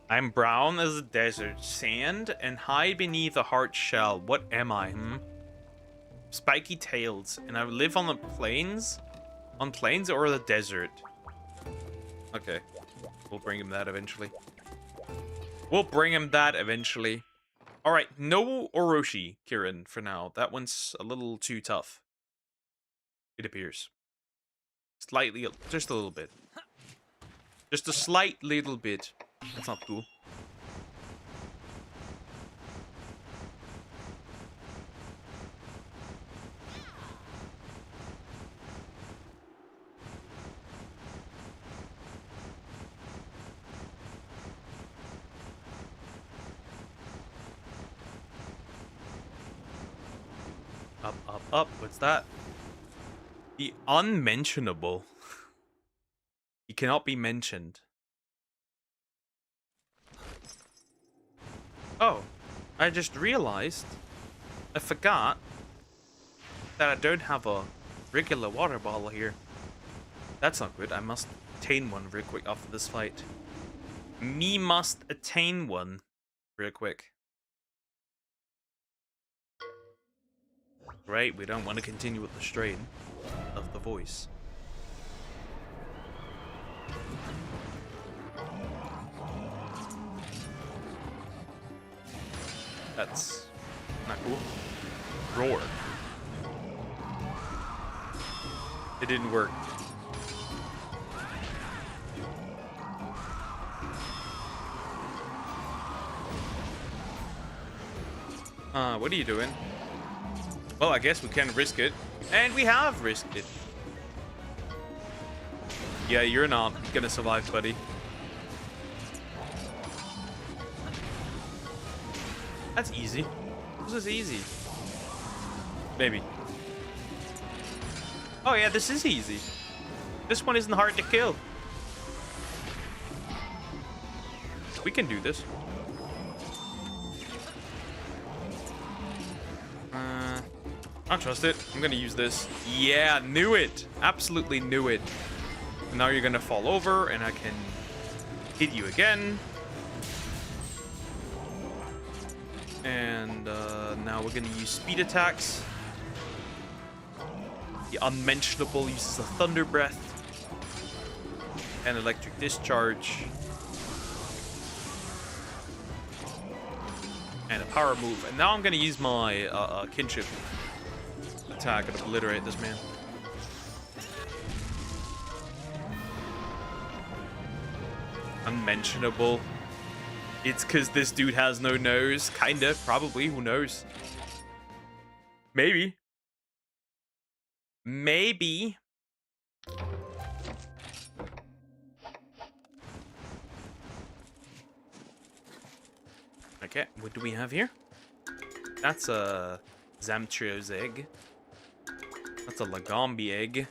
I'm brown as a desert sand and hide beneath a hard shell. What am I? Spiky tails, and I live on the plains? On plains or the desert? Okay, we'll bring him that eventually. We'll bring him that eventually. All right, no Orochi, Kieran, for now. That one's a little too tough. It appears. Slightly, just a little bit. Just a slight little bit. That's not cool. Up, up, up. What's that? The unmentionable. He cannot be mentioned. Oh, I just realized I forgot that I don't have a regular water bottle here. That's not good. I must attain one real quick after this fight. Me must attain one real quick. Right, we don't want to continue with the strain of the voice. That's not cool. Roar. It didn't work. What are you doing? Well, I guess we can risk it. And we have risked it. Yeah, you're not gonna survive, buddy. That's easy. This is easy. Maybe. Oh yeah, this is easy. This one isn't hard to kill. We can do this. I trust it. I'm gonna use this. Yeah, knew it. Absolutely knew it. And now you're gonna fall over, and I can hit you again. And now we're gonna use speed attacks. The unmentionable uses a thunder breath and electric discharge. And a power move. And now I'm gonna use my kinship attack and obliterate this man. Unmentionable. It's because this dude has no nose. Kinda, probably, who knows? Maybe. Maybe. Okay, what do we have here? That's a Zamtrio's egg. That's a Lagombi egg.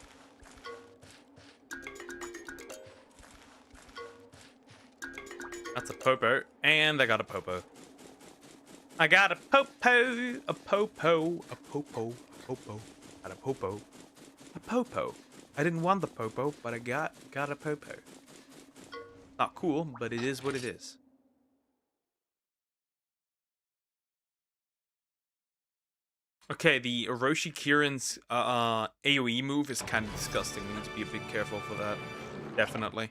That's a Popo. And I got a Popo. I got a Popo. A Popo. A Popo. A Popo. Got a Popo. A Popo. I didn't want the Popo, but I got a Popo. Not cool, but it is what it is. Okay, the Orochi Kirin's AoE move is kind of disgusting. We need to be a bit careful for that. Definitely.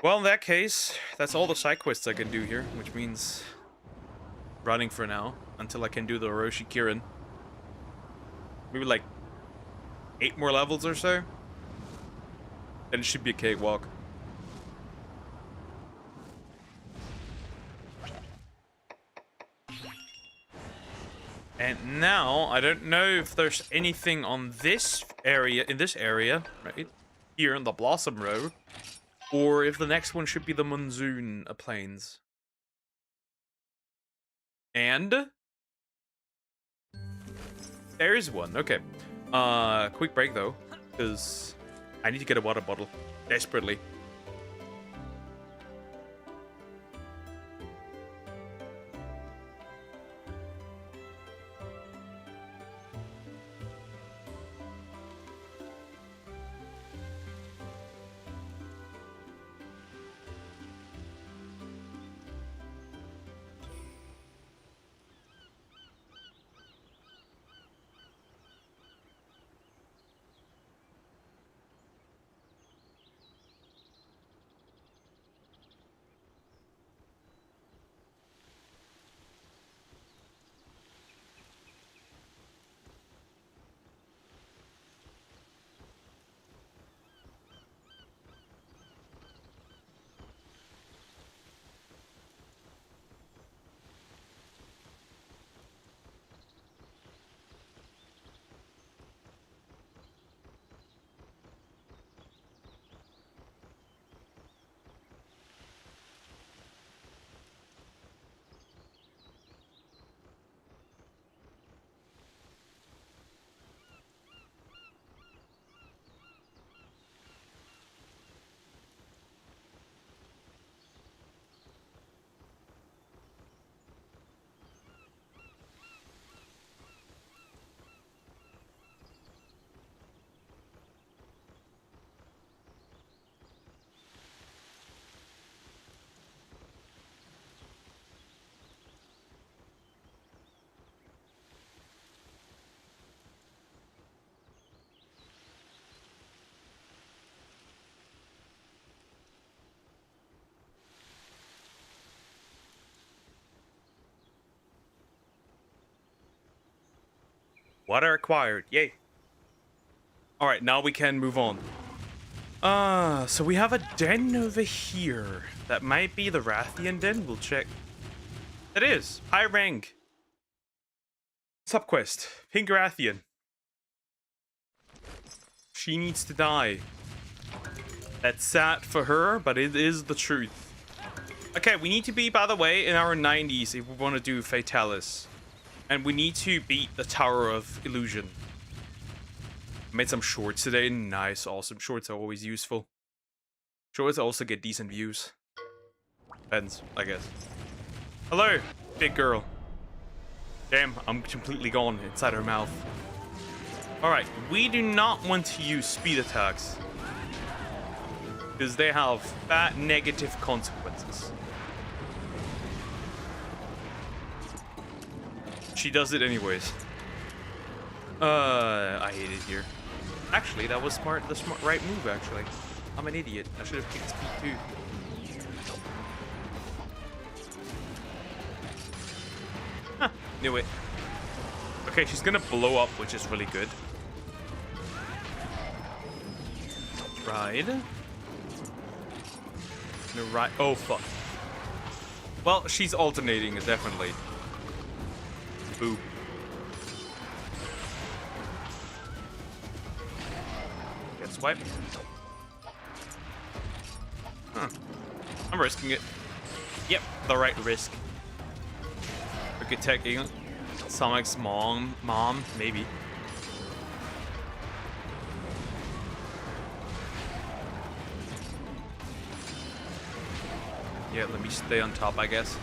Well, in that case, that's all the side quests I can do here, which means running for now until I can do the Orochi Kirin. Maybe like 8 more levels or so. Then it should be a cakewalk. And now, I don't know if there's anything on this area, right? Here in the Blossom Row. Or if the next one should be the Monsoon Plains. And there is one. Okay. Quick break though, because I need to get a water bottle desperately. Water acquired. Yay. Alright, now we can move on. So we have a den over here. That might be the Rathian den. We'll check. It is. High rank. Subquest. Pink Rathian. She needs to die. That's sad for her, but it is the truth. Okay, we need to be, by the way, in our 90s if we want to do Fatalis. And we need to beat the Tower of Illusion. Made some shorts today. Nice, awesome. Shorts are always useful. Shorts also get decent views. Depends, I guess. Hello, big girl. Damn, I'm completely gone inside her mouth. Alright, we do not want to use speed attacks. Because they have bad negative consequences. She does it anyways. I hate it here. Actually, that was the right move, actually. I'm an idiot. I should have picked speed too. Huh, knew it. Okay, she's gonna blow up, which is really good. Ride. No, right. Oh, fuck. Well, she's alternating, definitely. Boo. Get swiped. Huh. I'm risking it. Yep, the right risk. Okay, taking Sonic's mom, maybe. Yeah, let me stay on top, I guess.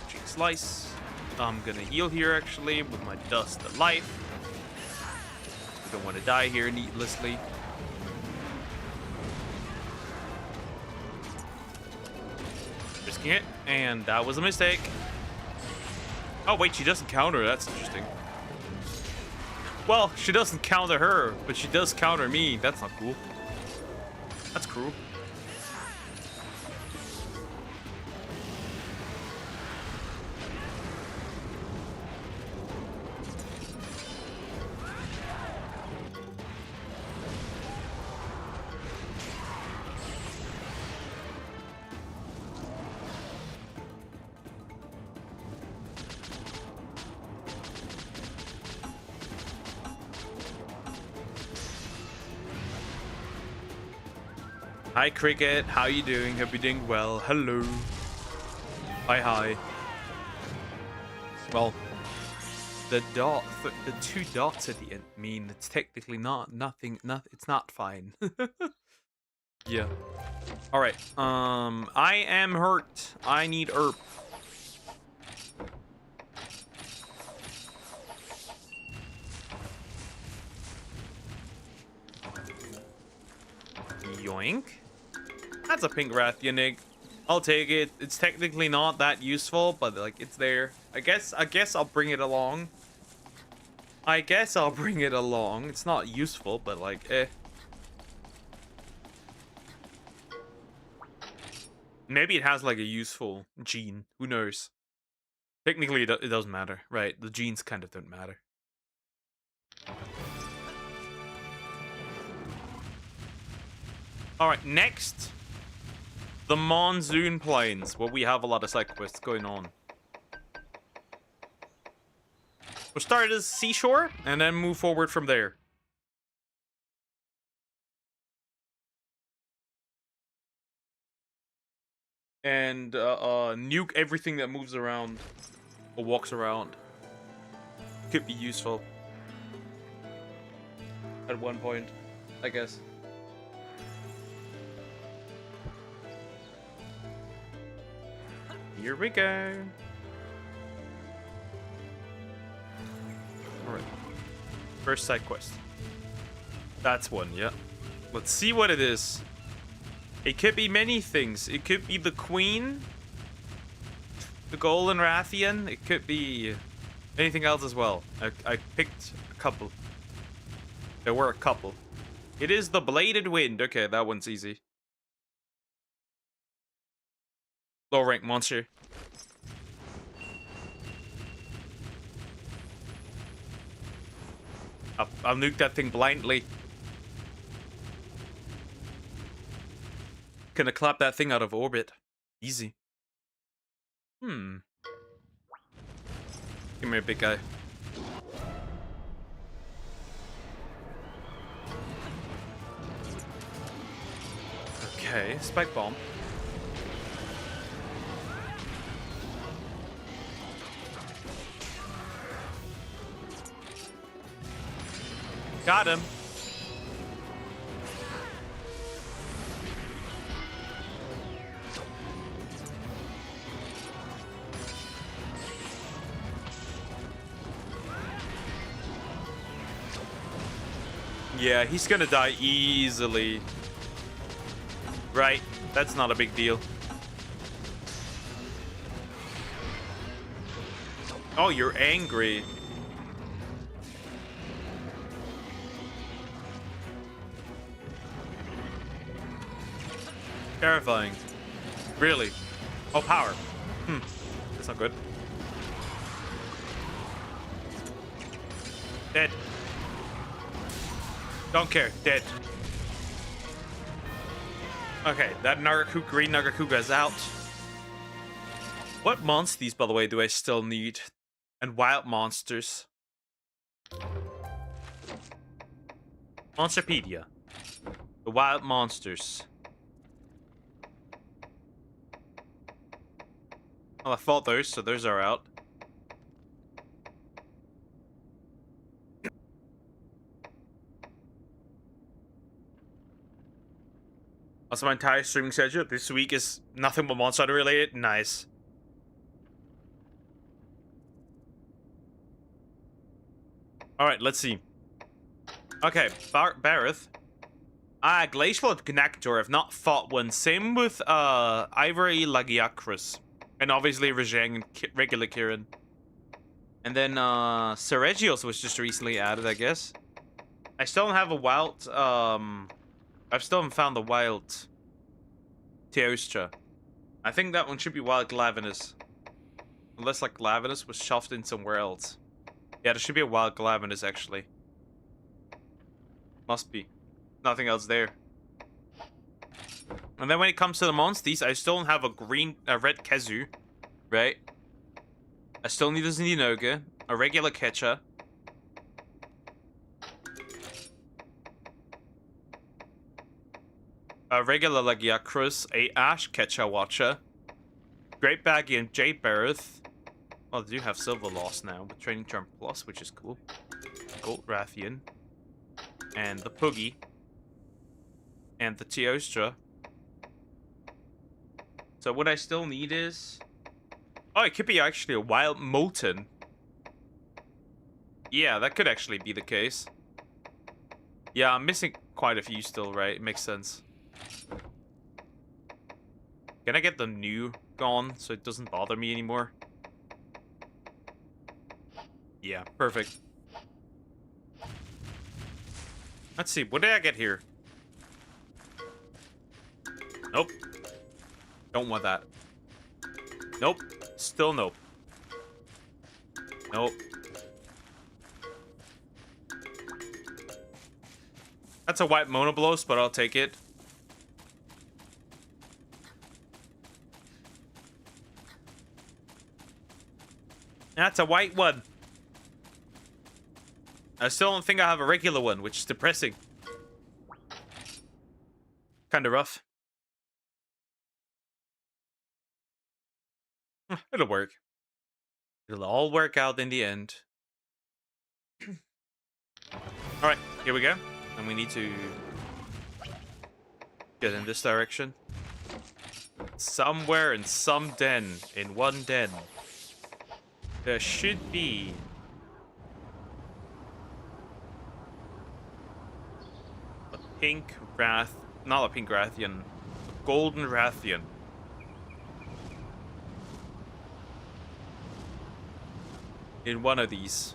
Cheek slice. I'm gonna heal here, actually, with my Dust of Life. I don't want to die here needlessly. Risking it, and that was a mistake. Oh, wait, she doesn't counter. That's interesting. Well, she doesn't counter her, but she does counter me. That's not cool. That's cruel. Hi, Cricket. How you doing? Hope you're doing well. Hello. Hi. Well, the two dots at the end mean it's technically nothing. It's not fine. Yeah. All right. I am hurt. I need herb. Yoink. That's a pink Rathianig. I'll take it. It's technically not that useful, but like it's there. I guess I'll bring it along. It's not useful, but like Maybe it has like a useful gene. Who knows? Technically, it doesn't matter, right? The genes kind of don't matter. All right, next, the Monsoon Plains, where we have a lot of side quests going on. We'll start as Seashore, and then move forward from there. And nuke everything that moves around or walks around. Could be useful at one point, I guess. Here we go. Alright. First side quest. That's one, yeah. Let's see what it is. It could be many things. It could be the Queen, the Golden Rathian. It could be anything else as well. I picked a couple. There were a couple. It is the Bladed Wind. Okay, that one's easy. Low rank monster. I'll nuke that thing blindly. Gonna clap that thing out of orbit. Easy. Come here, big guy. Okay, spike bomb. Got him. Yeah, he's gonna die easily. Right, that's not a big deal. Oh, you're angry. Terrifying. Really? Oh, power. That's not good. Dead. Don't care. Dead. Okay, that green Nagakuga is out. What monsters, by the way, do I still need? And wild monsters. Monsterpedia. The wild monsters. Well, I fought those, so those are out. Also, my entire streaming schedule this week is nothing but Monster Hunter related. Nice. Alright, let's see. Okay, Bareth. Glacial and Connector have not fought one. Same with Ivory Lagiacrus. And obviously Rajang and regular Kirin. And then Seregios was just recently added, I guess. I still don't have a wild I've still haven't found the wild Teostra. I think that one should be wild Glavenus. Unless like Glavenus was shoved in somewhere else. Yeah, there should be a wild Glavenus actually. Must be. Nothing else there. And then when it comes to the monsters, I still don't have a red Kezu, right? I still need a Zininoga, a regular Ketcha. A regular Lagiacrus, a Ash Catcher Watcher, Great Baggy and Jade Bereth. Well, they do have Silver Loss now with Training Charm Plus, which is cool. Gold Rathian. And the Poogie. And the Teostra. So what I still need is... Oh, it could be actually a Wild Molten. Yeah, that could actually be the case. Yeah, I'm missing quite a few still, right? It makes sense. Can I get the new gone so it doesn't bother me anymore? Yeah, perfect. Let's see, what did I get here? Nope. Don't want that. Nope. Still nope. Nope. That's a white Monoblos, but I'll take it. That's a white one. I still don't think I have a regular one, which is depressing. Kind of rough. It'll work. It'll all work out in the end. Alright, here we go. And we need to get in this direction. Somewhere in some den, in one den, there should be a pink Wrath, not a pink Rathian, a golden Rathian. In one of these.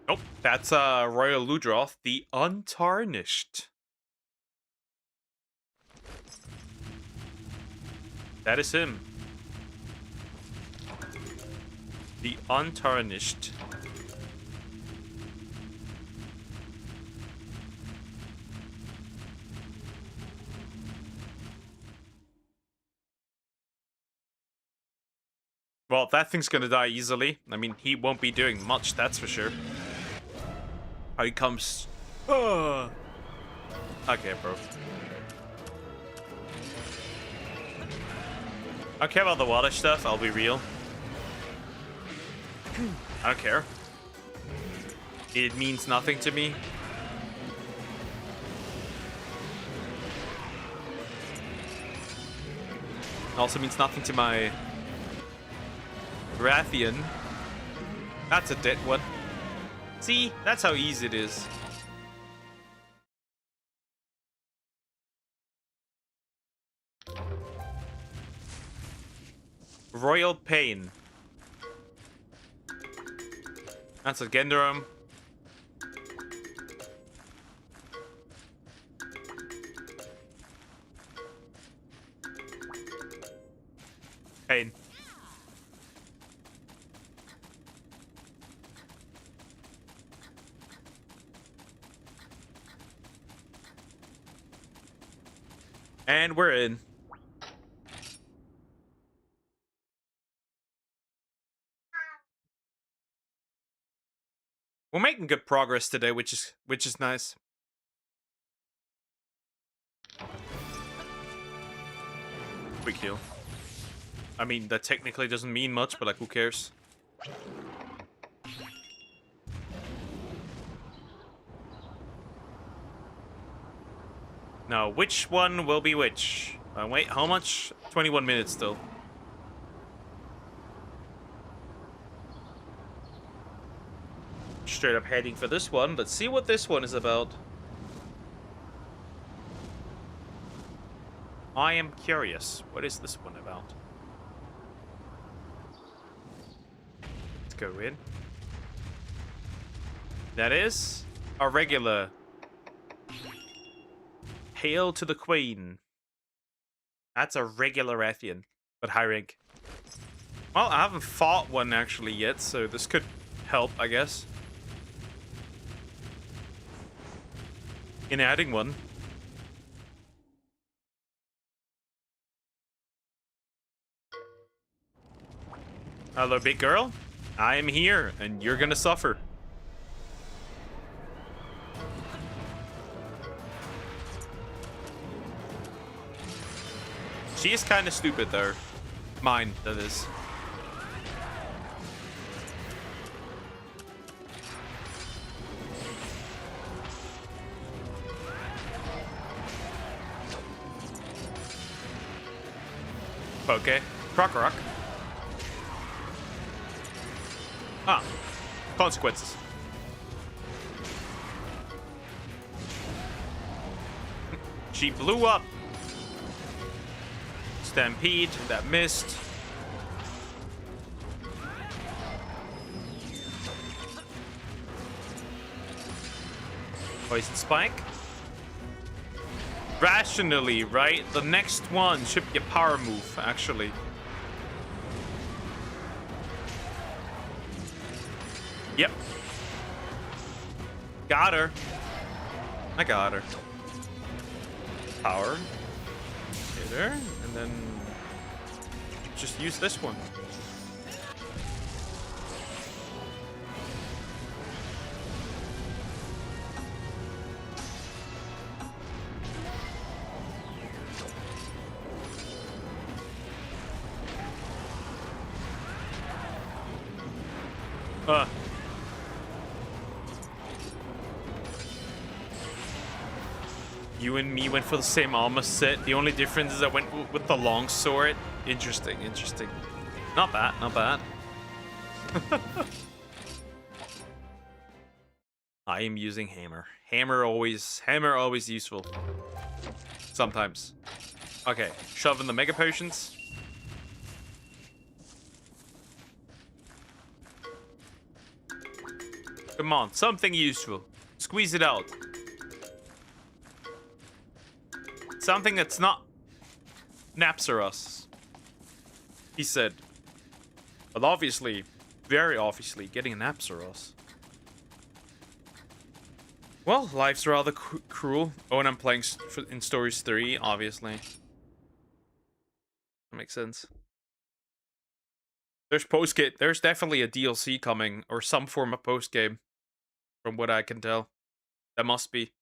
Nope, that's Royal Ludroth, the Untarnished. That is him. The Untarnished. Well, that thing's gonna die easily. I mean, he won't be doing much, that's for sure. How he comes... Okay, bro. I don't care about the water stuff, I'll be real. I don't care. It means nothing to me. It also means nothing to my Rathian. That's a dead one. See? That's how easy it is. Royal Pain. That's a Genderum. Pain. And we're in. We're making good progress today, which is nice. Quick heal. I mean, that technically doesn't mean much, but like, who cares? Now, which one will be which? Wait, how much? 21 minutes still. Straight up heading for this one. Let's see what this one is about. I am curious. What is this one about? Let's go in. That is a regular. Hail to the Queen. That's a regular Rathian, but high rank. Well, I haven't fought one actually yet, so this could help, I guess. In adding one. Hello, big girl. I am here, and you're gonna suffer. She is kind of stupid, though. Mine, that is. Okay. Croc rock. Ah. Consequences. She blew up. Stampede. That missed. Poison spike. Rationally, right? The next one should be a power move, actually. Yep. Got her. I got her. Power. Hit her. And then just use this one. You and me went for the same armor set. The only difference is I went with the long sword. Interesting, interesting. Not bad, not bad. I am using hammer. Hammer always useful. Sometimes. Okay, shove in the mega potions. Come on, something useful. Squeeze it out. Something that's not Napsaros, he said. But obviously, very obviously, getting an Napsaros. Well, life's rather cruel. Oh, and I'm playing in Stories 3, obviously. That makes sense. There's post-game. There's definitely a DLC coming, or some form of post-game, from what I can tell. That must be.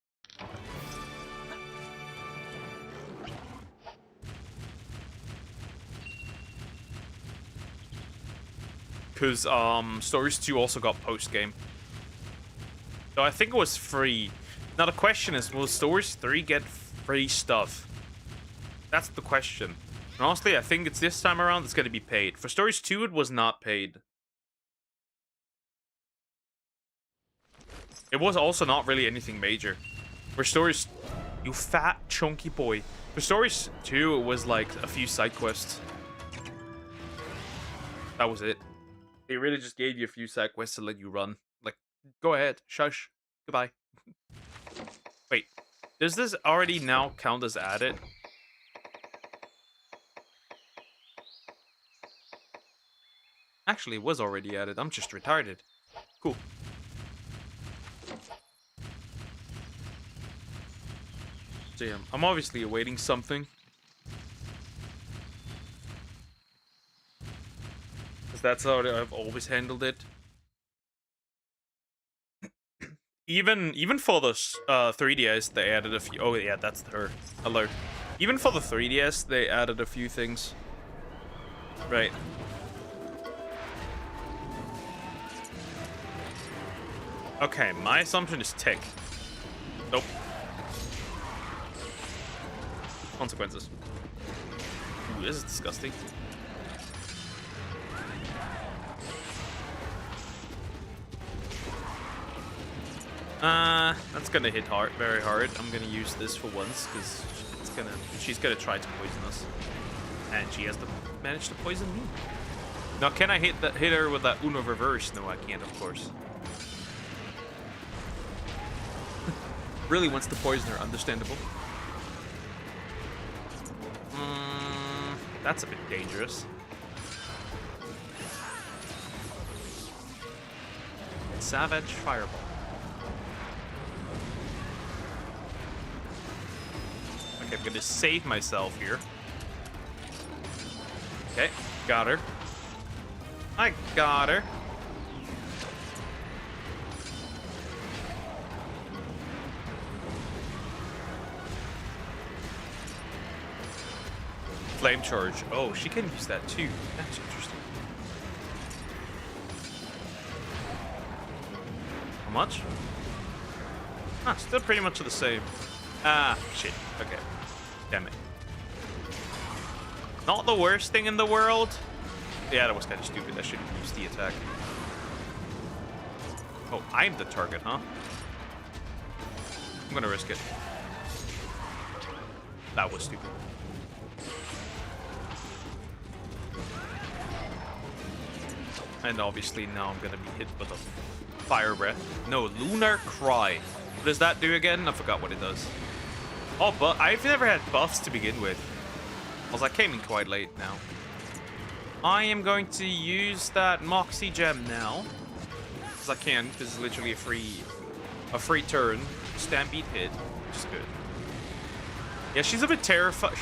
Because Stories 2 also got post-game. So I think it was free. Now the question is, will Stories 3 get free stuff? That's the question. And honestly, I think it's this time around it's going to be paid. For Stories 2, it was not paid. It was also not really anything major. For Stories... You fat, chunky boy. For Stories 2, it was like a few side quests. That was it. They really just gave you a few side quests to let you run. Like, go ahead. Shush. Goodbye. Wait. Does this already now count as added? Actually, it was already added. I'm just retarded. Cool. So yeah, I'm obviously awaiting something. That's how I've always handled it. Even for the 3DS, they added a few. Oh yeah, that's her alert. Even for the 3DS, they added a few things. Right. Okay, my assumption is tick. Nope. Consequences. Ooh, this is disgusting. That's gonna hit hard, very hard. I'm gonna use this for once because she's gonna try to poison us, and she has managed to poison me. Now, can I hit her with that Uno reverse? No, I can't, of course. Really wants to poison her, understandable. That's a bit dangerous. Savage Fireball. Okay, I'm gonna save myself here. Okay, got her. I got her. Flame charge. Oh, she can use that too. That's interesting. How much? Ah, still pretty much the same. Ah, shit. Okay. Damn it. Not the worst thing in the world. Yeah, that was kind of stupid. I should have used the attack. Oh, I'm the target, huh? I'm gonna risk it. That was stupid. And obviously now I'm gonna be hit with a fire breath. No, lunar cry. What does that do again? I forgot what it does. Oh, but I've never had buffs to begin with. I came in quite late now. I am going to use that Moxie gem now. Because I can, because it's literally a free turn. Stampede hit, which is good. Yeah, she's a bit terrifying.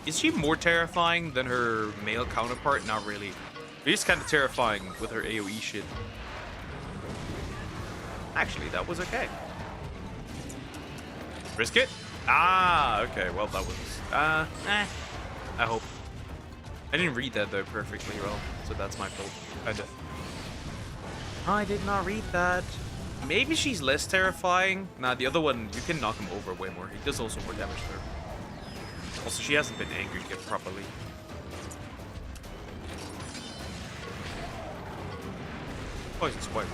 Is she more terrifying than her male counterpart? Not really. She's kind of terrifying with her AoE shit. Actually, that was okay. Risk it? Ah, okay. Well, that was... I hope. I didn't read that, though, perfectly well. So that's my fault. Kind of. I did not read that. Maybe she's less terrifying. Nah, the other one, you can knock him over way more. He does also more damage to her. Also, she hasn't been angered yet properly. Poison swipe.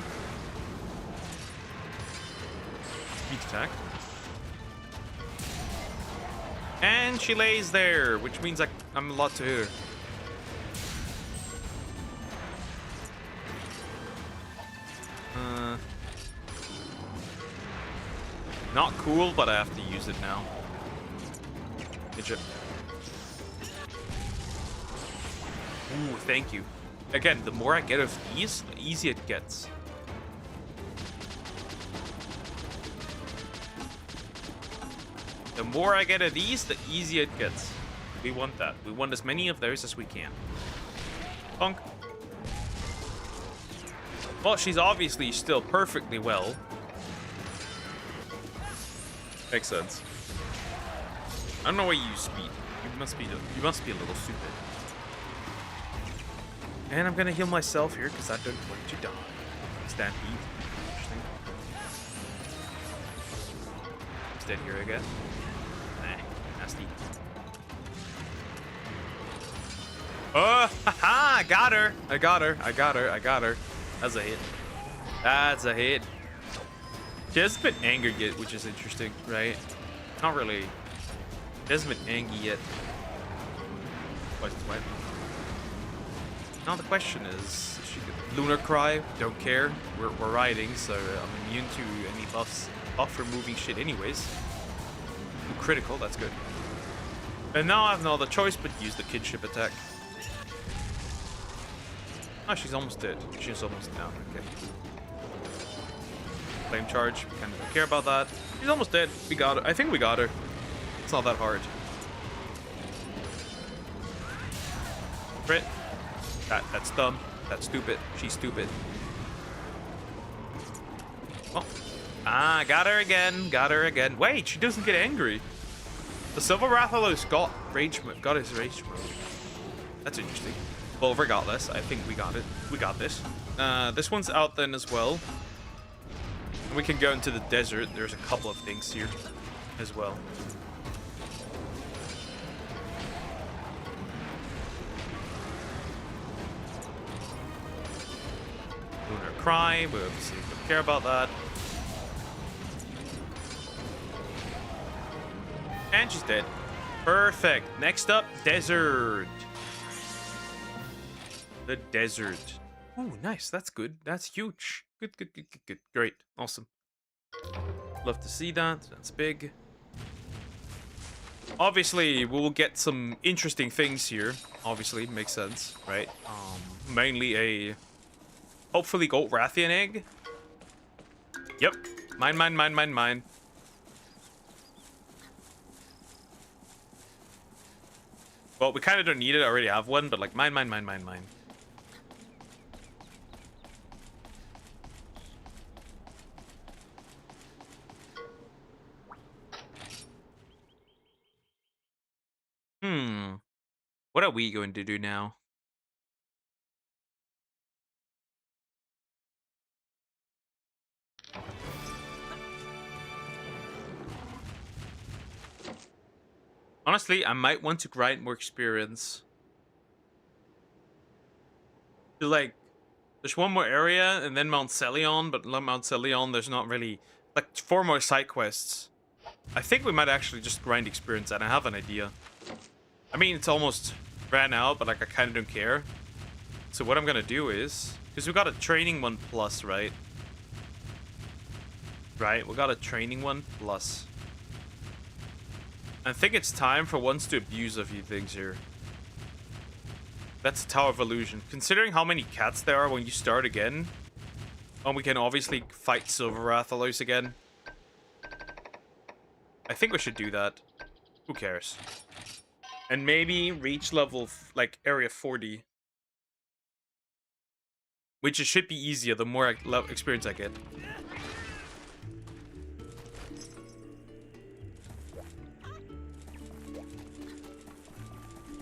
Speed attack. And she lays there, which means I'm a lot to her. Not cool, but I have to use it now. Midget. Ooh, thank you. Again, the more I get of these, the easier it gets. The more I get of these, the easier it gets. We want that. We want as many of those as we can. Punk. Well, she's obviously still perfectly well. Makes sense. I don't know why you use speed. You must be a little stupid. And I'm gonna heal myself here because I don't want to die. Stampede. Interesting. He's dead here, I guess. Nah, nasty. Oh, haha! Got her! I got her. That's a hit. That's a hit. She hasn't been angered yet, which is interesting, right? Not really. She hasn't been angry yet. Poison swipe. Now the question is, she could lunar cry. Don't care. We're riding, so I'm immune to any buff removing shit, anyways. Critical. That's good. And now I have no other choice but use the kinship attack. Oh, she's almost dead. She's almost down. Okay. Flame charge. We kind of don't care about that. She's almost dead. We got her. I think we got her. It's not that hard. Crit. That's dumb. That's stupid. She's stupid. Oh. Ah, got her again. Got her again. Wait, she doesn't get angry. The Silver Rathalos got his rage mode. That's interesting. Well, regardless, I think we got it. We got this. This one's out then as well. We can go into the desert. There's a couple of things here as well. Lunar Cry. We obviously don't care about that. And she's dead. Perfect. Next up, desert. The desert. Oh, nice. That's good. That's huge. Good. Great. Awesome. Love to see that. That's big. Obviously, we will get some interesting things here. Obviously, makes sense, right? Mainly a... hopefully Gold Rathian egg. Yep. Mine. Well, we kind of don't need it. I already have one, but like mine. What are we going to do now? Honestly, I might want to grind more experience. Like, there's one more area and then Mount Celion, but Mount Celion, there's not really like 4 more side quests. I think we might actually just grind experience, and I have an idea. I mean, it's almost ran out, but like I kind of don't care. So what I'm gonna do is, because we got a training 1+, right? Right, we got a training 1+. I think it's time for once to abuse a few things here. That's Tower of Illusion. Considering how many cats there are when you start again, and we can obviously fight Silver Rathalos again. I think we should do that. Who cares? And maybe reach level, like, area 40. Which it should be easier the more experience I get.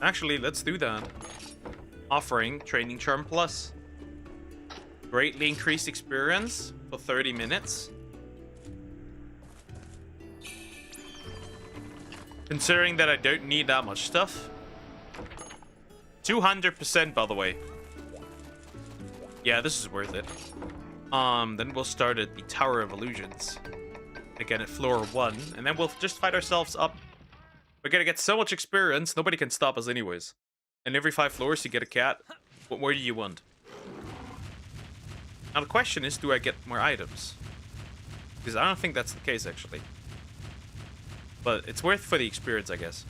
Actually, let's do that. Offering Training Charm Plus. Greatly increased experience for 30 minutes. Considering that I don't need that much stuff. 200% by the way. Yeah, this is worth it. Then we'll start at the Tower of Illusions. Again at floor 1. And then we'll just fight ourselves up. We're gonna get so much experience, nobody can stop us anyways. And every 5 floors you get a cat. What more do you want? Now the question is, do I get more items? Because I don't think that's the case actually. But it's worth for the experience, I guess.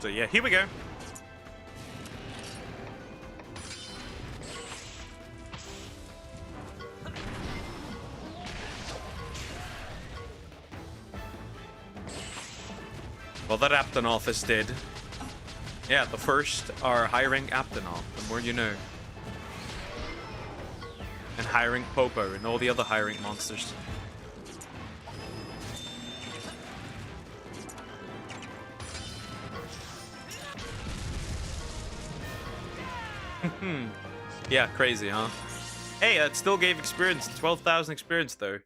So yeah, here we go. Well, that Aptonoth is dead. Yeah, the first are hiring Aptonoth, the more you know. And hiring Popo and all the other hiring monsters. Yeah, crazy, huh? Hey, that still gave experience. 12,000 experience, though.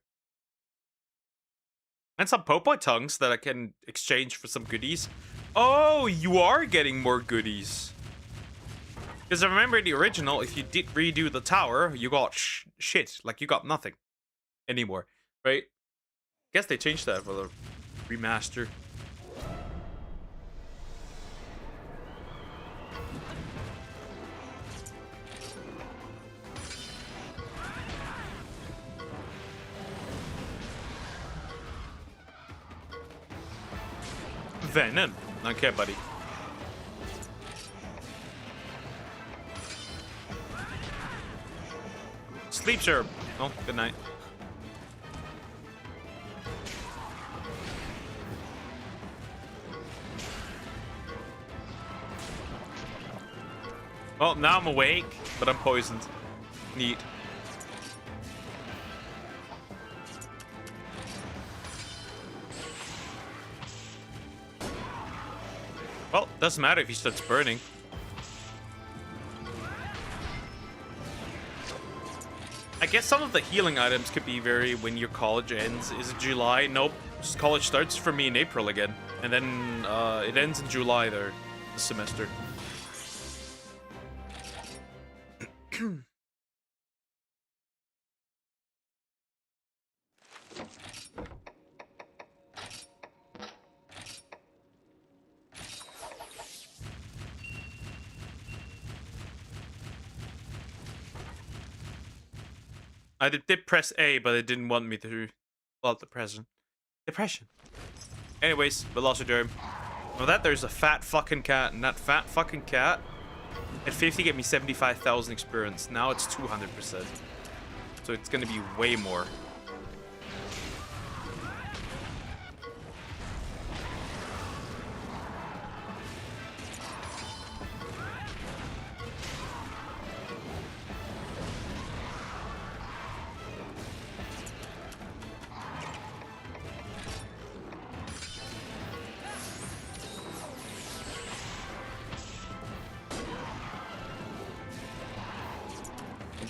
And some Popo tongues that I can exchange for some goodies. Oh, you are getting more goodies. Because I remember in the original, if you did redo the tower, you got shit. Like, you got nothing anymore, right? Guess they changed that for the remaster. Venom. Okay, buddy. Sleep Serb. Oh, good night. Well, now I'm awake, but I'm poisoned. Neat. Well, doesn't matter if he starts burning. I guess some of the healing items could be very when your college ends. Is it July? Nope. College starts for me in April again. And then it ends in July there, this semester. I did press A, but it didn't want me to. Well, depression. Anyways, Velocidrome. Well, there's a fat fucking cat, and that fat fucking cat at 50 gave me 75,000 experience. Now it's 200%. So it's gonna be way more.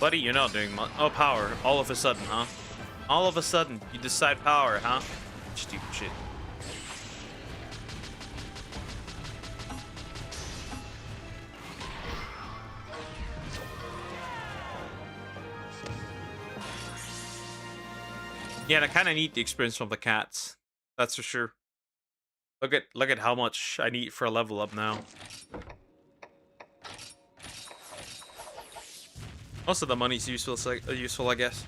buddy, you're not doing much. Oh, power. All of a sudden, huh? All of a sudden, you decide power, huh? Stupid shit. Yeah, I kind of need the experience from the cats. That's for sure. Look at how much I need for a level up now. Most of the money's useful, I guess.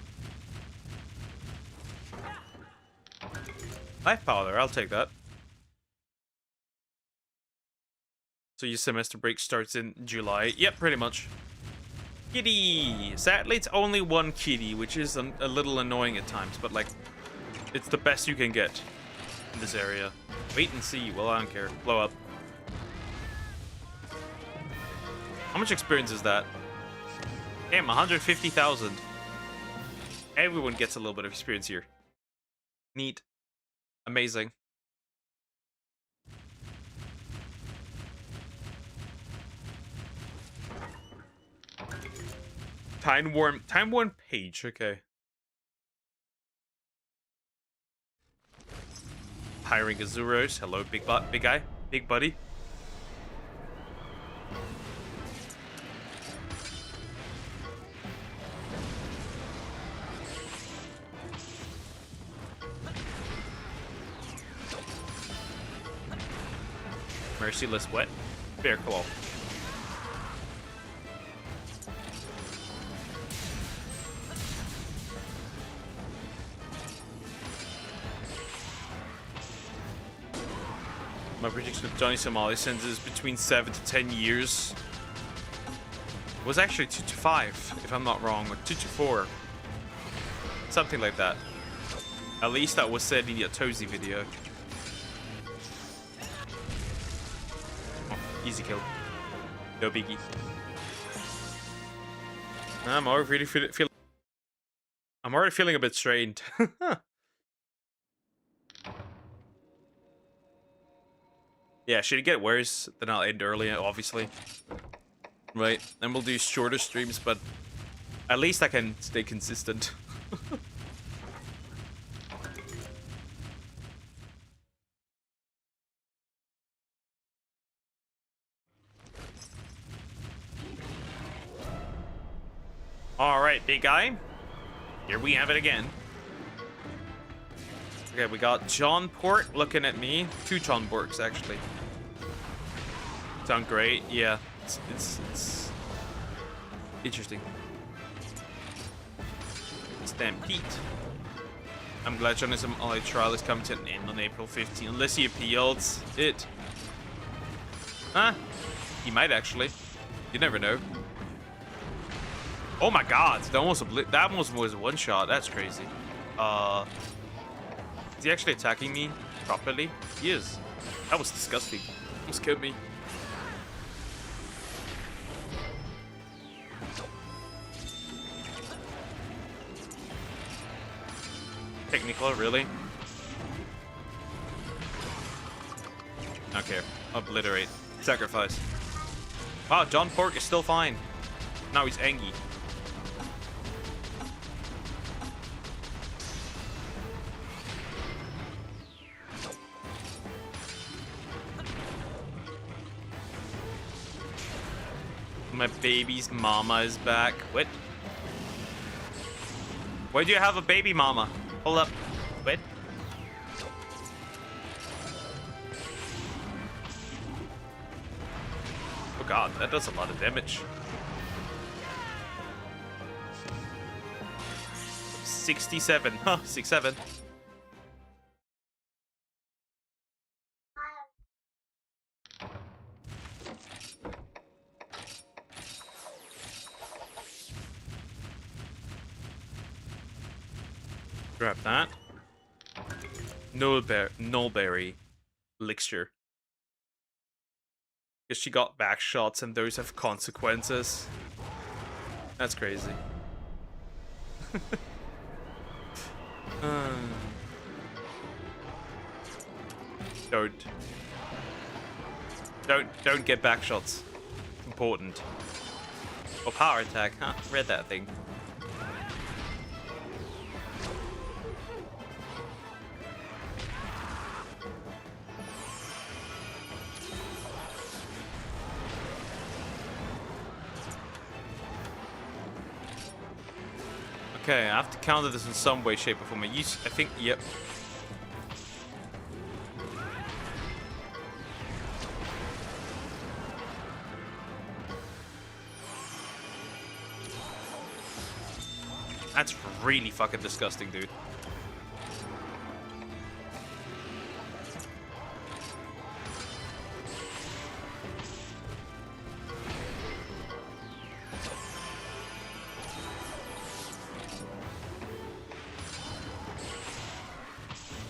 Life powder, I'll take that. So your semester break starts in July. Yep, pretty much. Kitty! Sadly, it's only one kitty, which is a little annoying at times, but like, it's the best you can get in this area. Wait and see. Well, I don't care. Blow up. How much experience is that? Damn, 150,000. Everyone gets a little bit of experience here. Neat. Amazing. Time worn page, okay. Hiring Azuros. Hello, big guy. Big buddy. Merciless wet. Bear claw. My prediction of Johnny Somali since is between 7 to 10 years. It was actually 2 to 5, if I'm not wrong, or 2 to 4. Something like that. At least that was said in the Atozi video. Oh, easy kill. No biggie. I'm already feeling a bit strained. Yeah, should it get worse, then I'll end earlier, obviously. Right, then we'll do shorter streams, but at least I can stay consistent. Alright, big guy. Here we have it again. Okay, we got John Port looking at me. 2 John Ports, actually. Sound great, yeah. It's interesting. Stampede. I'm glad journalism online trial is coming to an end on April 15th, unless he appeals it. Huh? He might actually. You never know. Oh my god, that almost was a one shot. That's crazy. Is he actually attacking me properly? He is. That was disgusting. Almost killed me. Technical, really? Don't care. Obliterate. Sacrifice. Wow, John Pork is still fine. Now he's angry. My baby's mama is back. What? Why do you have a baby mama? Hold up. What? Oh god, that does a lot of damage. 67. Huh, 6-7. Grab that. Nullberry elixir. Because she got back shots and those have consequences. That's crazy. Don't get back shots. Important. Oh, power attack, huh? Read that thing. Okay, I have to counter this in some way, shape, or form. I think, yep. That's really fucking disgusting, dude.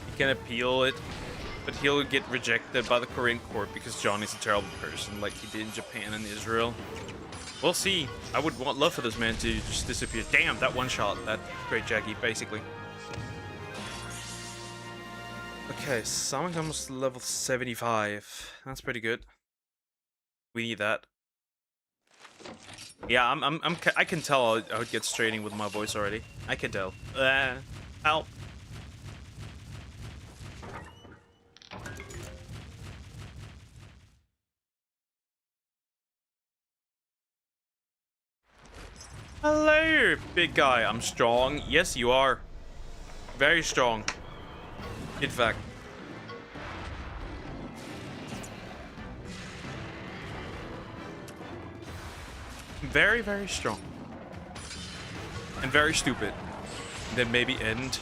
He can appeal it, but he'll get rejected by the Korean court because Johnny's a terrible person, like he did in Japan and Israel. We'll see. I would love for this man to just disappear. Damn, that one shot, that great Jackie, basically. Okay, Summon's almost level 75. That's pretty good. We need that. Yeah, I can tell I would get straining with my voice already. I can tell. Help. Hello, big guy. I'm strong. Yes, you are. Very strong. In fact. Very, very strong. And very stupid. And then maybe end.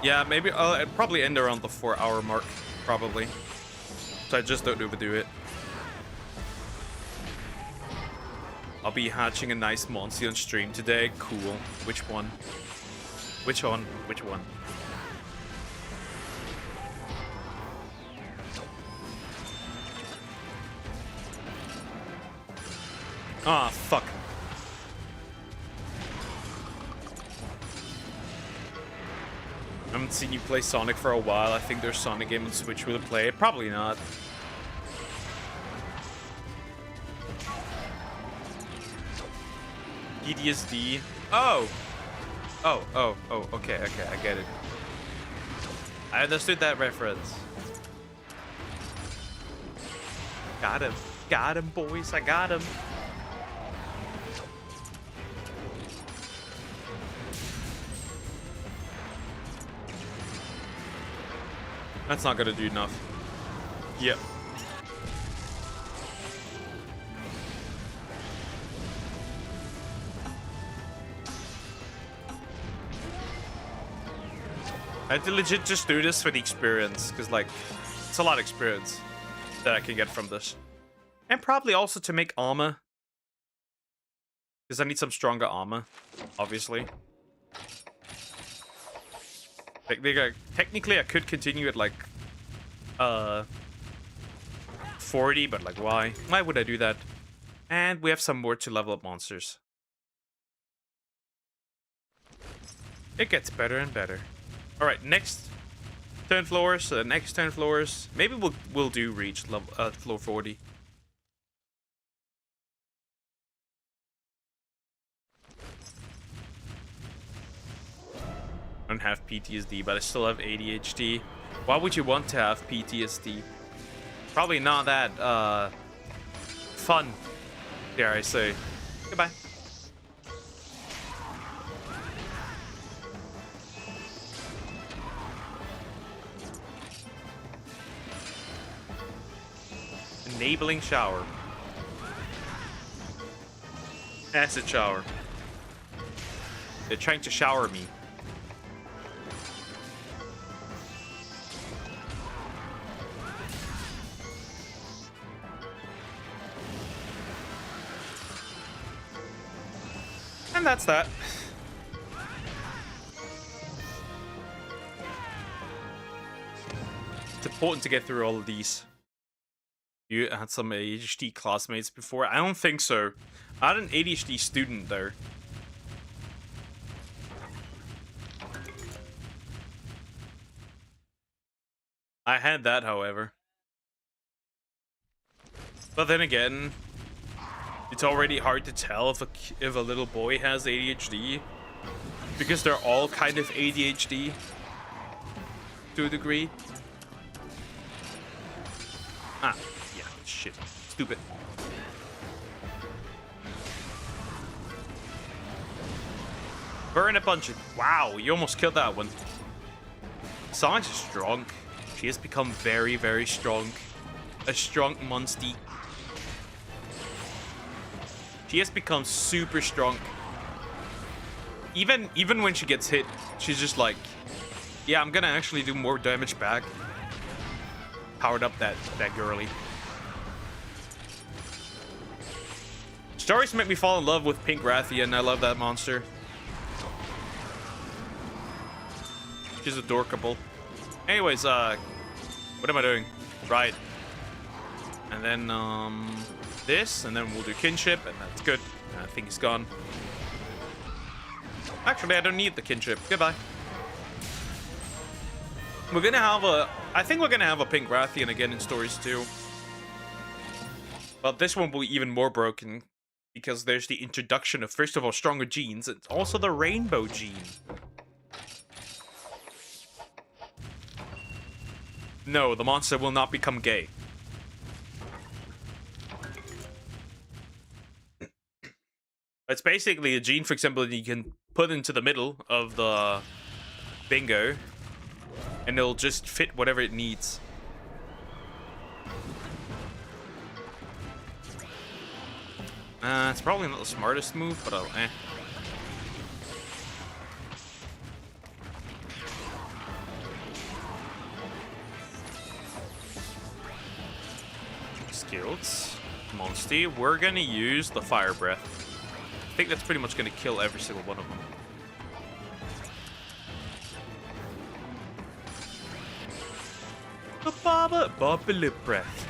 Yeah, maybe I'll probably end around the 4-hour mark. Probably. So I just don't overdo it. I'll be hatching a nice monster on stream today. Cool. Which one? Which one? Which one? Ah, fuck. I haven't seen you play Sonic for a while. I think there's Sonic game on Switch with a play. Probably not. PTSD. Oh. Oh, okay, I get it. I understood that reference. Got him, boys, I got him. That's not gonna do enough. Yep. I had to legit just do this for the experience, because, like, it's a lot of experience that I can get from this. And probably also to make armor. Because I need some stronger armor, obviously. Technically, I could continue at, like, 40, but, like, why? Why would I do that? And we have some more to level up monsters. It gets better and better. All right, next 10 floors, next 10 floors. Maybe we'll do reach level floor 40. I don't have PTSD, but I still have ADHD. Why would you want to have PTSD? Probably not that fun, dare I say. Goodbye. Enabling shower. Acid shower. They're trying to shower me. And that's that. It's important to get through all of these. You had some ADHD classmates before? I don't think so. I had an ADHD student there. I had that, however. But then again, it's already hard to tell if a little boy has ADHD. Because they're all kind of ADHD. To a degree. Ah. Shit. Stupid. Burn a bunch of... Wow, you almost killed that one. Sonic's strong. She has become very, very strong. A strong monster. She has become super strong. Even when she gets hit, she's just like, yeah, I'm gonna actually do more damage back. Powered up that girly. Stories make me fall in love with Pink Rathian. I love that monster. She's adorable. Anyways, what am I doing? Right. And then, this, and then we'll do kinship, and that's good. I think he's gone. Actually, I don't need the kinship. Goodbye. We're gonna have a... I think we're gonna have a Pink Rathian again in Stories 2. But this one will be even more broken. Because there's the introduction of, first of all, stronger genes. It's also the rainbow gene. No, the monster will not become gay. It's basically a gene, for example, that you can put into the middle of the bingo. And it'll just fit whatever it needs. It's probably not the smartest move, but eh. Skills. Monster. We're gonna use the Fire Breath. I think that's pretty much gonna kill every single one of them. Baba Breath.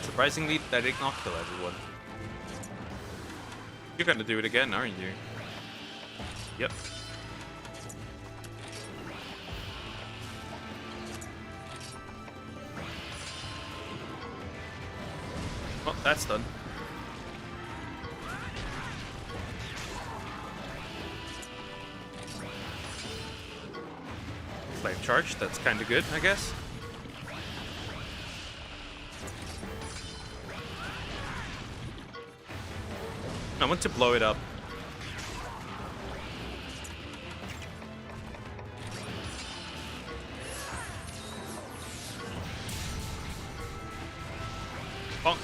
Surprisingly, that did not kill everyone. You're gonna do it again, aren't you? Yep. Well, that's done. Flame charge, that's kind of good, I guess. I want to blow it up. Oh.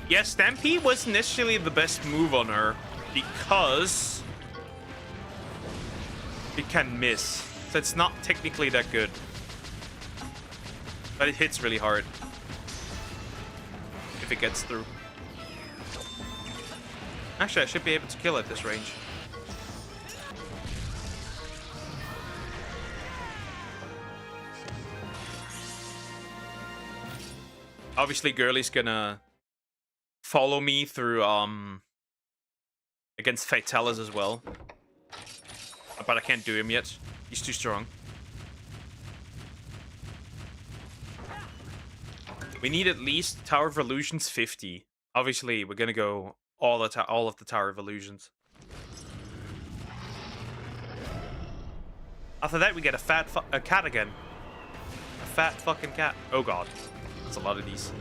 Yeah, Stampede wasn't necessarily the best move on her because it can miss. So it's not technically that good. But it hits really hard. If it gets through. Actually, I should be able to kill at this range. Obviously, Girly's gonna follow me through, against Fatalis as well. But I can't do him yet. He's too strong. We need at least Tower of Illusions 50. Obviously, we're gonna go all of the Tower of Illusions. After that, we get a cat again. A fat fucking cat. Oh god, that's a lot of these.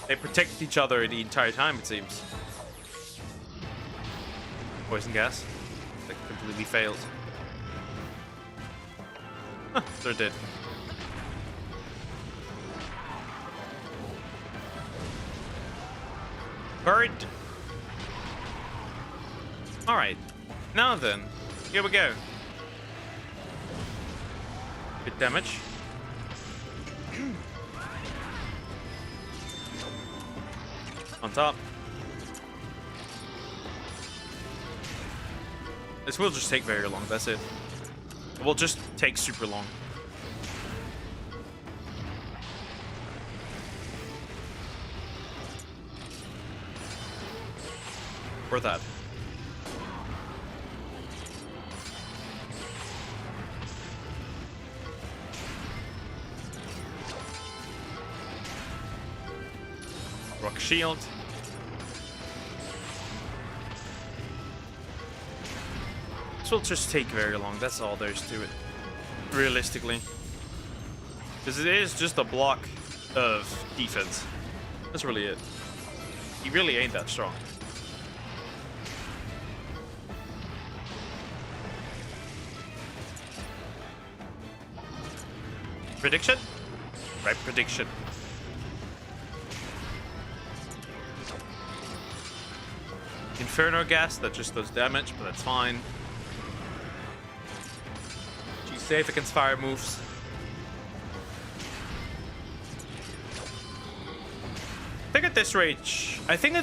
They protect each other the entire time, it seems. Poison gas. They completely failed. Huh, they're dead. Bird. Alright. Now then. Here we go. Bit damage. On top. This will just take very long, that's it. It will just take super long. Or that. Fuck shield. This will just take very long. That's all there is to it. Realistically. Because it is just a block of defense. That's really it. He really ain't that strong. Prediction? Right, prediction. Inferno gas, that just does damage, but that's fine. She's safe against fire moves. I think at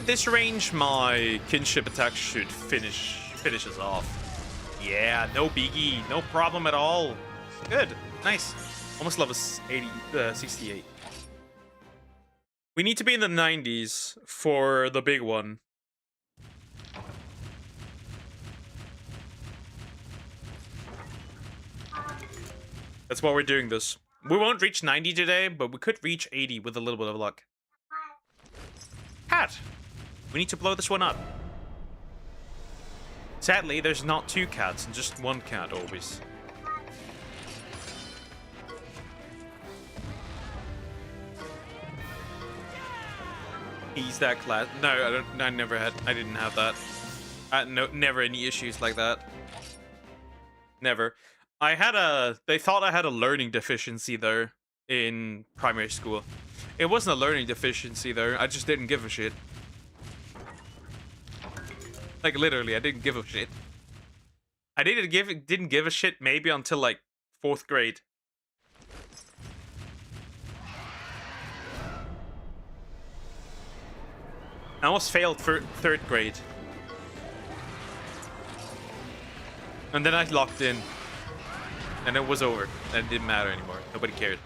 this range, my kinship attack should finish us off. Yeah, no biggie, no problem at all. Good, nice. Almost level 68. We need to be in the 90s for the big one. That's why we're doing this. We won't reach 90 today, but we could reach 80 with a little bit of luck. Cat! We need to blow this one up. Sadly, there's not two cats, and just one cat always. He's that class. No, I don't. I didn't have that. Never any issues like that. Never. They thought I had a learning deficiency though in primary school. It wasn't a learning deficiency though. I just didn't give a shit. Like literally, I didn't give a shit. I didn't give a shit maybe until like 4th grade. I almost failed for 3rd grade. And then I locked in. And it was over. And it didn't matter anymore. Nobody cared.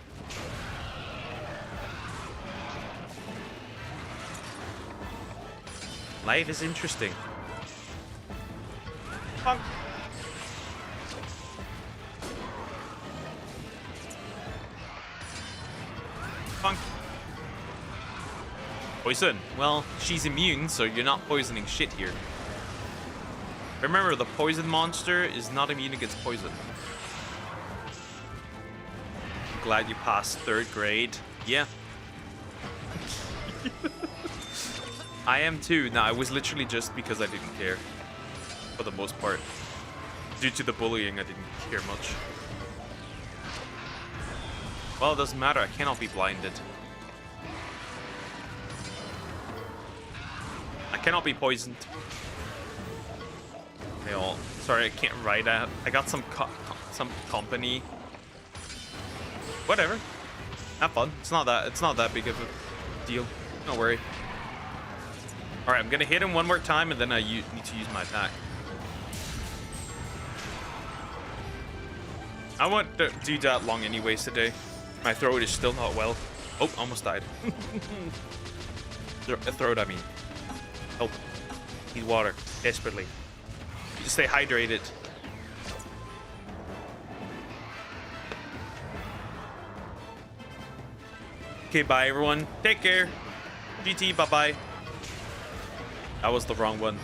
Life is interesting. Bonk. Bonk. Poison. Well, she's immune, so you're not poisoning shit here. Remember, the poison monster is not immune against poison. I'm glad you passed 3rd grade. Yeah. I am too. No, it was literally just because I didn't care. For the most part. Due to the bullying, I didn't care much. Well, it doesn't matter. I cannot be blinded. I cannot be poisoned. Okay, well, sorry, I can't write. I got some company. Whatever. Have fun. It's not that big of a deal. Don't worry. All right, I'm gonna hit him one more time, and then I need to use my attack. I won't do that long anyways today. My throat is still not well. Oh, almost died. Throat, I mean. Help. Need water. Desperately. Just stay hydrated. Okay, bye everyone. Take care. GT, bye-bye. That was the wrong one.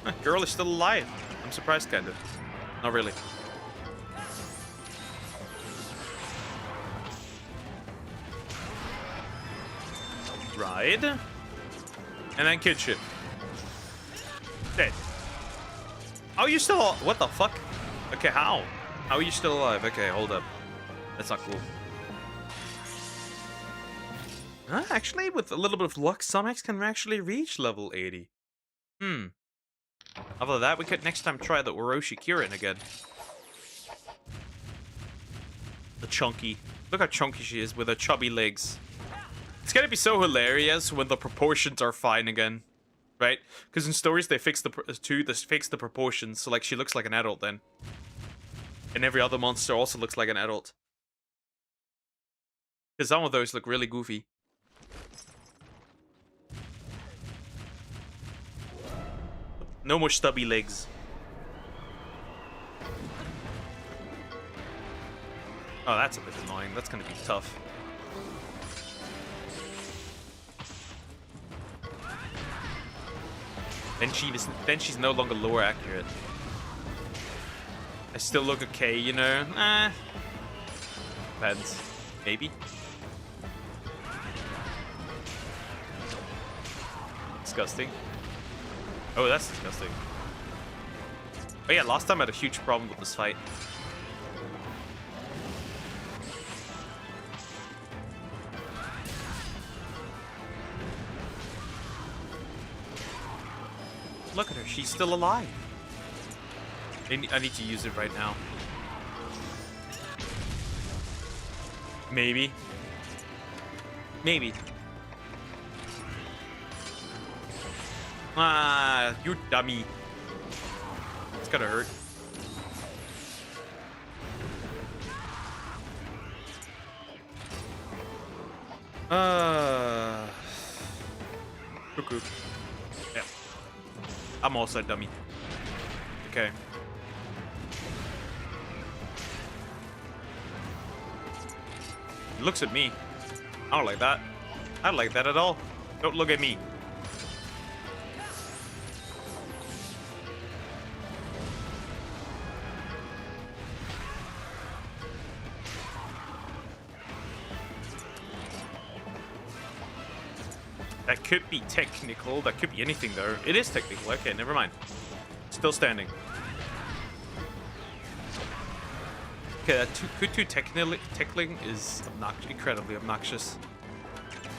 Huh, girl is still alive. I'm surprised, kind of. Not really. Ride. And then kinship. Dead. How are you still... What the fuck? Okay, how? How are you still alive? Okay, hold up. That's not cool. Actually, with a little bit of luck, some X can actually reach level 80. Other than that, we could next time try the Orochi Kirin again. The chunky. Look how chunky she is with her chubby legs. It's gonna be so hilarious when the proportions are fine again, right? Because in stories they fix the proportions, so like she looks like an adult then, and every other monster also looks like an adult. Because some of those look really goofy. No more stubby legs. Oh, that's a bit annoying. That's gonna be tough. Then she's no longer lore accurate. I still look okay, you know? Depends. Maybe. Disgusting. Oh, that's disgusting. Oh yeah, last time I had a huge problem with this fight. Look at her, she's still alive. I need to use it right now. Maybe. Maybe. Ah, you dummy. It's gonna hurt. Cuckoo. Yeah. I'm also a dummy. Okay. He looks at me. I don't like that. I don't like that at all. Don't look at me. That could be technical. That could be anything, though. It is technical. Okay, never mind. Still standing. Okay, that Kutu tickling is incredibly obnoxious.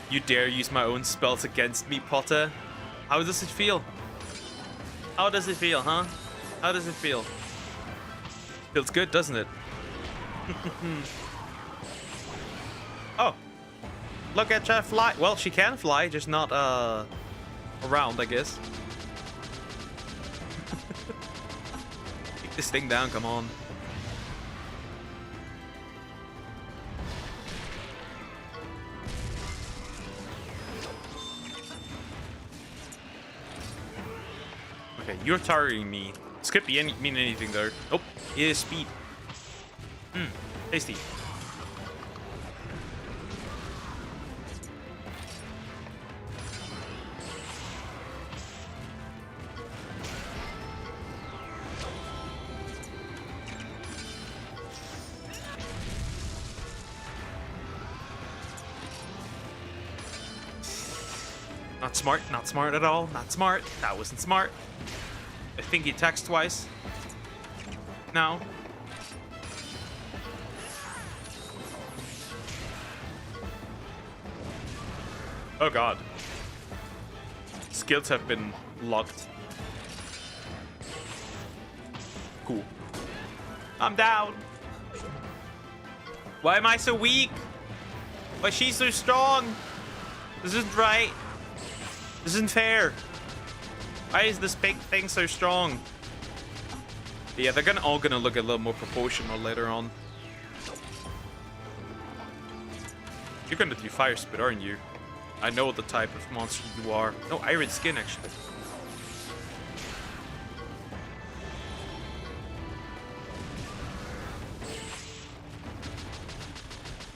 You dare use my own spells against me, Potter? How does it feel? How does it feel, huh? How does it feel? Feels good, doesn't it? Oh. Look at her fly. Well, she can fly, just not around, I guess. Take this thing down, come on. Okay, you're targeting me. This could be mean anything though. Nope, it is speed. Tasty. Not smart, not smart at all, not smart. That wasn't smart. I think he attacks twice. No. Oh god. Skills have been locked. Cool. I'm down. Why am I so weak? Why is she so strong? This isn't right. This isn't fair. Why is this big thing so strong? Yeah, they're all gonna look a little more proportional later on. You're gonna do fire spit, aren't you? I know the type of monster you are. No, iron skin actually.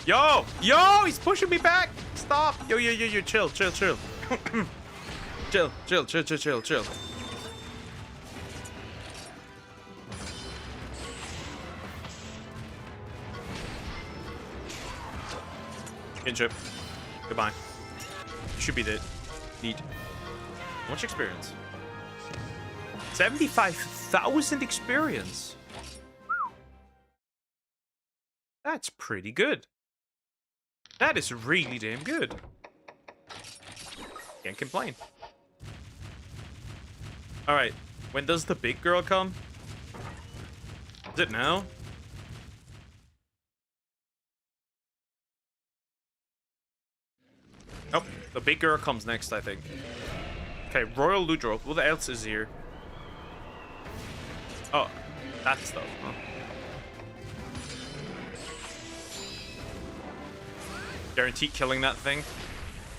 Yo! Yo! He's pushing me back! Stop! Yo, chill. Chill. Kinship. Goodbye. Should be the need. How much experience? 75,000 experience. That's pretty good. That is really damn good. Can't complain. Alright, when does the big girl come? Is it now? Nope, the big girl comes next, I think. Okay, Royal Ludro. What else is here? Oh, that stuff, huh? Guaranteed killing that thing?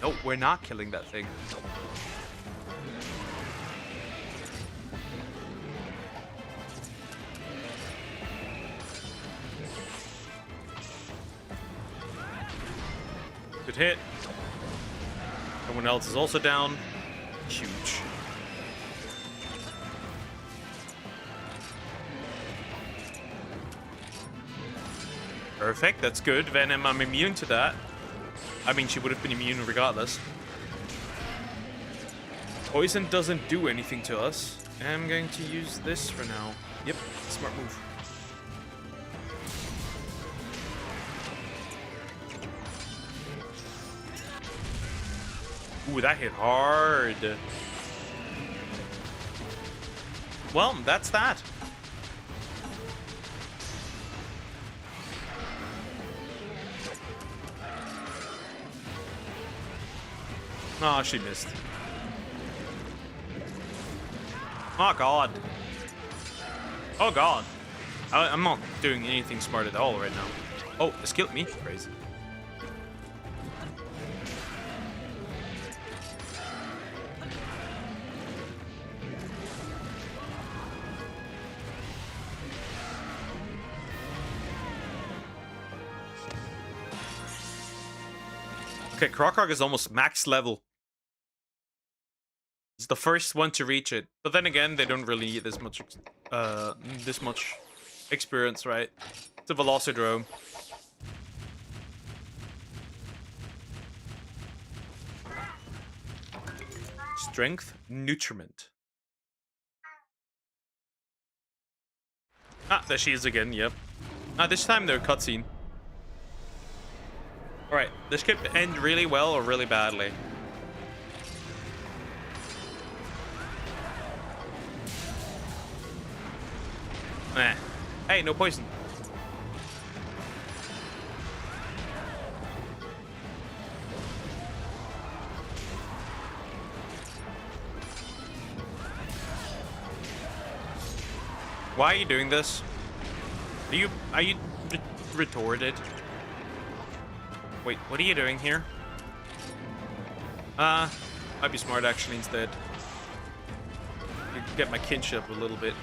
No, we're not killing that thing. Good hit. Someone else is also down. Huge. Perfect, that's good. Venom, I'm immune to that. I mean, she would have been immune regardless. Poison doesn't do anything to us. I'm going to use this for now. Yep, smart move. Ooh, that hit hard. Well, that's that. Oh, she missed. Oh, God. Oh, God. I'm not doing anything smart at all right now. Oh, this killed me. Crazy. Okay, Krokok is almost max level. He's the first one to reach it, but then again, they don't really need this much experience, right? It's a Velocidrome. Strength nutriment. Ah, there she is again. Yep. Ah, this time they're cutscene. All right, this could end really well or really badly. Nah. Hey, no poison. Why are you doing this? Are you retorted? Wait, what are you doing here? Might be smart actually instead. Get my kinship a little bit.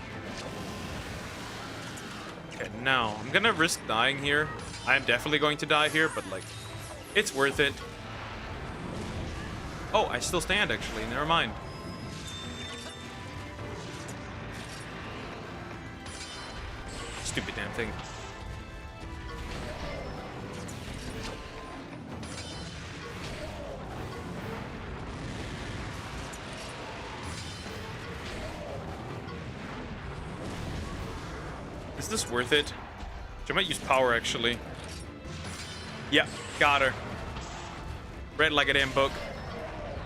Okay, now I'm gonna risk dying here. I'm definitely going to die here, but like, it's worth it. Oh, I still stand actually. Never mind. Stupid damn thing. Is this worth it? I might use power actually. Yeah, got her. Read like a damn book.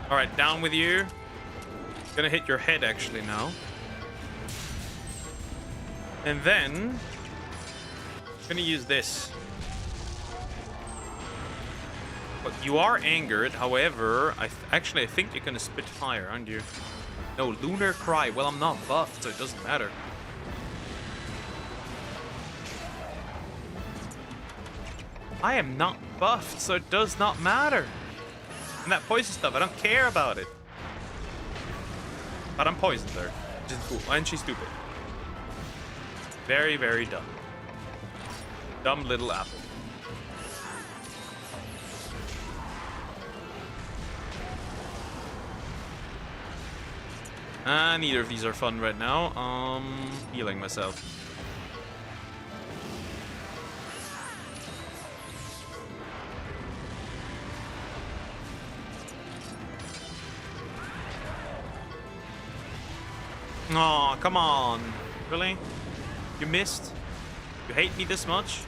All right, down with you. Gonna hit your head actually now. And then gonna use this. But you are angered, however, I think you're gonna spit fire, aren't you? No, Lunar Cry. Well, I'm not buffed, so it doesn't matter. I am not buffed, so it does not matter. And that poison stuff, I don't care about it. But I'm poisoned her, which is cool. And she's stupid. Very, very dumb. Dumb little apple. Neither of these are fun right now. Healing myself. Aw, come on. Really? You missed? You hate me this much?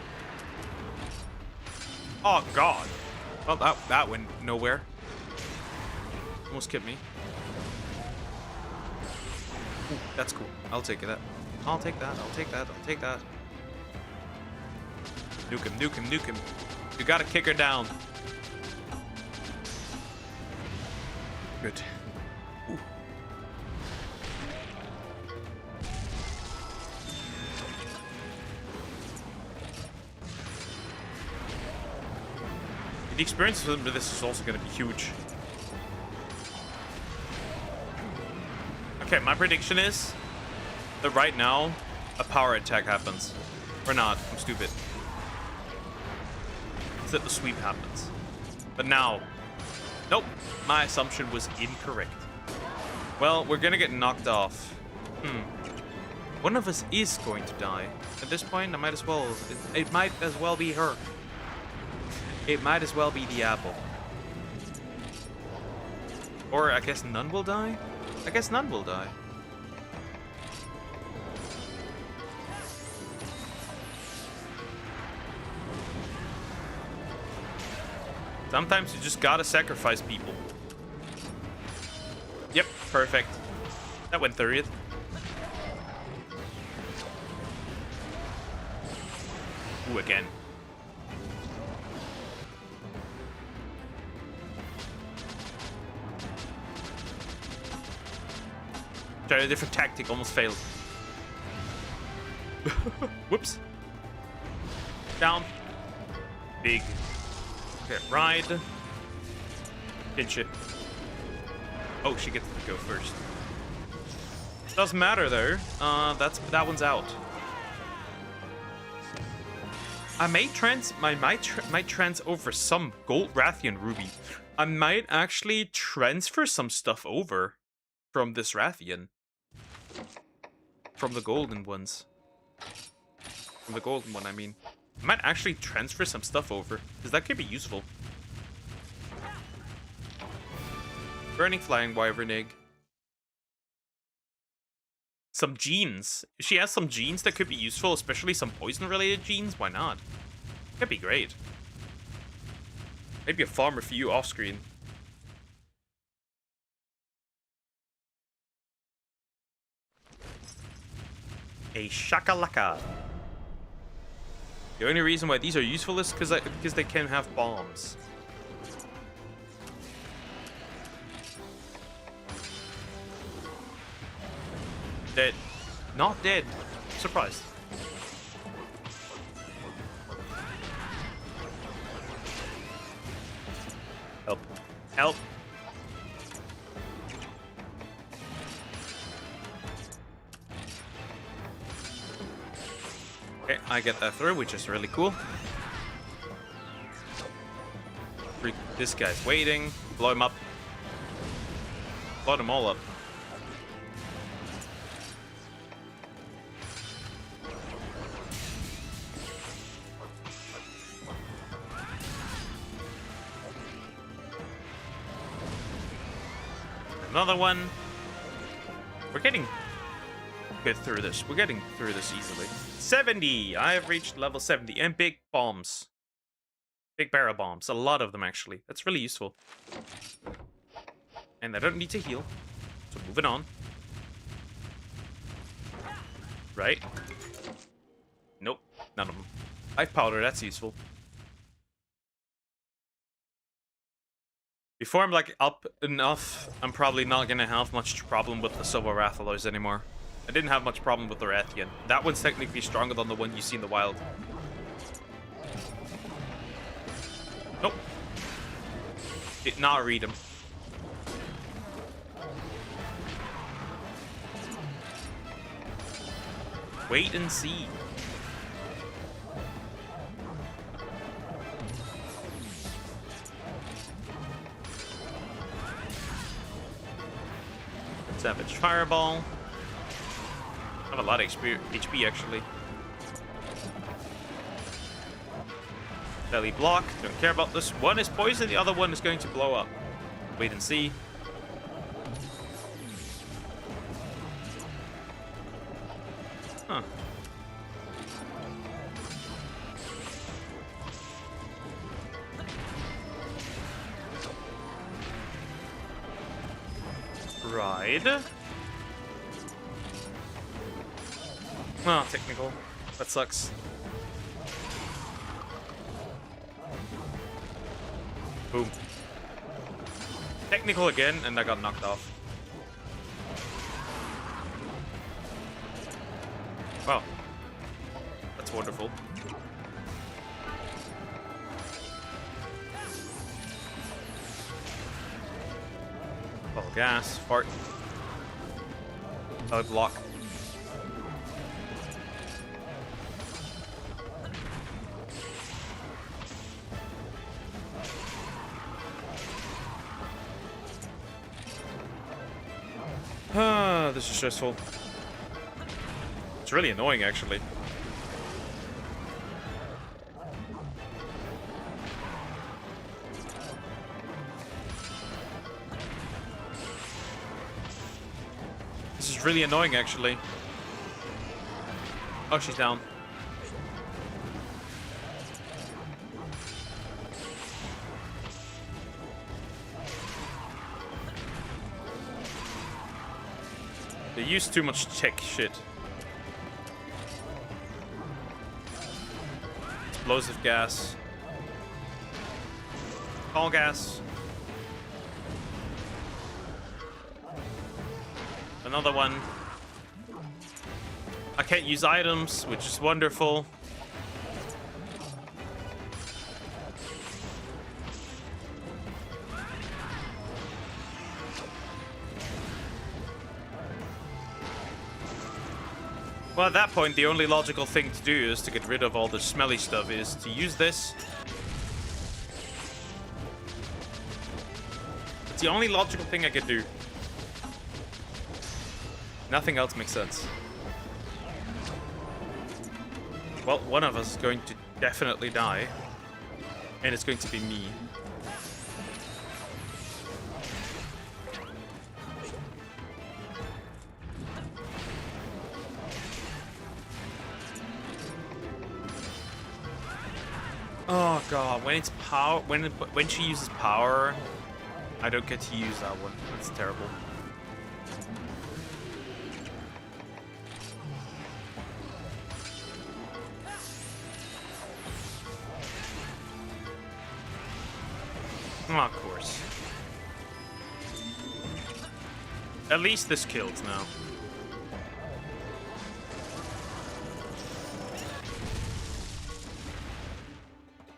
Oh, God. Well, that went nowhere. Almost killed me. Ooh, that's cool. I'll take that. I'll take that. I'll take that. I'll take that. Nuke him, nuke him, nuke him. You gotta kick her down. Good. Ooh. The experience with this is also going to be huge. Okay, my prediction is that right now a power attack happens. Or not, I'm stupid. It's that the sweep happens. But now, nope, my assumption was incorrect. Well, we're going to get knocked off. One of us is going to die. At this point, I might as well... It might as well be her. It might as well be the apple. Or I guess none will die? I guess none will die. Sometimes you just gotta sacrifice people. Yep, perfect. That went through it. Ooh, again. Tried a different tactic, almost failed. Whoops. Down. Big. Okay, ride. Pinch it. Oh, she gets to go first. Doesn't matter though. That one's out. I may might trans over some gold Rathian ruby. I might actually transfer some stuff over from this Rathian. From the golden ones. From the golden one, I mean. I might actually transfer some stuff over, because that could be useful. Burning Flying Wyvern Egg. Some genes. If she has some genes that could be useful, especially some poison-related genes, why not? Could be great. Maybe a farmer for you off-screen. A shakalaka. The only reason why these are useful is because they can have bombs. Dead. Not dead. Surprised. Help. Help. Okay, I get that through, which is really cool. This guy's waiting. Blow him up. Blow them all up. Another one. We're getting good through this. We're getting through this easily. 70! I have reached level 70. And big bombs. Big barrel bombs. A lot of them, actually. That's really useful. And I don't need to heal. So moving on. Right? Nope. None of them. Life powder. That's useful. Before I'm like up enough, I'm probably not gonna have much problem with the Silver Rathalos anymore. I didn't have much problem with the Rathian. That one's technically stronger than the one you see in the wild. Nope. Did not read him. Wait and see. Savage Fireball. I have a lot of HP actually. Belly block. Don't care about this. One is poison, the other one is going to blow up. Wait and see. Huh. Ride. Oh, technical. That sucks. Boom. Technical again, and I got knocked off. Wow. That's wonderful. Ball gas, fart. Block. This is stressful. It's really annoying, actually. This is really annoying, actually. Oh, she's down. They use too much tech shit. Explosive gas. Call gas. Another one. I can't use items, which is wonderful. Well, at that point, the only logical thing to do is to get rid of all the smelly stuff is to use this. It's the only logical thing I could do. Nothing else makes sense. Well, one of us is going to definitely die. And it's going to be me. Oh god, when it's power, when she uses power, I don't get to use that one. That's terrible. Oh, of course. At least this killed now.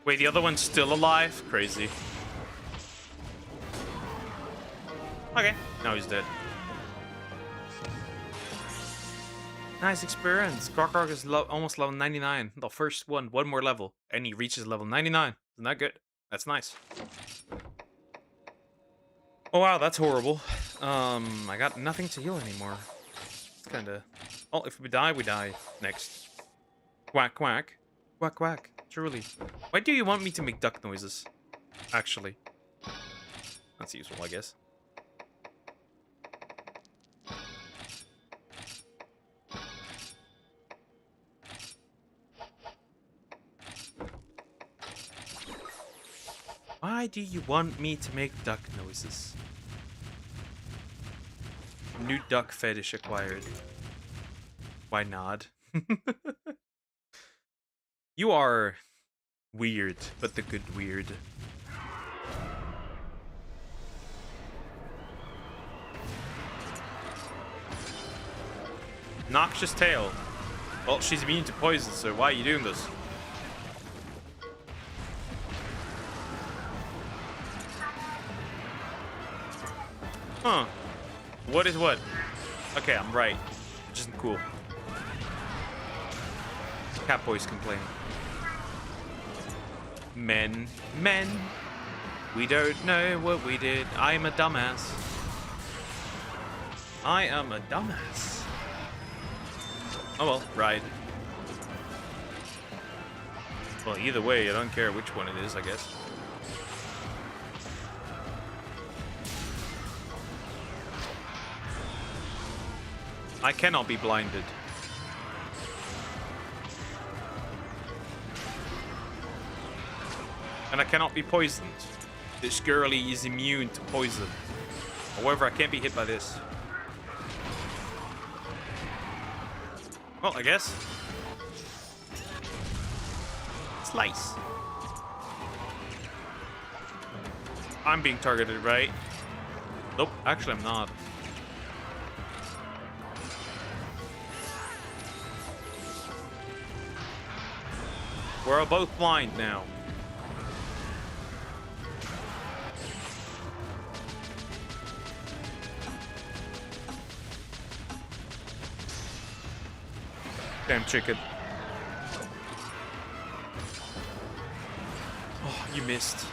Wait, the other one's still alive? Crazy. Okay, now he's dead. Nice experience. Krokok is almost level 99. The first one more level. And he reaches level 99. Isn't that good? That's nice. Oh wow, that's horrible. I got nothing to heal anymore. It's kinda... Oh, if we die, we die. Next. Quack, quack. Quack, quack. Truly. Why do you want me to make duck noises? Actually. That's useful, I guess. Why do you want me to make duck noises? New duck fetish acquired. Why not? You are weird, but the good weird. Noxious tail. Well, she's immune to poison, so why are you doing this? Huh. What is what? Okay, I'm right. Which isn't cool. Catboys complain. Men. We don't know what we did. I'm a dumbass. I am a dumbass. Oh well, right. Well, either way, I don't care which one it is, I guess. I cannot be blinded. And I cannot be poisoned. This girlie is immune to poison. However, I can't be hit by this. Well, I guess. Slice. I'm being targeted, right? Nope, actually I'm not. We're both blind now. Damn chicken. Oh, you missed.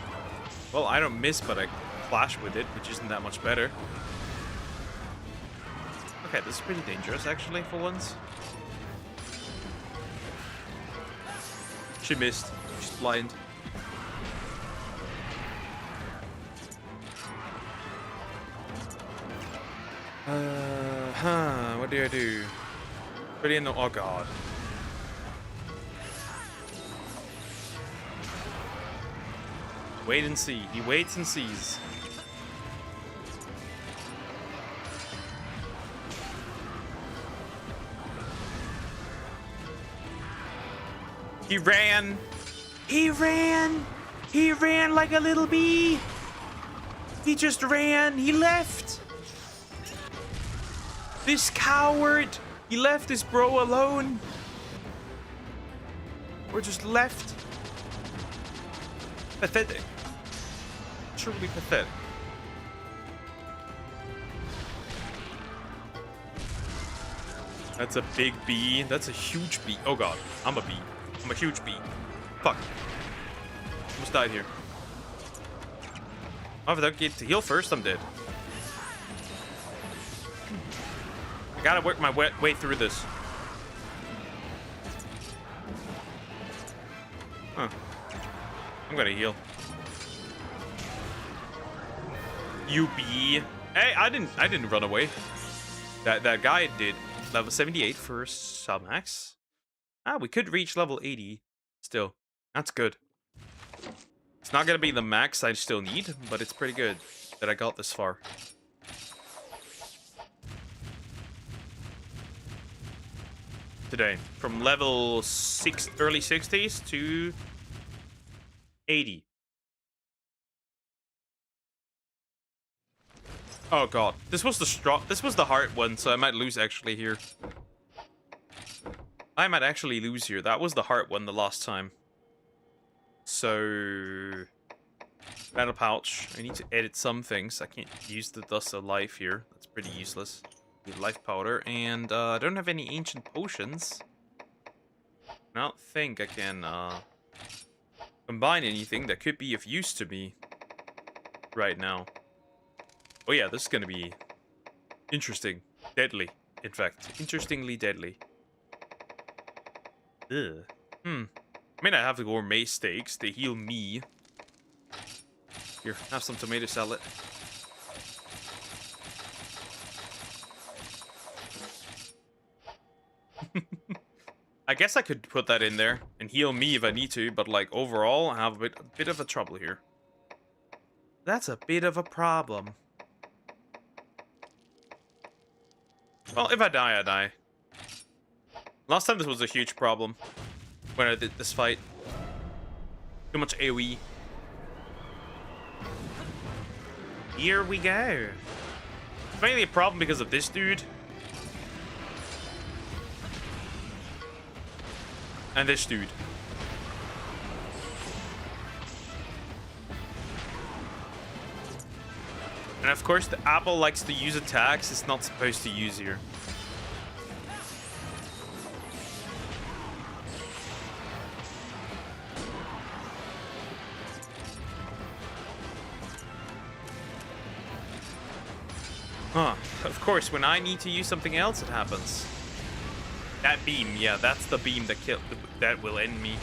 Well, I don't miss, but I clash with it, which isn't that much better. Okay, this is pretty dangerous, actually, for once. She missed. She's blind. What do I do? Really no. Oh god. Wait and see. He waits and sees. He ran. He ran. He ran like a little bee. He just ran. He left. This coward. He left his bro alone. Or just left. Pathetic. Truly pathetic. That's a big bee. That's a huge bee. Oh god. I'm a bee. I'm a huge bee. Fuck. Almost died here. Oh, if I don't get to heal first, I'm dead. I gotta work my way through this. Huh. I'm gonna heal. You bee. Hey, I didn't run away. That guy did. Level 78 for submax. Ah, we could reach level 80 still. That's good. It's not gonna be the max I still need, but it's pretty good that I got this far. Today, from level early 60s to 80. Oh god, this was the hard one, so I might lose actually here. I might actually lose here. That was the hard one the last time. So battle pouch. I need to edit some things. I can't use the dust of life here. That's pretty useless. Need life powder, and I don't have any ancient potions. I don't think I can combine anything that could be of use to me right now. Oh yeah, this is gonna be interesting. Deadly, in fact. Interestingly deadly. Ugh. I mean, I have the gourmet steaks. They heal me. Here, have some tomato salad. I guess I could put that in there and heal me if I need to, but like overall, I have a bit of a trouble here. That's a bit of a problem. Well, if I die, I die. Last time this was a huge problem when I did this fight. Too much AoE. Here we go. It's mainly a problem because of this dude. And this dude. And of course, the apple likes to use attacks it's not supposed to use here. Huh. Of course, when I need to use something else, it happens. That beam, yeah, that's the beam that will end me.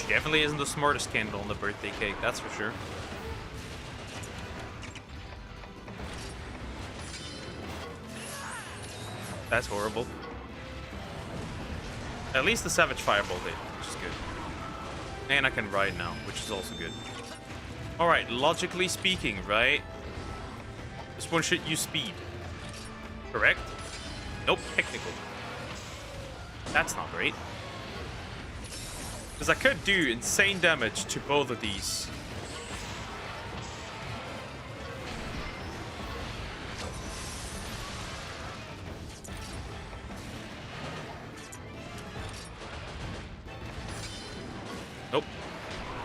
Definitely isn't the smartest candle on the birthday cake, that's for sure. That's horrible. At least the Savage Fireball did, which is good. And I can ride now, which is also good. Alright, logically speaking, right? This one should use speed. Correct? Nope, technical. That's not great. Because I could do insane damage to both of these. Nope.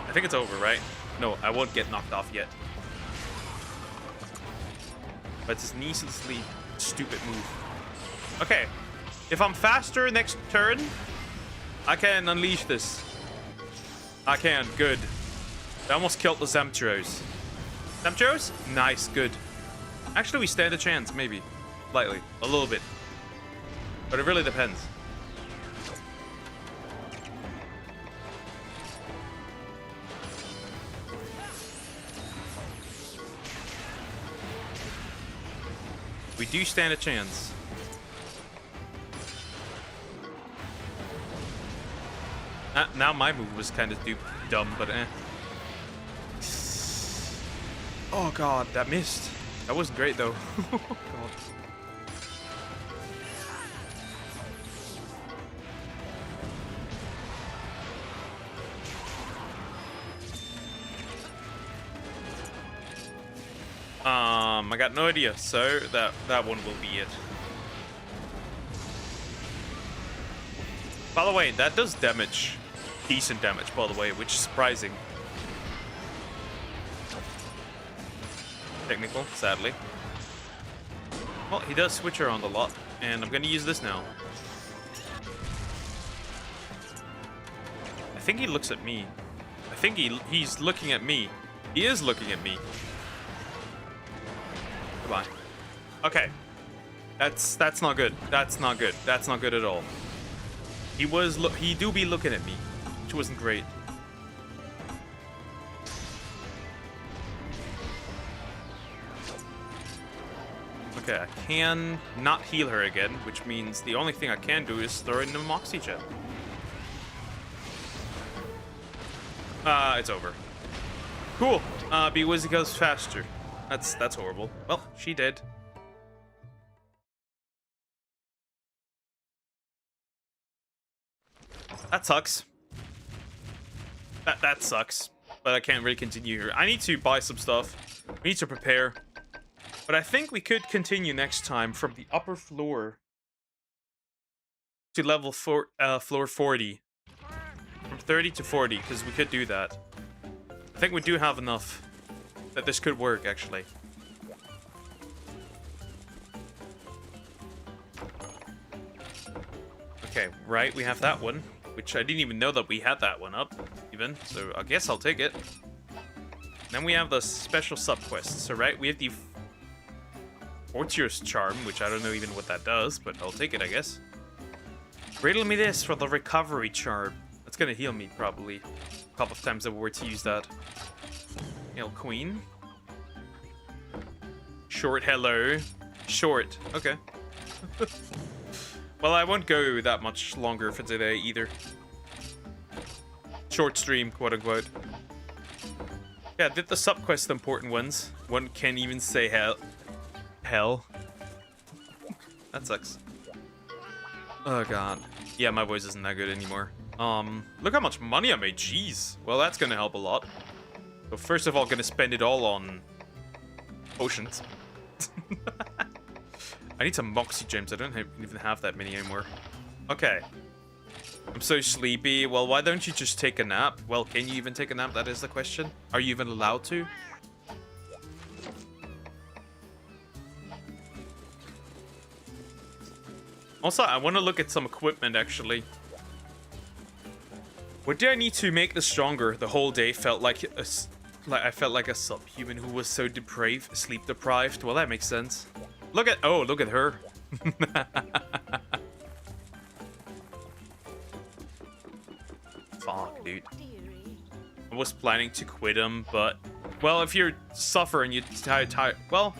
I think it's over, right? No, I won't get knocked off yet. But it's an needlessly stupid move. Okay. If I'm faster next turn, I can unleash this. I can. Good. I almost killed the Zamtros. Zamtros? Nice. Good. Actually, we stand a chance. Maybe. Slightly. A little bit. But it really depends. We do stand a chance. Now my move was kind of dumb, but eh. Oh god, that missed. That wasn't great though. Oh god. I got no idea, so that one will be it. By the way, that does damage. Decent damage, by the way, which is surprising. Technical, sadly. Well, he does switch around a lot, and I'm gonna use this now. I think he looks at me. I think he's looking at me. He is looking at me. Goodbye. Okay. That's not good. That's not good. That's not good at all. He do be looking at me, which wasn't great. Okay, I can not heal her again, which means the only thing I can do is throw in the Moxie Gem. It's over. Cool. Because it goes faster. That's horrible. Well, she did. That sucks. That sucks. But I can't really continue here. I need to buy some stuff. We need to prepare. But I think we could continue next time from the upper floor to level floor 40. From 30 to 40, because we could do that. I think we do have enough that this could work, actually. Okay, right, we have that one. Which I didn't even know that we had that one up, even. So I guess I'll take it. Then we have the special sub-quests. So, right, we have the Fortune's Charm, which I don't know even what that does, but I'll take it, I guess. Riddle me this for the Recovery Charm. That's gonna heal me, probably. A couple of times if we were to use that. Hail Queen. Short hello. Short. Okay. Well, I won't go that much longer for today, either. Short stream, quote-unquote. Yeah, did the sub-quest important ones. One can't even say hell. That sucks. Oh, God. Yeah, my voice isn't that good anymore. Look how much money I made. Jeez. Well, that's gonna help a lot. So first of all, gonna spend it all on potions. I need some Moxie Gems. I don't even have that many anymore. Okay. I'm so sleepy. Well, why don't you just take a nap? Well, can you even take a nap? That is the question. Are you even allowed to? Also, I want to look at some equipment, actually. What do I need to make this stronger? The whole day felt like I felt like a subhuman who was so depraved, sleep deprived. Well, that makes sense. Look at her. Fuck, dude. I was planning to quit him, but well, if you're suffering, you're tired. Well,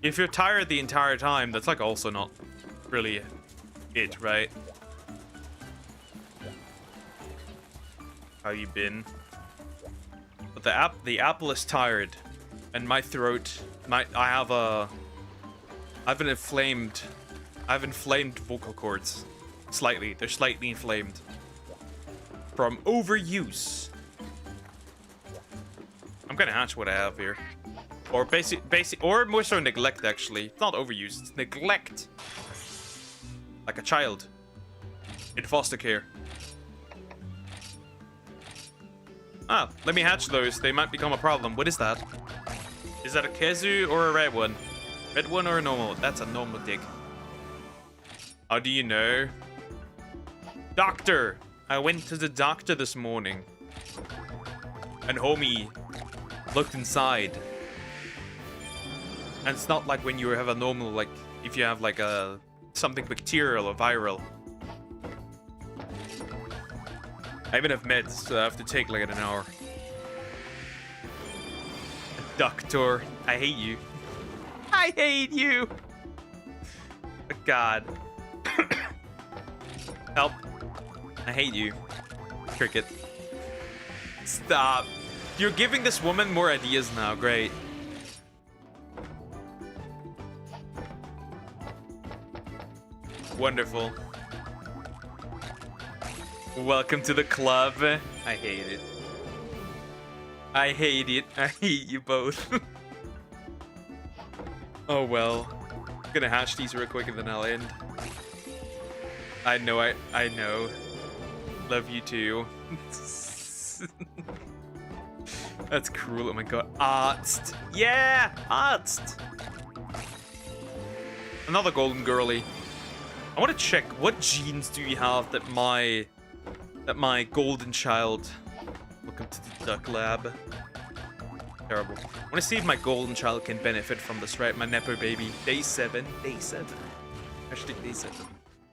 if you're tired the entire time, that's like also not really it, right? How you been? But the apple is tired, and my throat. I have inflamed vocal cords. Slightly. They're slightly inflamed. From overuse. I'm gonna hatch what I have here. Or or more so neglect, actually. It's not overuse, it's neglect. Like a child. In foster care. Let me hatch those. They might become a problem. What is that? Is that a Kezu or a red one? Red one or a normal? That's a normal dig. How do you know? Doctor! I went to the doctor this morning. And homie looked inside. And it's not like when you have a normal, like, if you have like a something bacterial or viral. I even have meds, so I have to take like an hour. Doctor, I hate you. I hate you. God. Help. I hate you. Cricket. Stop. You're giving this woman more ideas now. Great. Wonderful. Welcome to the club. I hate it. I hate it. I hate you both. Oh well. I'm gonna hash these real quick and then I'll end. I know. I know. Love you too. That's cruel. Oh my god. Arzt. Yeah! Arzt! Another golden girly. I want to check what genes do you have that my golden child. Welcome to the duck lab. Terrible. I want to see if my golden child can benefit from this, right? My Nepo baby. Day 7. Day 7. Hashtag day 7.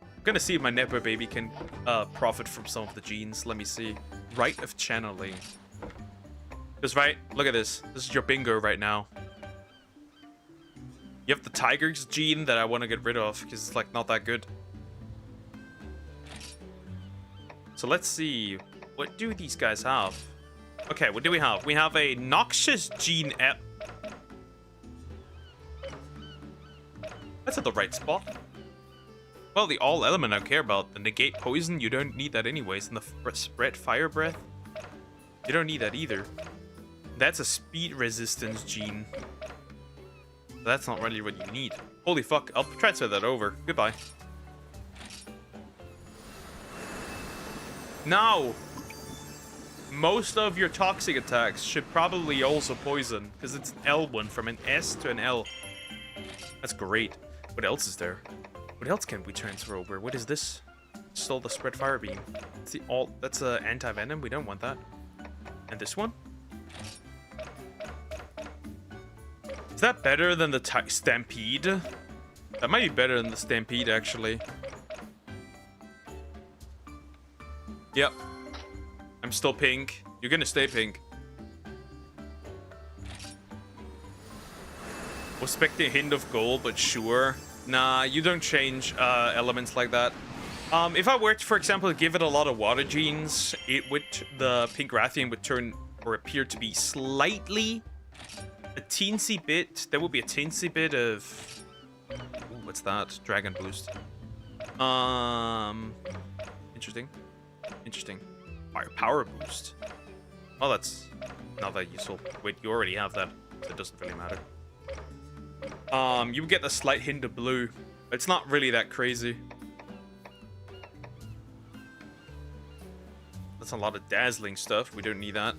I'm gonna see if my Nepo baby can profit from some of the genes. Let me see. Rite of channeling. Because, right, look at this. This is your bingo right now. You have the tiger's gene that I want to get rid of because it's like not that good. So let's see. What do these guys have? Okay, what do we have? We have a noxious gene. That's at the right spot. Well, the all element I care about. The negate poison, you don't need that anyways. And the spread fire breath, you don't need that either. That's a speed resistance gene. That's not really what you need. Holy fuck, I'll transfer that over. Goodbye. Now, most of your toxic attacks should probably also poison, because it's an L one from an S to an L. That's great. What else is there? What else can we transfer over? What is this? Stole the spread fire beam. It's the alt. That's a anti-venom. We don't want that. And this one? Is that better than the Stampede? That might be better than the Stampede, actually. Yep. I'm still pink. You're gonna stay pink. Was expecting a hint of gold, but sure. Nah, you don't change elements like that. If I were to, for example, give it a lot of water genes, it would, the pink Rathian would turn or appear to be slightly a teensy bit. There would be a teensy bit of ooh, what's that? Dragon boost. Interesting. Interesting. Power boost. Oh, that's not that useful. Wait, you already have that, so it doesn't really matter. You get a slight hint of blue. It's not really that crazy. That's a lot of dazzling stuff. We don't need that.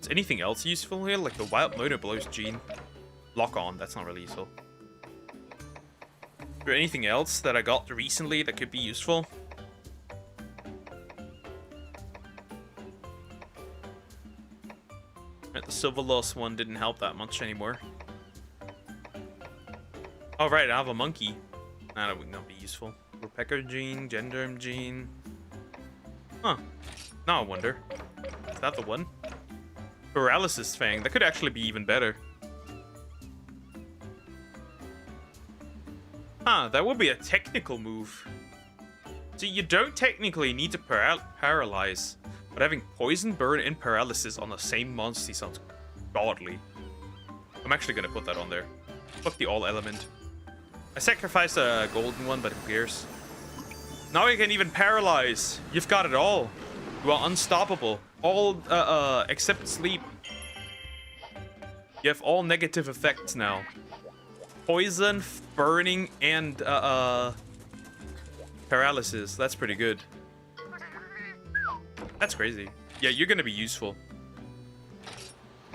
Is anything else useful here? Like the wild motor blows gene. Lock on. That's not really useful. Is there anything else that I got recently that could be useful? The Silver Lost one didn't help that much anymore. Oh, right, I have a monkey. Nah, that would not be useful. Woodpecker gene, Genderm gene. Huh. Now I wonder. Is that the one? Paralysis Fang. That could actually be even better. Huh, that would be a technical move. See, you don't technically need to paralyze. But having poison, burn, and paralysis on the same monster sounds godly. I'm actually gonna put that on there. Fuck the all element. I sacrificed a golden one, but who cares? Now you can even paralyze. You've got it all. You are unstoppable. All, except sleep. You have all negative effects now. Poison, burning, and, paralysis. That's pretty good. That's crazy. Yeah, you're gonna be useful.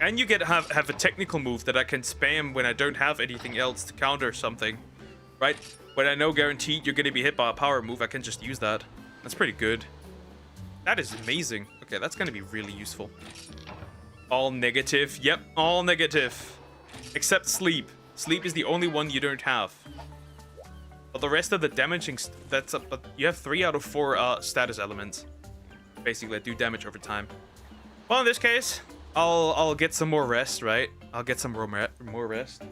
And you get have a technical move that I can spam when I don't have anything else to counter something, right? When I know guaranteed you're gonna be hit by a power move, I can just use that. That's pretty good. That is amazing. Okay, that's gonna be really useful. All negative. Yep, all negative. Except sleep. Sleep is the only one you don't have. But the rest of the damaging, but you have 3 out of 4 status elements, basically that do damage over time. Well, in this case, I'll get some more rest, right? I'll get some more rest,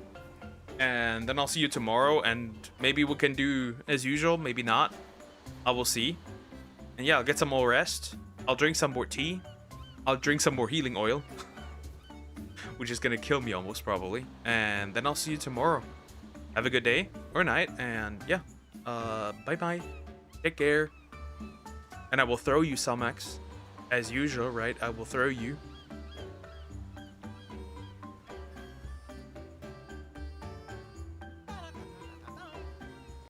and then I'll see you tomorrow, and maybe we can do as usual, maybe not. I will see. And yeah, I'll get some more rest. I'll drink some more tea. I'll drink some more healing oil, which is gonna kill me almost probably. And then I'll see you tomorrow. Have a good day or night, and yeah, bye bye. Take care. And I will throw you Salmax, as usual, right? I will throw you.